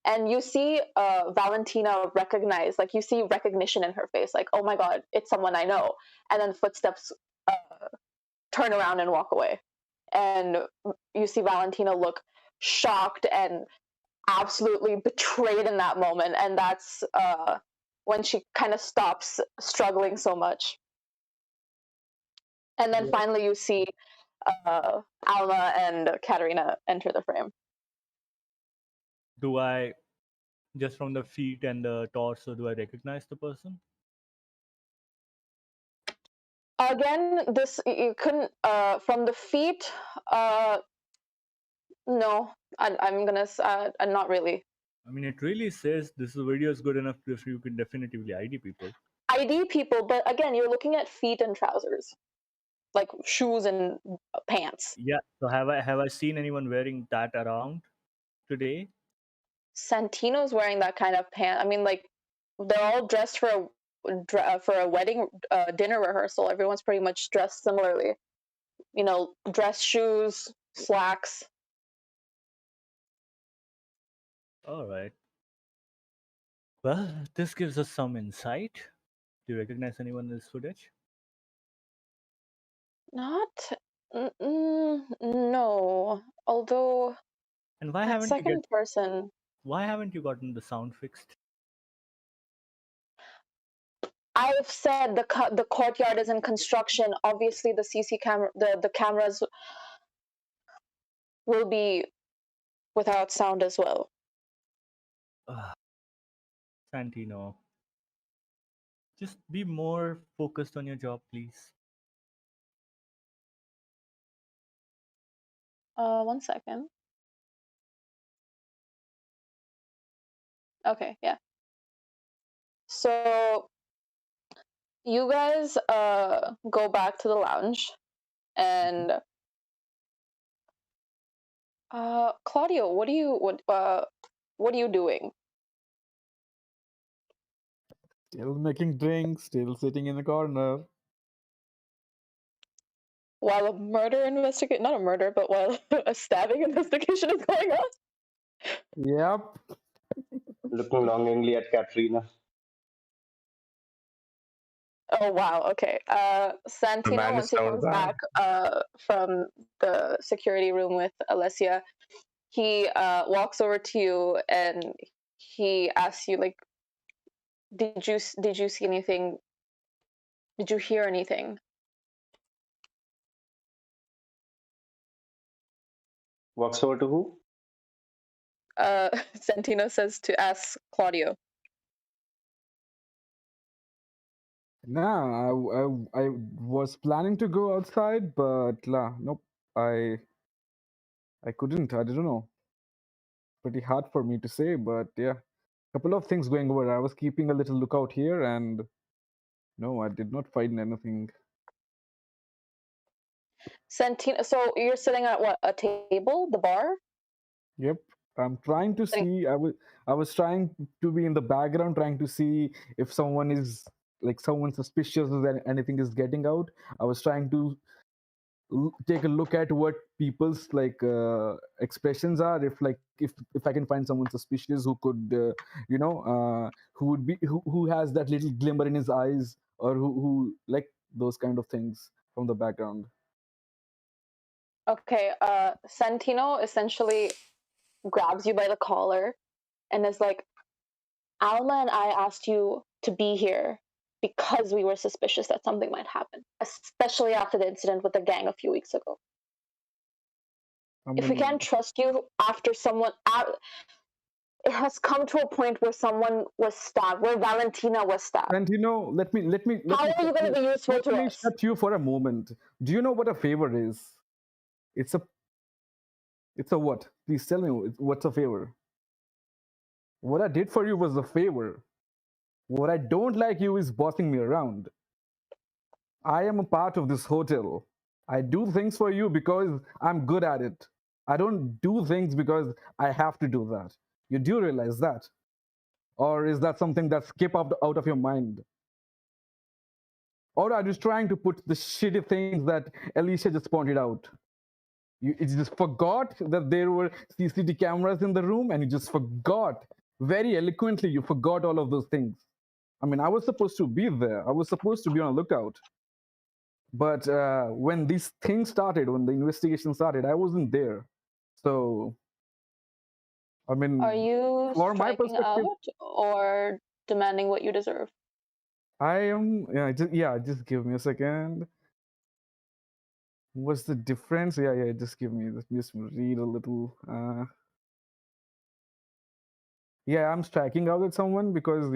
and you see Valentina recognize, like you see recognition in her face, like, oh my god, it's someone I know, and then footsteps turn around and walk away, and you see Valentina look shocked and absolutely betrayed in that moment, and that's when she kind of stops struggling so much. And then finally you see Alma and Catarina enter the frame. Do I, just from the feet and the torso, do I recognize the person? Again, this you couldn't from the feet. No, I'm gonna not really. I mean, it really says this video is good enough if you can definitively ID people. ID people, but again, you're looking at feet and trousers, like shoes and pants. Yeah. So have I seen anyone wearing that around today? Santino's wearing that kind of pant. I mean, like they're all dressed for a wedding dinner rehearsal. Everyone's pretty much dressed similarly. You know, dress shoes, slacks. All right. Well, this gives us some insight. Do you recognize anyone in this footage? Not, no. Although And why that haven't second person, why haven't you gotten the sound fixed? I've said the courtyard is in construction. Obviously, the CC camera, the cameras will be without sound as well. Santino, just be more focused on your job, please. 1 second. Okay, yeah. So you guys go back to the lounge, and Claudio, what are you doing? Still making drinks, still sitting in the corner. While a murder investigation, not a murder, but while a stabbing investigation is going on? Yep. Looking longingly at Catarina. Oh wow, okay. Santino, man once is he down comes bad. back from the security room with Alessia, he walks over to you and he asks you, like, did you see anything? Did you hear anything? Walks over to who? Santino says to ask Claudio. Nah, I was planning to go outside, but nope. I couldn't. I don't know. Pretty hard for me to say, but yeah, couple of things going over. I was keeping a little lookout here, and no, I did not find anything. Santino, so you're sitting at what, a table, the bar? Yep. I'm trying to see. I was trying to be in the background, trying to see if someone is like someone suspicious that anything is getting out. I was trying to take a look at what people's like expressions are. If I can find someone suspicious who could, who would be who has that little glimmer in his eyes, or who like those kind of things from the background. Okay, Santino essentially grabs you by the collar and is like, Alma and I asked you to be here because we were suspicious that something might happen, especially after the incident with the gang a few weeks ago. If we can't trust you after someone, it has come to a point where someone was stabbed, where Valentina was stabbed. And let me How are you going to be useful to let me us? shut you for a moment. Do you know what a favor is? It's a what? Please tell me what's a favor. What I did for you was a favor. What I don't like you is bossing me around. I am a part of this hotel. I do things for you because I'm good at it. I don't do things because I have to do that. You do realize that? Or is that something that skip out of your mind? Or are you trying to put the shitty things that Alessia just pointed out? You just forgot that there were CCTV cameras in the room, and you just forgot very eloquently. You forgot all of those things. I mean, I was supposed to be there. I was supposed to be on a lookout. But when these things started, when the investigation started, I wasn't there. So, I mean, Are you for my striking perspective, out or demanding what you deserve? I am. Just give me a second. What's the difference? Yeah. Just give me. Let me just read a little. Yeah, I'm striking out at someone because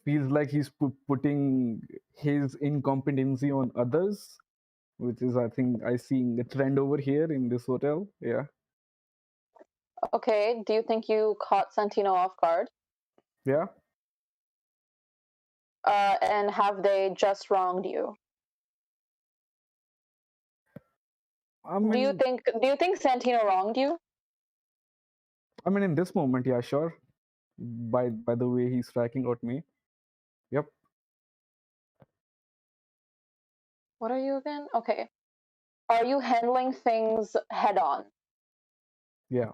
feels like he's putting his incompetency on others, which is, I think, I seeing a trend over here in this hotel. Yeah. Okay, do you think you caught Santino off guard? Yeah. And have they just wronged you? I mean, do you think Santino wronged you? I mean, in this moment, yeah, sure. By the way he's striking out me. Yep. What are you again? Okay. Are you handling things head on? Yeah.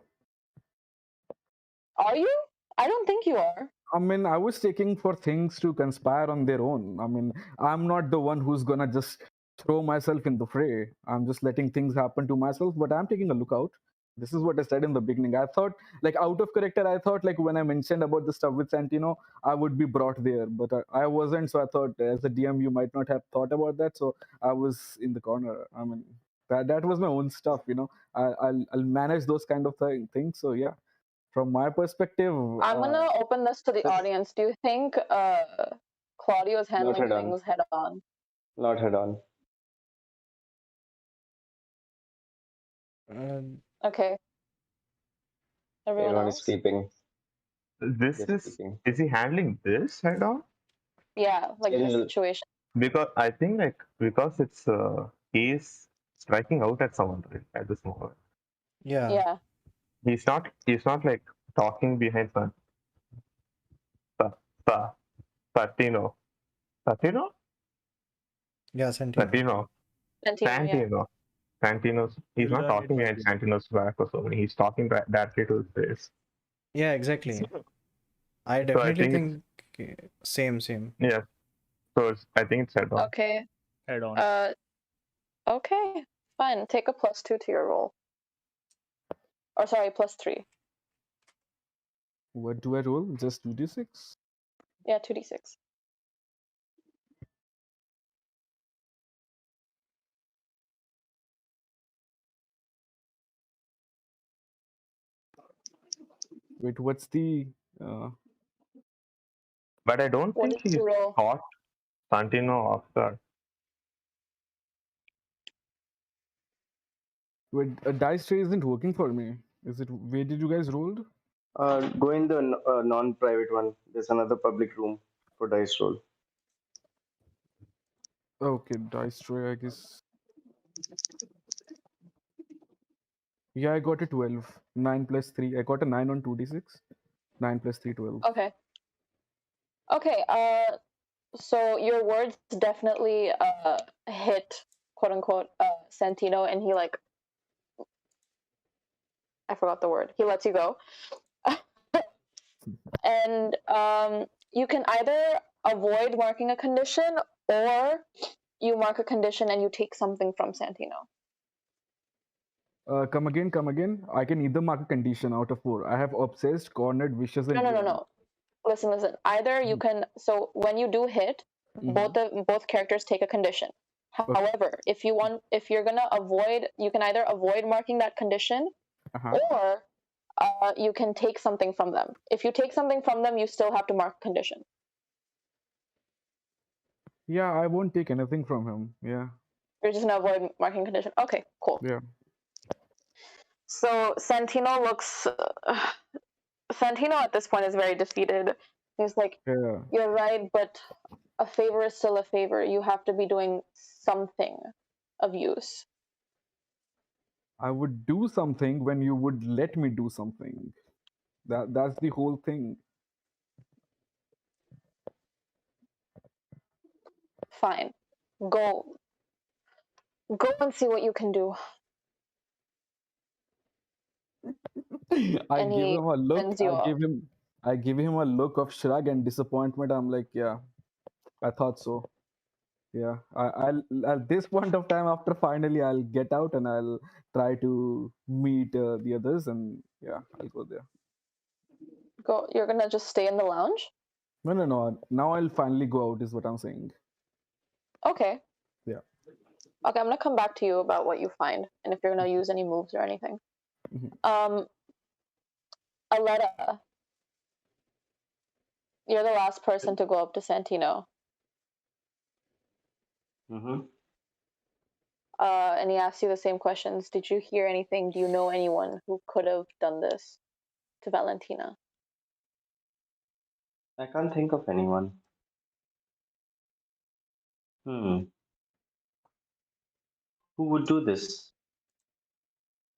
Are you? I don't think you are. I mean, I was taking for things to conspire on their own. I mean, I'm not the one who's gonna just throw myself in the fray. I'm just letting things happen to myself, but I'm taking a look out. This is what I said in the beginning. I thought, like, out of character, I thought, like, when I mentioned about the stuff with Santino, I would be brought there, but I wasn't. So I thought, as a DM, you might not have thought about that. So I was in the corner. I mean, that was my own stuff, I'll manage those kind of things. So yeah, from my perspective, I'm gonna open this to the audience. Do you think Claudio is handling head on. things head on? Not head on. Okay. Everyone is else? sleeping. This They're is sleeping. is he handling this head on? Yeah, like this General. situation. Because I think because it's he's striking out at someone right, at this moment. Yeah. Yeah. He's not like talking behind Patino. Patino? Yeah, Santino. Santino, yeah. Santino's he's You not learn talking it by behind doing. Santino's back or something. He's talking directly to his face. Yeah, exactly. I So I definitely think think same. yeah. So I think it's head on. Okay. Head on. Okay. Fine. Take a +2 to your roll. Or sorry, +3. what do I roll? Just 2d6? Yeah, 2d6. Wait, what's the But I don't What think did he's you roll? caught Santino off guard. wait, a dice tray isn't working for me. Is it? Where did you guys roll? Go in the non-private one. There's another public room for dice roll. Okay, dice tray, I guess. Yeah, I got a 12. 9 plus 3. I got a 9 on 2d6. 9 plus 3, 12. Okay. Okay. So your words definitely hit, quote unquote, Santino, and he like, I forgot the word. He lets you go. And you can either avoid marking a condition, or you mark a condition and you take something from Santino. Come again, come again. I can either mark a condition out of 4. I have obsessed, cornered, vicious, and driven. No. Listen. Either you can. So when you do hit, both characters take a condition. However, if you're gonna avoid, you can either avoid marking that condition, or you can take something from them. If you take something from them, you still have to mark a condition. Yeah, I won't take anything from him. Yeah. You're just gonna avoid marking condition. Okay, cool. Yeah. So Santino looks. Santino at this point is very defeated. He's like, Yeah. "You're right, but a favor is still a favor. You have to be doing something of use." I would do something when you would let me do something. That's the whole thing. Fine, go and see what you can do. I And give he him a look. sends you off. I give him a look of shrug and disappointment. I'm like, yeah, I thought so. Yeah, I'll at this point of time, after finally, I'll get out and I'll try to meet the others, and yeah, I'll go there. Go. You're gonna just stay in the lounge? No. Now I'll finally go out, is what I'm saying. Okay. Yeah. Okay, I'm gonna come back to you about what you find and if you're gonna use any moves or anything. Aleta, you're the last person to go up to Santino. And he asks you the same questions. Did you hear anything? Do you know anyone who could have done this to Valentina? I can't think of anyone. Who would do this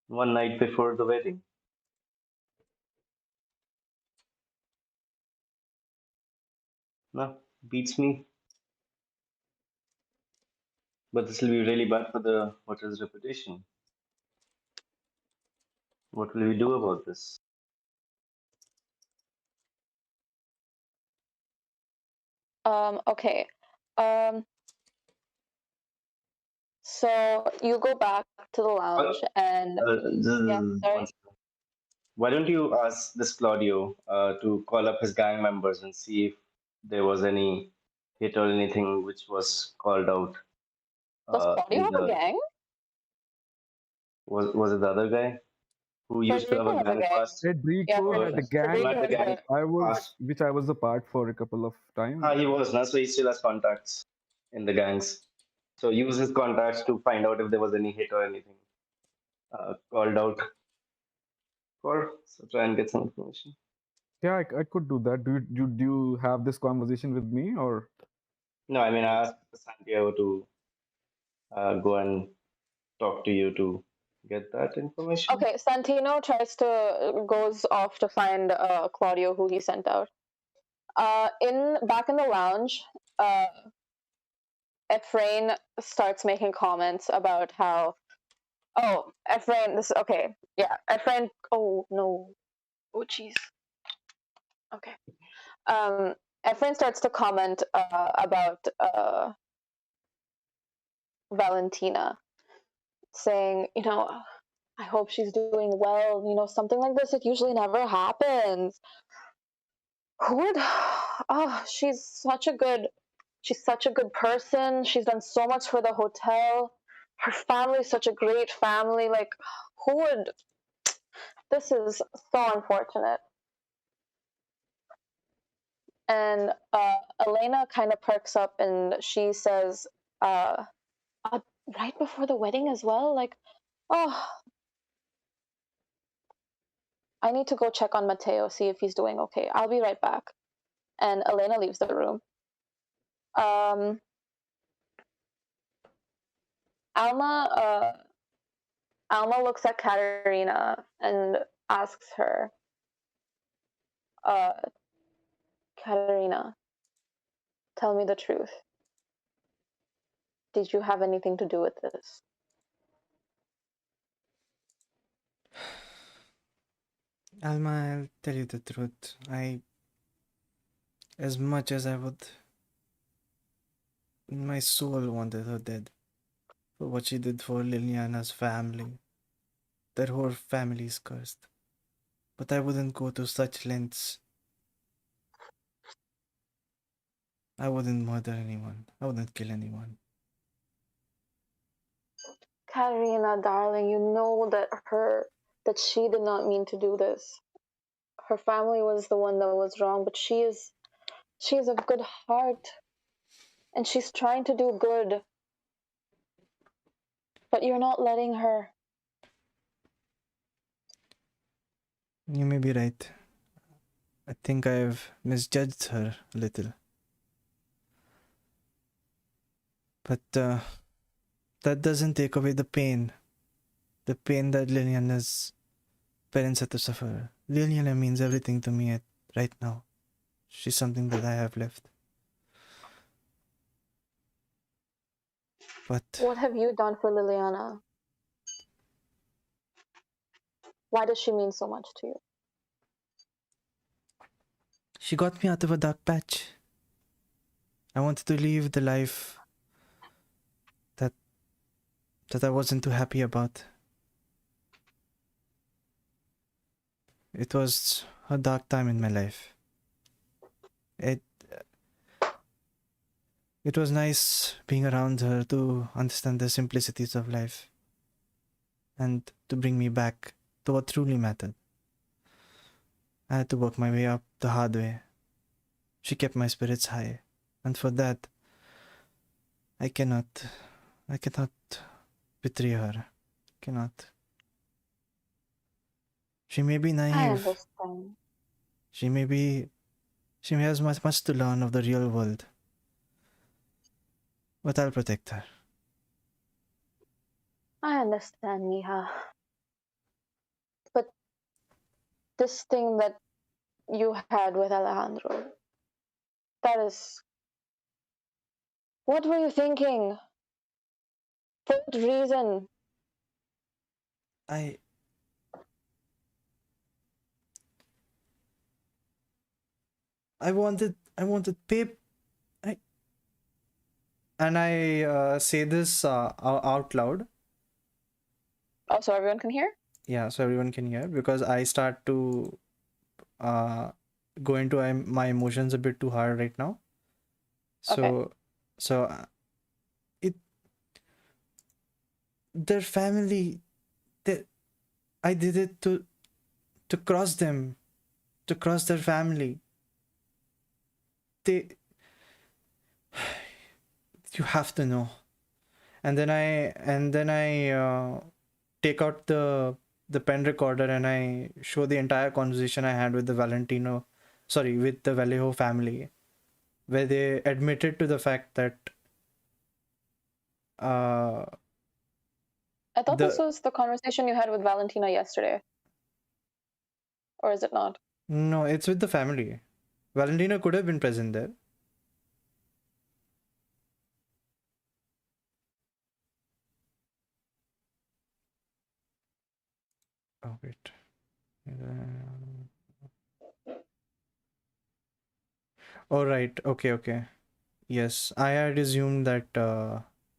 one night before the wedding? No, beats me. But this will be really bad for the hotel's reputation. What will we do about this? Okay. So you go back to the lounge and yeah, sorry. Why don't you ask this Claudio to call up his gang members and see if there was any hit or anything which was called out. Does Claudio have a gang? Was it the other guy who used to have Federico a has a gang gang. past? Federico had a gang, Federico has a gang. which I was a part for a couple of times. He was, so he still has contacts in the gangs. So use his contacts to find out if there was any hit or anything called out. So try and get some information. Yeah, I could do that. Do you have this conversation with me, or? No, I mean, I asked Santiago to go and talk to you to get that information. Okay, Santino goes off to find Claudio, who he sent out. Back in the lounge, Efrain starts making comments about how, Efrain, oh no, oh jeez. Okay. Efrain starts to comment about Valentina, saying, I hope she's doing well. Something like this, it usually never happens. Who would? Oh, she's such a good person. She's done so much for the hotel. Her family's such a great family. Like, who would? This is so unfortunate. And Elena kind of perks up and she says, right before the wedding as well? Like, oh, I need to go check on Mateo, see if he's doing okay. I'll be right back. And Elena leaves the room. Alma Alma looks at Catarina and asks her, Catarina, tell me the truth. Did you have anything to do with this? Alma, I'll tell you the truth. As much as I would, my soul wanted her dead for what she did for Liliana's family. Their whole family is cursed. But I wouldn't go to such lengths. I wouldn't murder anyone. I wouldn't kill anyone. Catarina, darling, you know that she did not mean to do this. Her family was the one that was wrong, but she is of good heart, and she's trying to do good. But you're not letting her. You may be right. I think I've misjudged her a little. But that doesn't take away the pain. The pain that Liliana's parents had to suffer. Liliana means everything to me right now. She's something that I have left. But What have you done for Liliana? Why does she mean so much to you? she got me out of a dark patch. I wanted to live the life that I wasn't too happy about. It was a dark time in my life. It was nice being around her to understand the simplicities of life and to bring me back to what truly mattered. I had to work my way up the hard way. She kept my spirits high, and for that, I cannot betray her. Cannot. She may be I naive. understand. She has much to learn of the real world. But I'll protect her. I understand, Mija. But this thing that you had with Alejandro, that is... What were you thinking? For what reason? I wanted pay. I say this out loud. Oh, so everyone can hear? Yeah, so everyone can hear, because I start to go into my emotions a bit too hard right now. So, their family, I did it to cross them, to cross their family. You have to know. And then I take out the pen recorder and I show the entire conversation I had with the Vallejo family, where they admitted to the fact that I thought this was the conversation you had with Valentina yesterday. Or is it not? No, it's with the family. Valentina could have been present there. Oh, wait. Oh, right. Okay. Yes, I had assumed that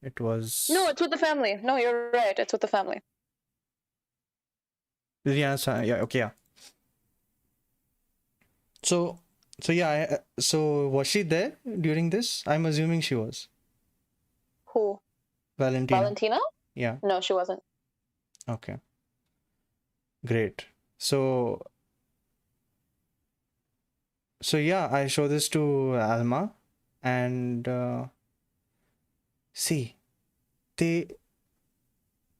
it was... No, it's with the family. No, you're right. It's with the family. Liliana, yeah, okay, yeah. So yeah, so was she there during this? I'm assuming she was. Who? Valentina? Yeah. No, she wasn't. Okay. Great. So yeah, I show this to Alma, and see, they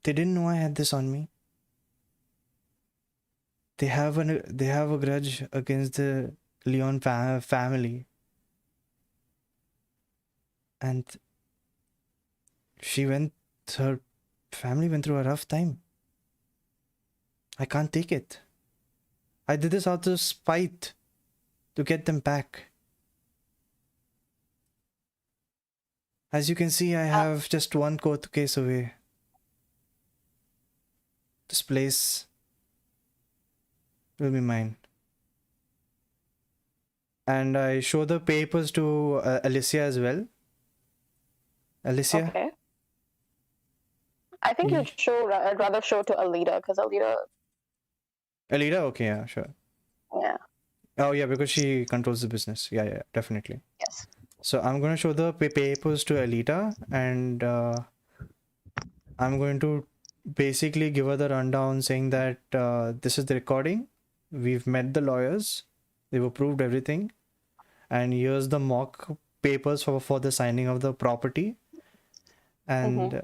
didn't know I had this on me. They have a grudge against the Leon family, and her family went through a rough time. I can't take it. I did this out of spite to get them back. As you can see, I have just one court case away. This place will be mine. And I show the papers to Alessia as well. Alessia? Okay. I think Ye- you'd show. I'd rather show to Alita because Alita. Alida? Okay, yeah, sure. Yeah. Oh, yeah, because she controls the business. Yeah, yeah, definitely. Yes. So I'm going to show the papers to Alita, and I'm going to basically give her the rundown saying that this is the recording. We've met the lawyers. They've approved everything. And here's the mock papers for the signing of the property. And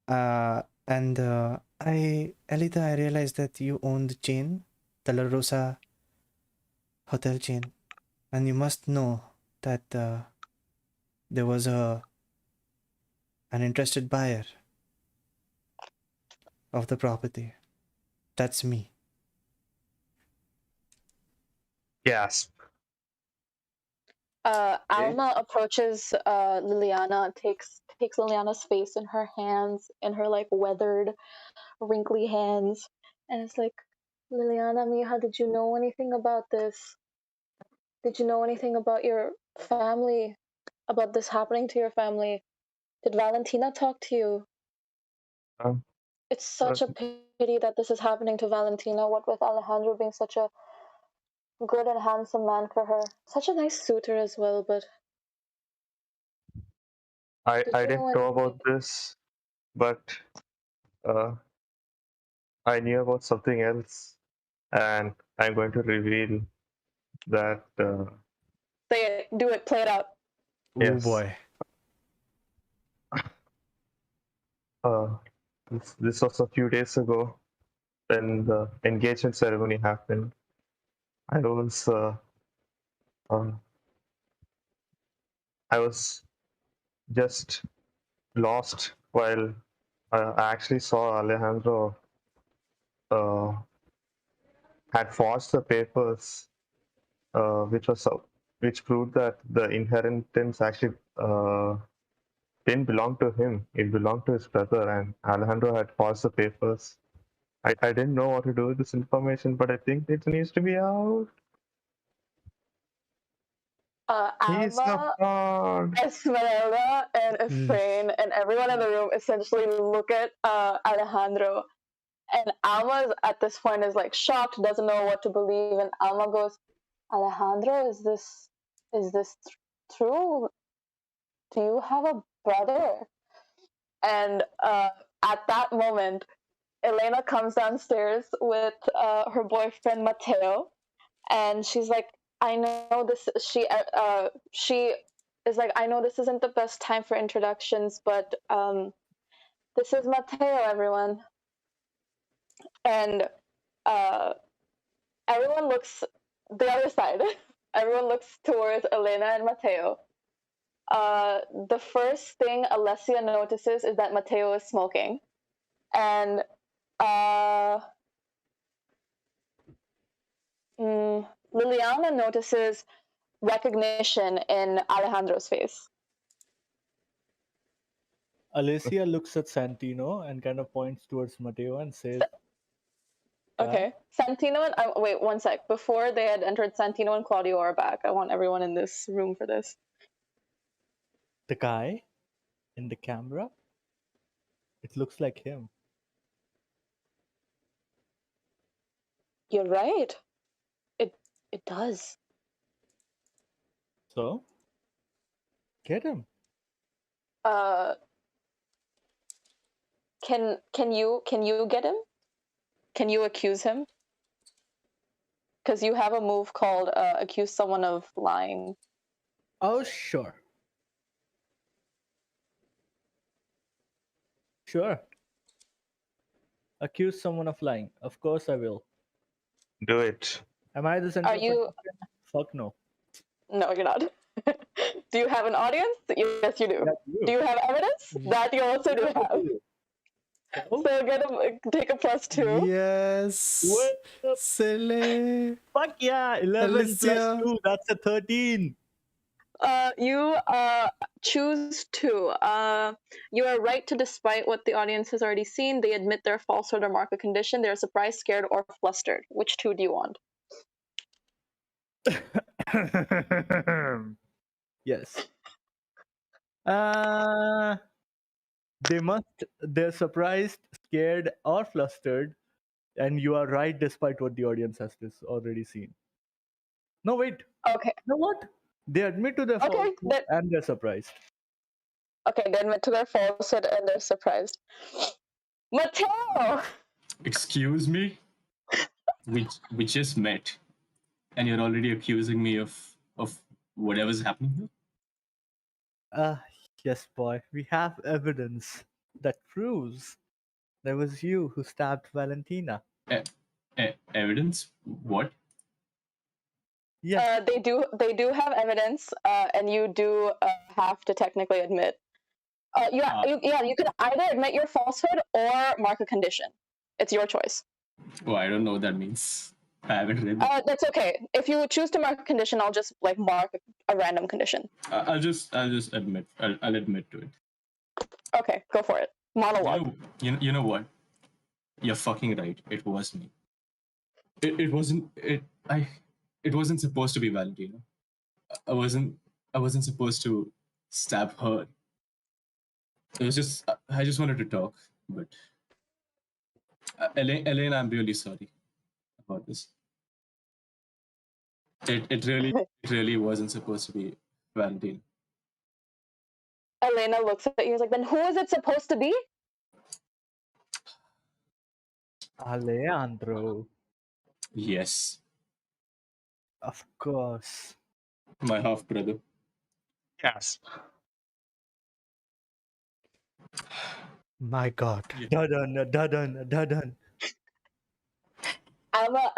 Alita, I realized that you own the chain, the La Rosa hotel chain. And you must know that there was an interested buyer of the property. That's me. Gasp. Alma approaches Liliana, takes Liliana's face in her hands, in her like weathered, wrinkly hands, and it's like, Liliana, mija, did you know anything about this? Did you know anything about your family? About this happening to your family? Did Valentina talk to you? Um, It's such a pity that this is happening to Valentina, what with Alejandro being such a good and handsome man for her. Such a nice suitor as well, but I did you didn't know know about anything? this, but I knew about something else, and I'm going to reveal that. Say it, do it, play it out. Oh Yes. boy. This was a few days ago when the engagement ceremony happened. I was I was just lost while I actually saw Alejandro had forged the papers, which proved that the inheritance actually didn't belong to him. It belonged to his brother, and Alejandro had forged the papers. I didn't know what to do with this information, but I think it needs to be out. He's a Alma, fraud. Esmeralda, and Efrain, and everyone in the room essentially look at Alejandro. And Alma at this point is like shocked, doesn't know what to believe, and Alma goes, Alejandro, is this true? Do you have a brother? And at that moment, Elena comes downstairs with her boyfriend Mateo, and she's like, I know this. She is like, I know this isn't the best time for introductions, but this is Mateo, everyone. And everyone looks the other side. Everyone looks towards Elena and Mateo. The first thing Alessia notices is that Mateo is smoking, and Liliana notices recognition in Alejandro's face. Alessia looks at Santino and kind of points towards Mateo and says, Okay. Santino and wait, one sec. Before they had entered, Santino and Claudio are back. I want everyone in this room for this. the guy in the camera, it looks like him. You're right. It does. So, get him. Can you get him? Can you accuse him? Because you have a move called accuse someone of lying. Oh, sure. Sure. Accuse someone of lying. Of course I will. Do it. Am I the center Are of you? attention? Fuck no. No, you're not. Do you have an audience? Yes, you do. That's you. Do you have evidence? That you also do Yes, I have. do. So take a +2. Yes. Well, Silly. fuck yeah, 11 plus Alessia. 2, that's a 13. You choose 2. You are right to, despite what the audience has already seen, they admit their falsehood or mark a condition. They're surprised, scared, or flustered. Which 2 do you want? Yes. They're surprised, scared, or flustered, and you are right despite what the audience has already seen. No, wait. Okay. You know what? They admit to their Okay. fault and they're surprised. Okay, they admit to their falsehood and they're surprised. Mateo! Excuse me? We just met, and you're already accusing me of whatever's happening here? Yes, boy. We have evidence that proves that was you who stabbed Valentina. Evidence? What? Yes. They do have evidence, and you do have to technically admit. You can either admit your falsehood or mark a condition. It's your choice. Oh, I don't know what that means. I haven't read. That's okay. If you choose to mark a condition, I'll just mark a random condition. I'll just admit. I'll admit to it. Okay, go for it. Monologue. You know what? You're fucking right. It was me. It wasn't. It wasn't supposed to be Valentina. I wasn't supposed to stab her. It was just. I just wanted to talk, but. Elena, I'm really sorry about this. It really wasn't supposed to be Valentina. Elena looks at you and is like, then who is it supposed to be? Alejandro. Yes. Of course. My half brother. Yes. My God. Dadan. Alma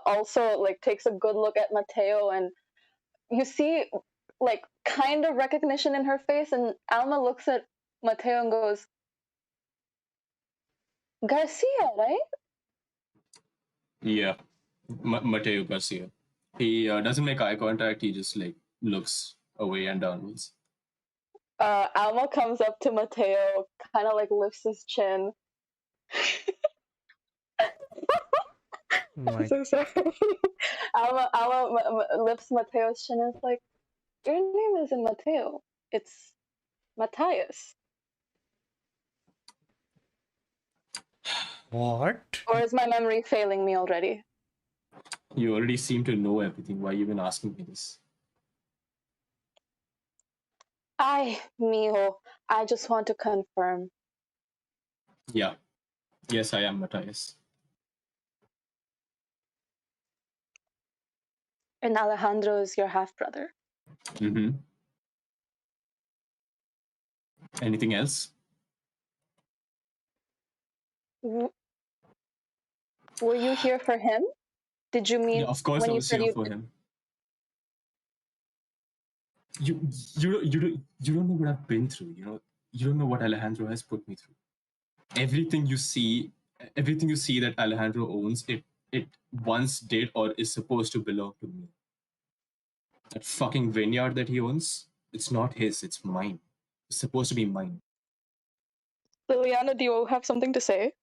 also takes a good look at Mateo, and you see kind of recognition in her face, and Alma looks at Mateo and goes, Garcia, right? Yeah. Mateo Garcia. He doesn't make eye contact. He just looks away and downwards. Alma comes up to Mateo, kind of lifts his chin. My So sorry. Alma lifts Mateo's chin and is like, your name isn't Mateo. It's Matthias. What? Or is my memory failing me already? You already seem to know everything. Why are you even asking me this? Ay, mijo. I just want to confirm. Yeah. Yes, I am Matthias. And Alejandro is your half-brother. Mm-hmm. Anything else? Were you here for him? Did you mean? Yeah, of course, I was here for him. You don't know what I've been through. You don't know what Alejandro has put me through. Everything you see that Alejandro owns, it once did or is supposed to belong to me. That fucking vineyard that he owns, it's not his, it's mine. It's supposed to be mine. Liliana, do you have something to say?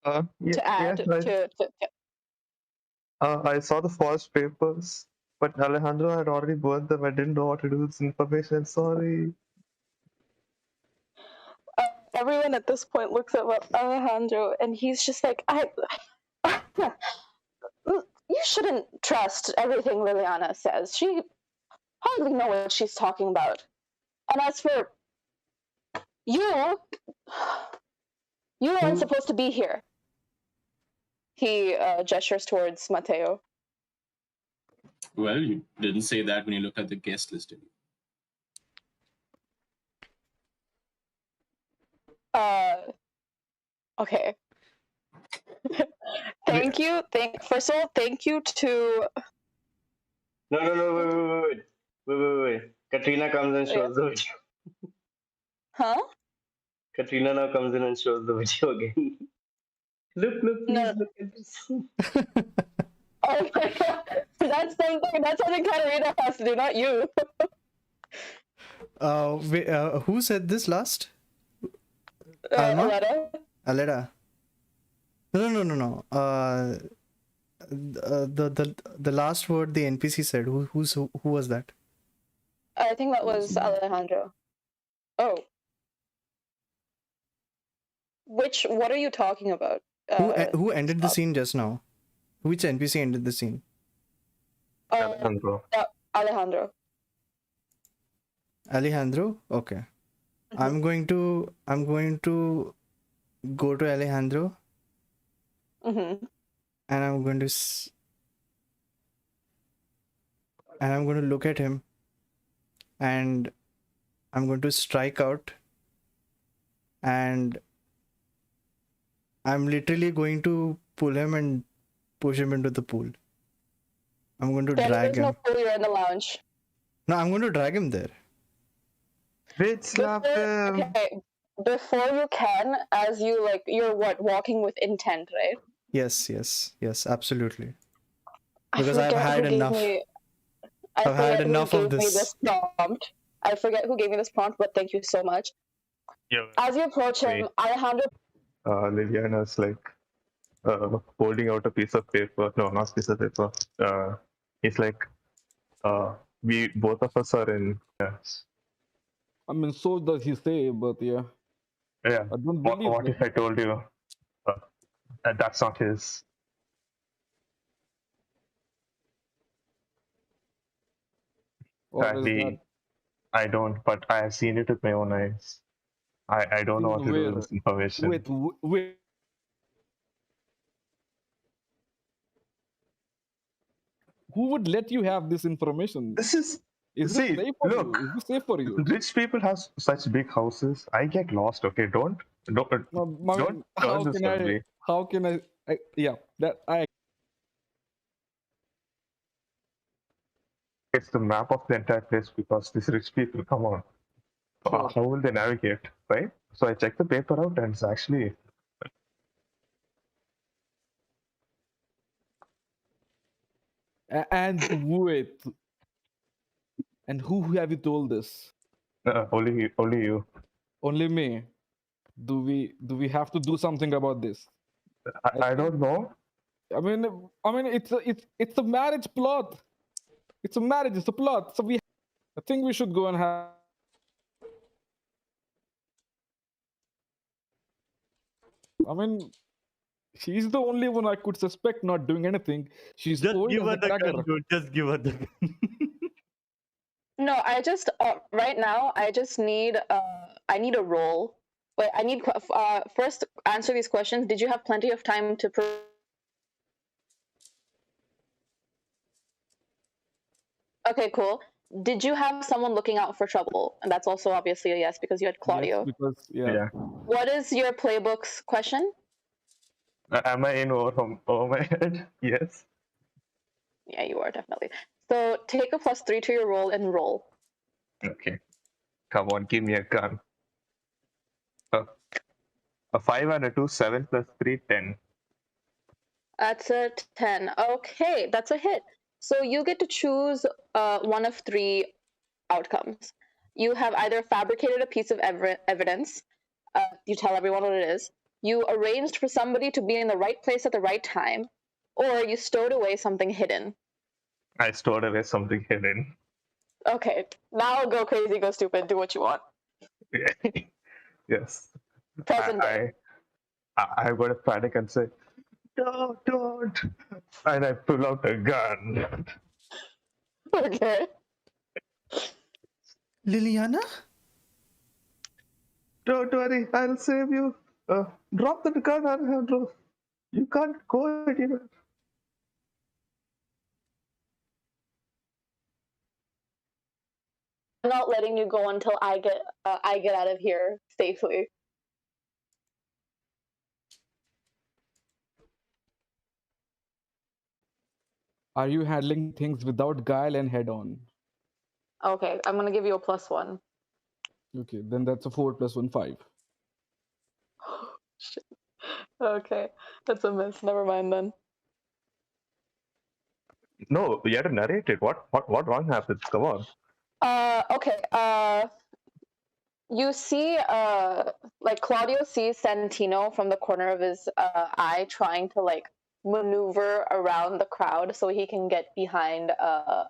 To add to I saw the forged papers, but Alejandro had already burned them. I didn't know what to do with this information. Sorry. everyone at this point looks at Alejandro, and he's just like, you shouldn't trust everything Liliana says. She hardly knows what she's talking about. And as for you aren't supposed to be here. He gestures towards Mateo. Well, you didn't say that when you looked at the guest list, did you? Okay. Thank you. First of all, thank you to. No, wait. Catarina comes and shows the video. Huh? Katrina now comes in and shows the video again. Look, please No. look at this. Oh my god. That's something Catarina has to do, not you. Who said this last? Alma? Aleta? Aleda? No. The last word the NPC said. Who was that? I think that was Alejandro. Oh. What are you talking about? Who ended the scene just now? Which NPC ended the scene? Alejandro. Alejandro. Alejandro? Okay. I'm going to go to Alejandro Mm-hmm. and I'm going to look at him and I'm going to strike out and I'm literally going to pull him and push him into the pool. I'm going to drag There's him. no pool, you're in the lounge. No, I'm going to drag him there. Bitch, slap him. Okay, before you can, as you're walking with intent, right? Yes, absolutely. I Because I've forget had who gave enough. me- I've had enough of gave me this. prompt. I forget who gave me this prompt, but thank you so much. Yeah. As you approach him, Wait. Alejandro. Liliana's like holding out a piece of paper. No, not piece of paper. It's like we both of us are in. I mean, so does he say, but yeah, Yeah. I don't What, believe what him. if I told you that that's not his? Or is Sadly, that I don't, but I have seen it with my own eyes. I don't know what to do with this information. wait. Who would let you have this information? This is Is see, this safe for look. you? Is this safe for you? Rich people have such big houses. I get lost. Okay, don't No, I don't mean, turn this on me. How can I? Yeah, that I. It's the map of the entire place because these rich people. Come on, Sure. how will they navigate, right? So I checked the paper out, and it's actually And wait. And who have you told this? only you. Only me. Do we have to do something about this? I don't know. I mean, it's a marriage plot. It's a marriage. It's a plot. So I think we should go and have. I mean, she's the only one I could suspect not doing anything. She's Just old give as her a the cracker. gun, dude. Just give her the gun. No, I just right now I just need I need a role. Wait, I need first answer these questions. Did you have plenty of time to? Okay, cool. Did you have someone looking out for trouble? And that's also obviously a yes because you had Claudio. Yes, because Yeah. What is your playbook's question? Am I in over my head? Yes. Yeah, you are definitely. So take a +3 to your roll and roll. Okay. Come on, give me a gun. A 5 and a 2, 7 plus 3, 10. That's a 10. Okay, that's a hit. So you get to choose one of 3 outcomes. You have either fabricated a piece of evidence, you tell everyone what it is, you arranged for somebody to be in the right place at the right time, or you stowed away something hidden. I stored away something hidden. Okay, now go crazy, go stupid, do what you want. Yes. Present day. I got a panic and said, don't. And I pull out a gun. Okay. Liliana? Don't worry, I'll save you. Drop the gun, Alejandro. You can't go anywhere. I'm not letting you go until I get out of here safely. are you handling things without guile and head on? Okay, I'm gonna give you a +1. Okay, then that's a 4 plus 1, 5. Shit. Okay, that's a miss. Never mind then. No, you have to narrate it. What wrong happens? Come on. Okay. You see, like Claudio sees Santino from the corner of his eye, trying to like maneuver around the crowd so he can get behind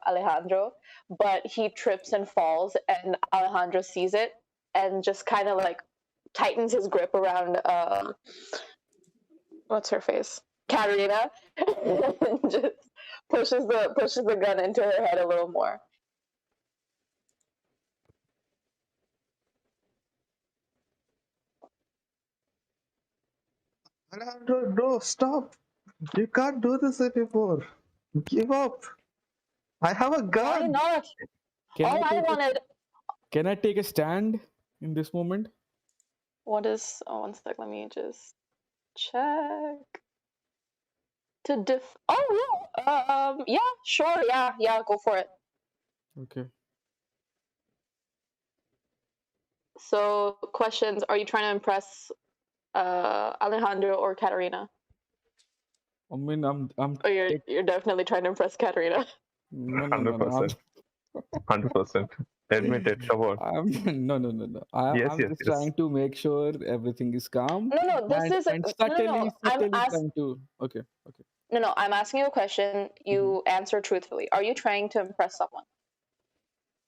Alejandro, but he trips and falls, and Alejandro sees it and just kind of like tightens his grip around what's her face, Catarina, and just pushes the gun into her head a little more. Alejandro, no, stop. You can't do this anymore. Give up. I have a Why gun. not? Can All I take wanted. Can I take a stand in this moment? What is? Oh, one sec. Let me just check. Oh yeah. Yeah. Sure. Yeah. Go for it. Okay. So, questions: are you trying to impress Alejandro or Catarina? I mean, I'm Oh, you're definitely trying to impress Catarina. no. 100%. 100%. Admit it. Come on. No. Yes, I'm yes, just yes. trying to make sure everything is calm. No. This is and subtly I'm trying to. Okay. No. I'm asking you a question. You answer truthfully. Are you trying to impress someone?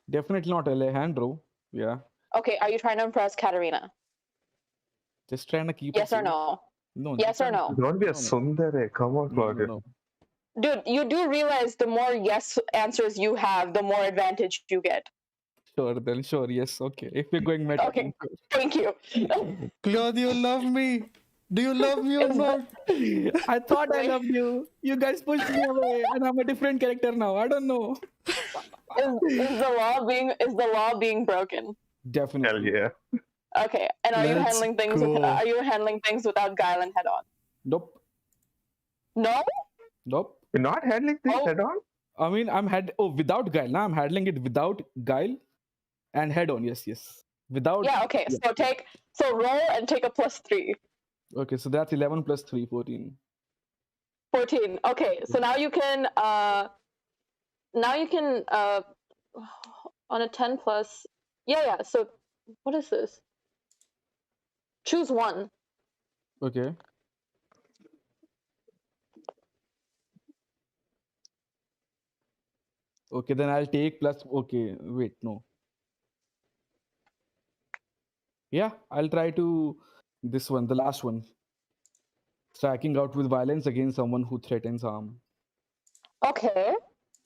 Definitely not Alejandro. Yeah. Okay. Are you trying to impress Catarina? Just trying to keep Yes it or safe. no? No. Yes or no? Don't be a No. sundere. Come on, Claudio. No. Dude, you do realize the more yes answers you have, the more advantage you get. Sure, then sure. Yes. Okay. If you're going meta, Okay, then sure. thank you. Claudio, love me. Do you love me or Is not? I thought I loved you. You guys pushed me away, and I'm a different character now. I don't know. Is the law being broken? Hell Definitely. yeah. Okay, and are you Let's handling things? go. Are you handling things without guile and head on? Nope. No. You're not handling things Oh. head on? I mean, without guile. Now I'm handling it without guile and head on. Yes. Without. Yeah. Okay. So roll and take a +3. Okay, so that's 11 plus 3, 14. 14. Okay. So now you can on a 10 plus. Yeah. So what is this? Choose one. Okay. Okay, then I'll take plus. Okay, wait, no. Yeah, I'll try to this one, the last one. Striking out with violence against someone who threatens harm. Okay.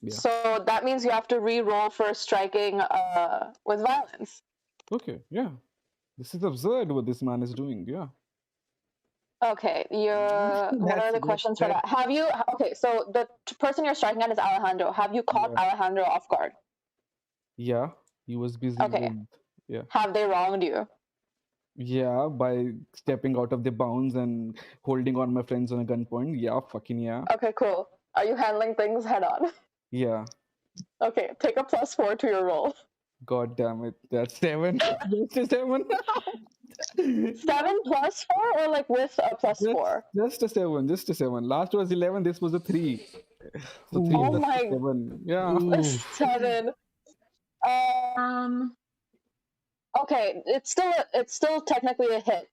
Yeah. So that means you have to re-roll for striking with violence. Okay, yeah. This is absurd what this man is doing. Yeah. Okay, what are the questions for that? Have you? Okay, so the person you're striking at is Alejandro. Have you caught Alejandro off guard? Yeah, he was busy Okay. with. Yeah. Have they wronged you? Yeah, by stepping out of the bounds and holding on my friends on a gunpoint. Yeah, fucking yeah. Okay, cool. Are you handling things head on? Yeah. Okay, take a +4 to your roll. God damn it. That's 7. Just a 7. 7 plus 4 or like with a +4? Just a 7. Just a 7. Last was 11. This was a 3. So 3 Oh plus my 7. Yeah. 7. Okay, it's still technically a hit.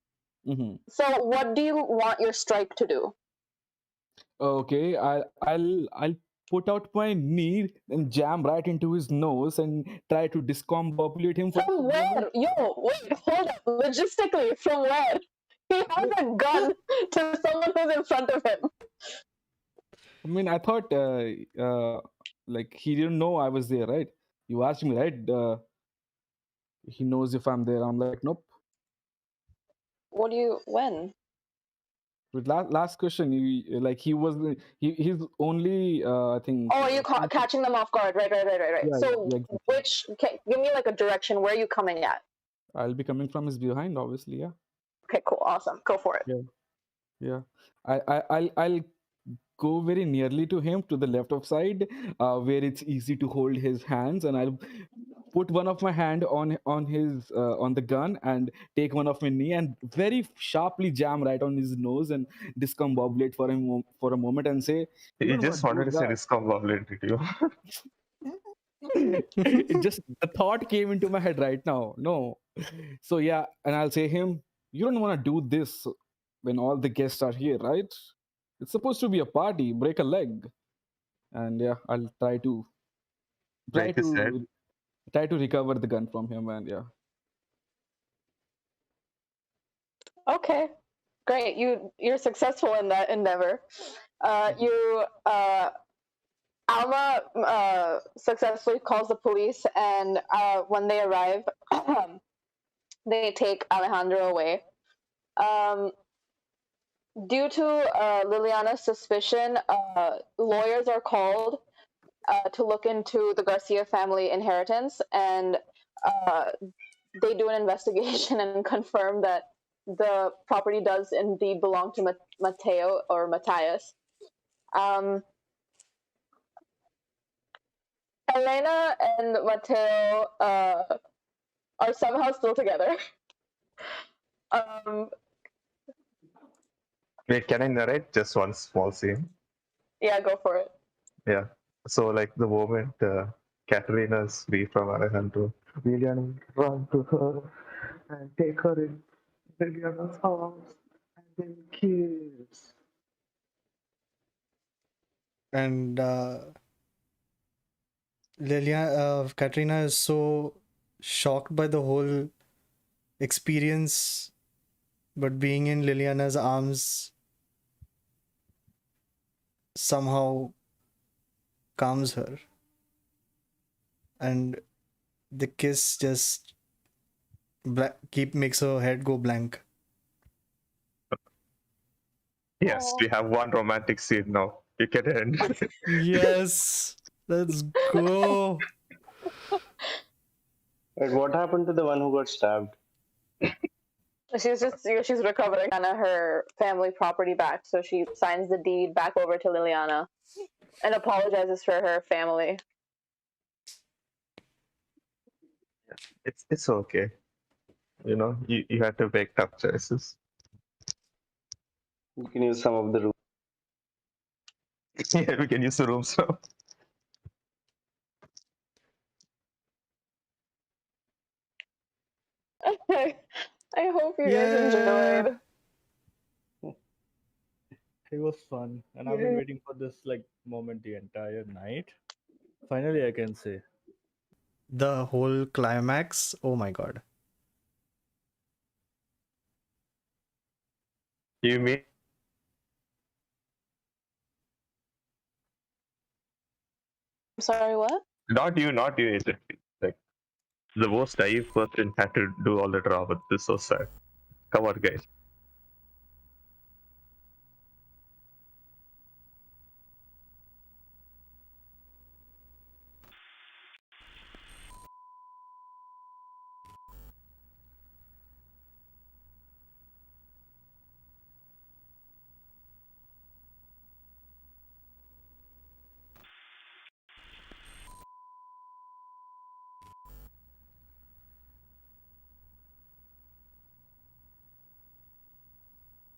Mm-hmm. So what do you want your strike to do? Okay, I'll put out my knee and jam right into his nose and try to discombobulate him. From where? Yo, wait, hold up. Logistically, from where? He has a gun to someone who's in front of him. I mean, I thought like he didn't know I was there, right? You asked me, right? He knows if I'm there. I'm like, nope. When? With last question, he was he's only I think. Oh, are you catching them off guard? Right. Yeah, So, yeah, exactly. give me like a direction. Where are you coming at? I'll be coming from his behind, obviously. Yeah. Okay, cool, awesome. Go for it. Yeah. I'll go very nearly to him, to the left of side, where it's easy to hold his hands, and I'll put one of my hand on his on the gun and take one of my knee and very sharply jam right on his nose and discombobulate for a moment and say, "You He don't just want to wanted do to say that." discombobulated you. It just the thought came into my head right now. No, so yeah, and I'll say him, "You don't want to do this when all the guests are here, right? It's supposed to be a party. Break a leg." And yeah, I'll try Break his head. to try to recover the gun from him, and yeah. Okay, great. You're successful in that endeavor. Alma successfully calls the police, and when they arrive, they take Alejandro away. Due to Liliana's suspicion, lawyers are called to look into the Garcia family inheritance, and they do an investigation and confirm that the property does indeed belong to Mateo or Matthias. Elena and Mateo are somehow still together. Wait, can I narrate just one small scene? Yeah, go for it. Yeah. So, like, the moment Catarina is free from Alejandro, Liliana run to her and take her in Liliana's arms and then kiss. And Katrina is so shocked by the whole experience, but being in Liliana's arms somehow calms her. And the kiss just makes her head go blank. Yes, we have one romantic scene now. You can end. Yes, let's go. Wait, what happened to the one who got stabbed? She's recovering kind of her family property back, so she signs the deed back over to Liliana and apologizes for her family. It's okay. You know, you had to make tough choices. You can use some of the room. Yeah, we can use the rooms now. I hope you Yeah. guys enjoyed. It was fun, and I've been waiting for this moment the entire night. Finally, I can say. The whole climax, oh my god. You mean I'm sorry, what? not you, agent. Like, the most naive person had to do all the drama. This is so sad. Come on, guys.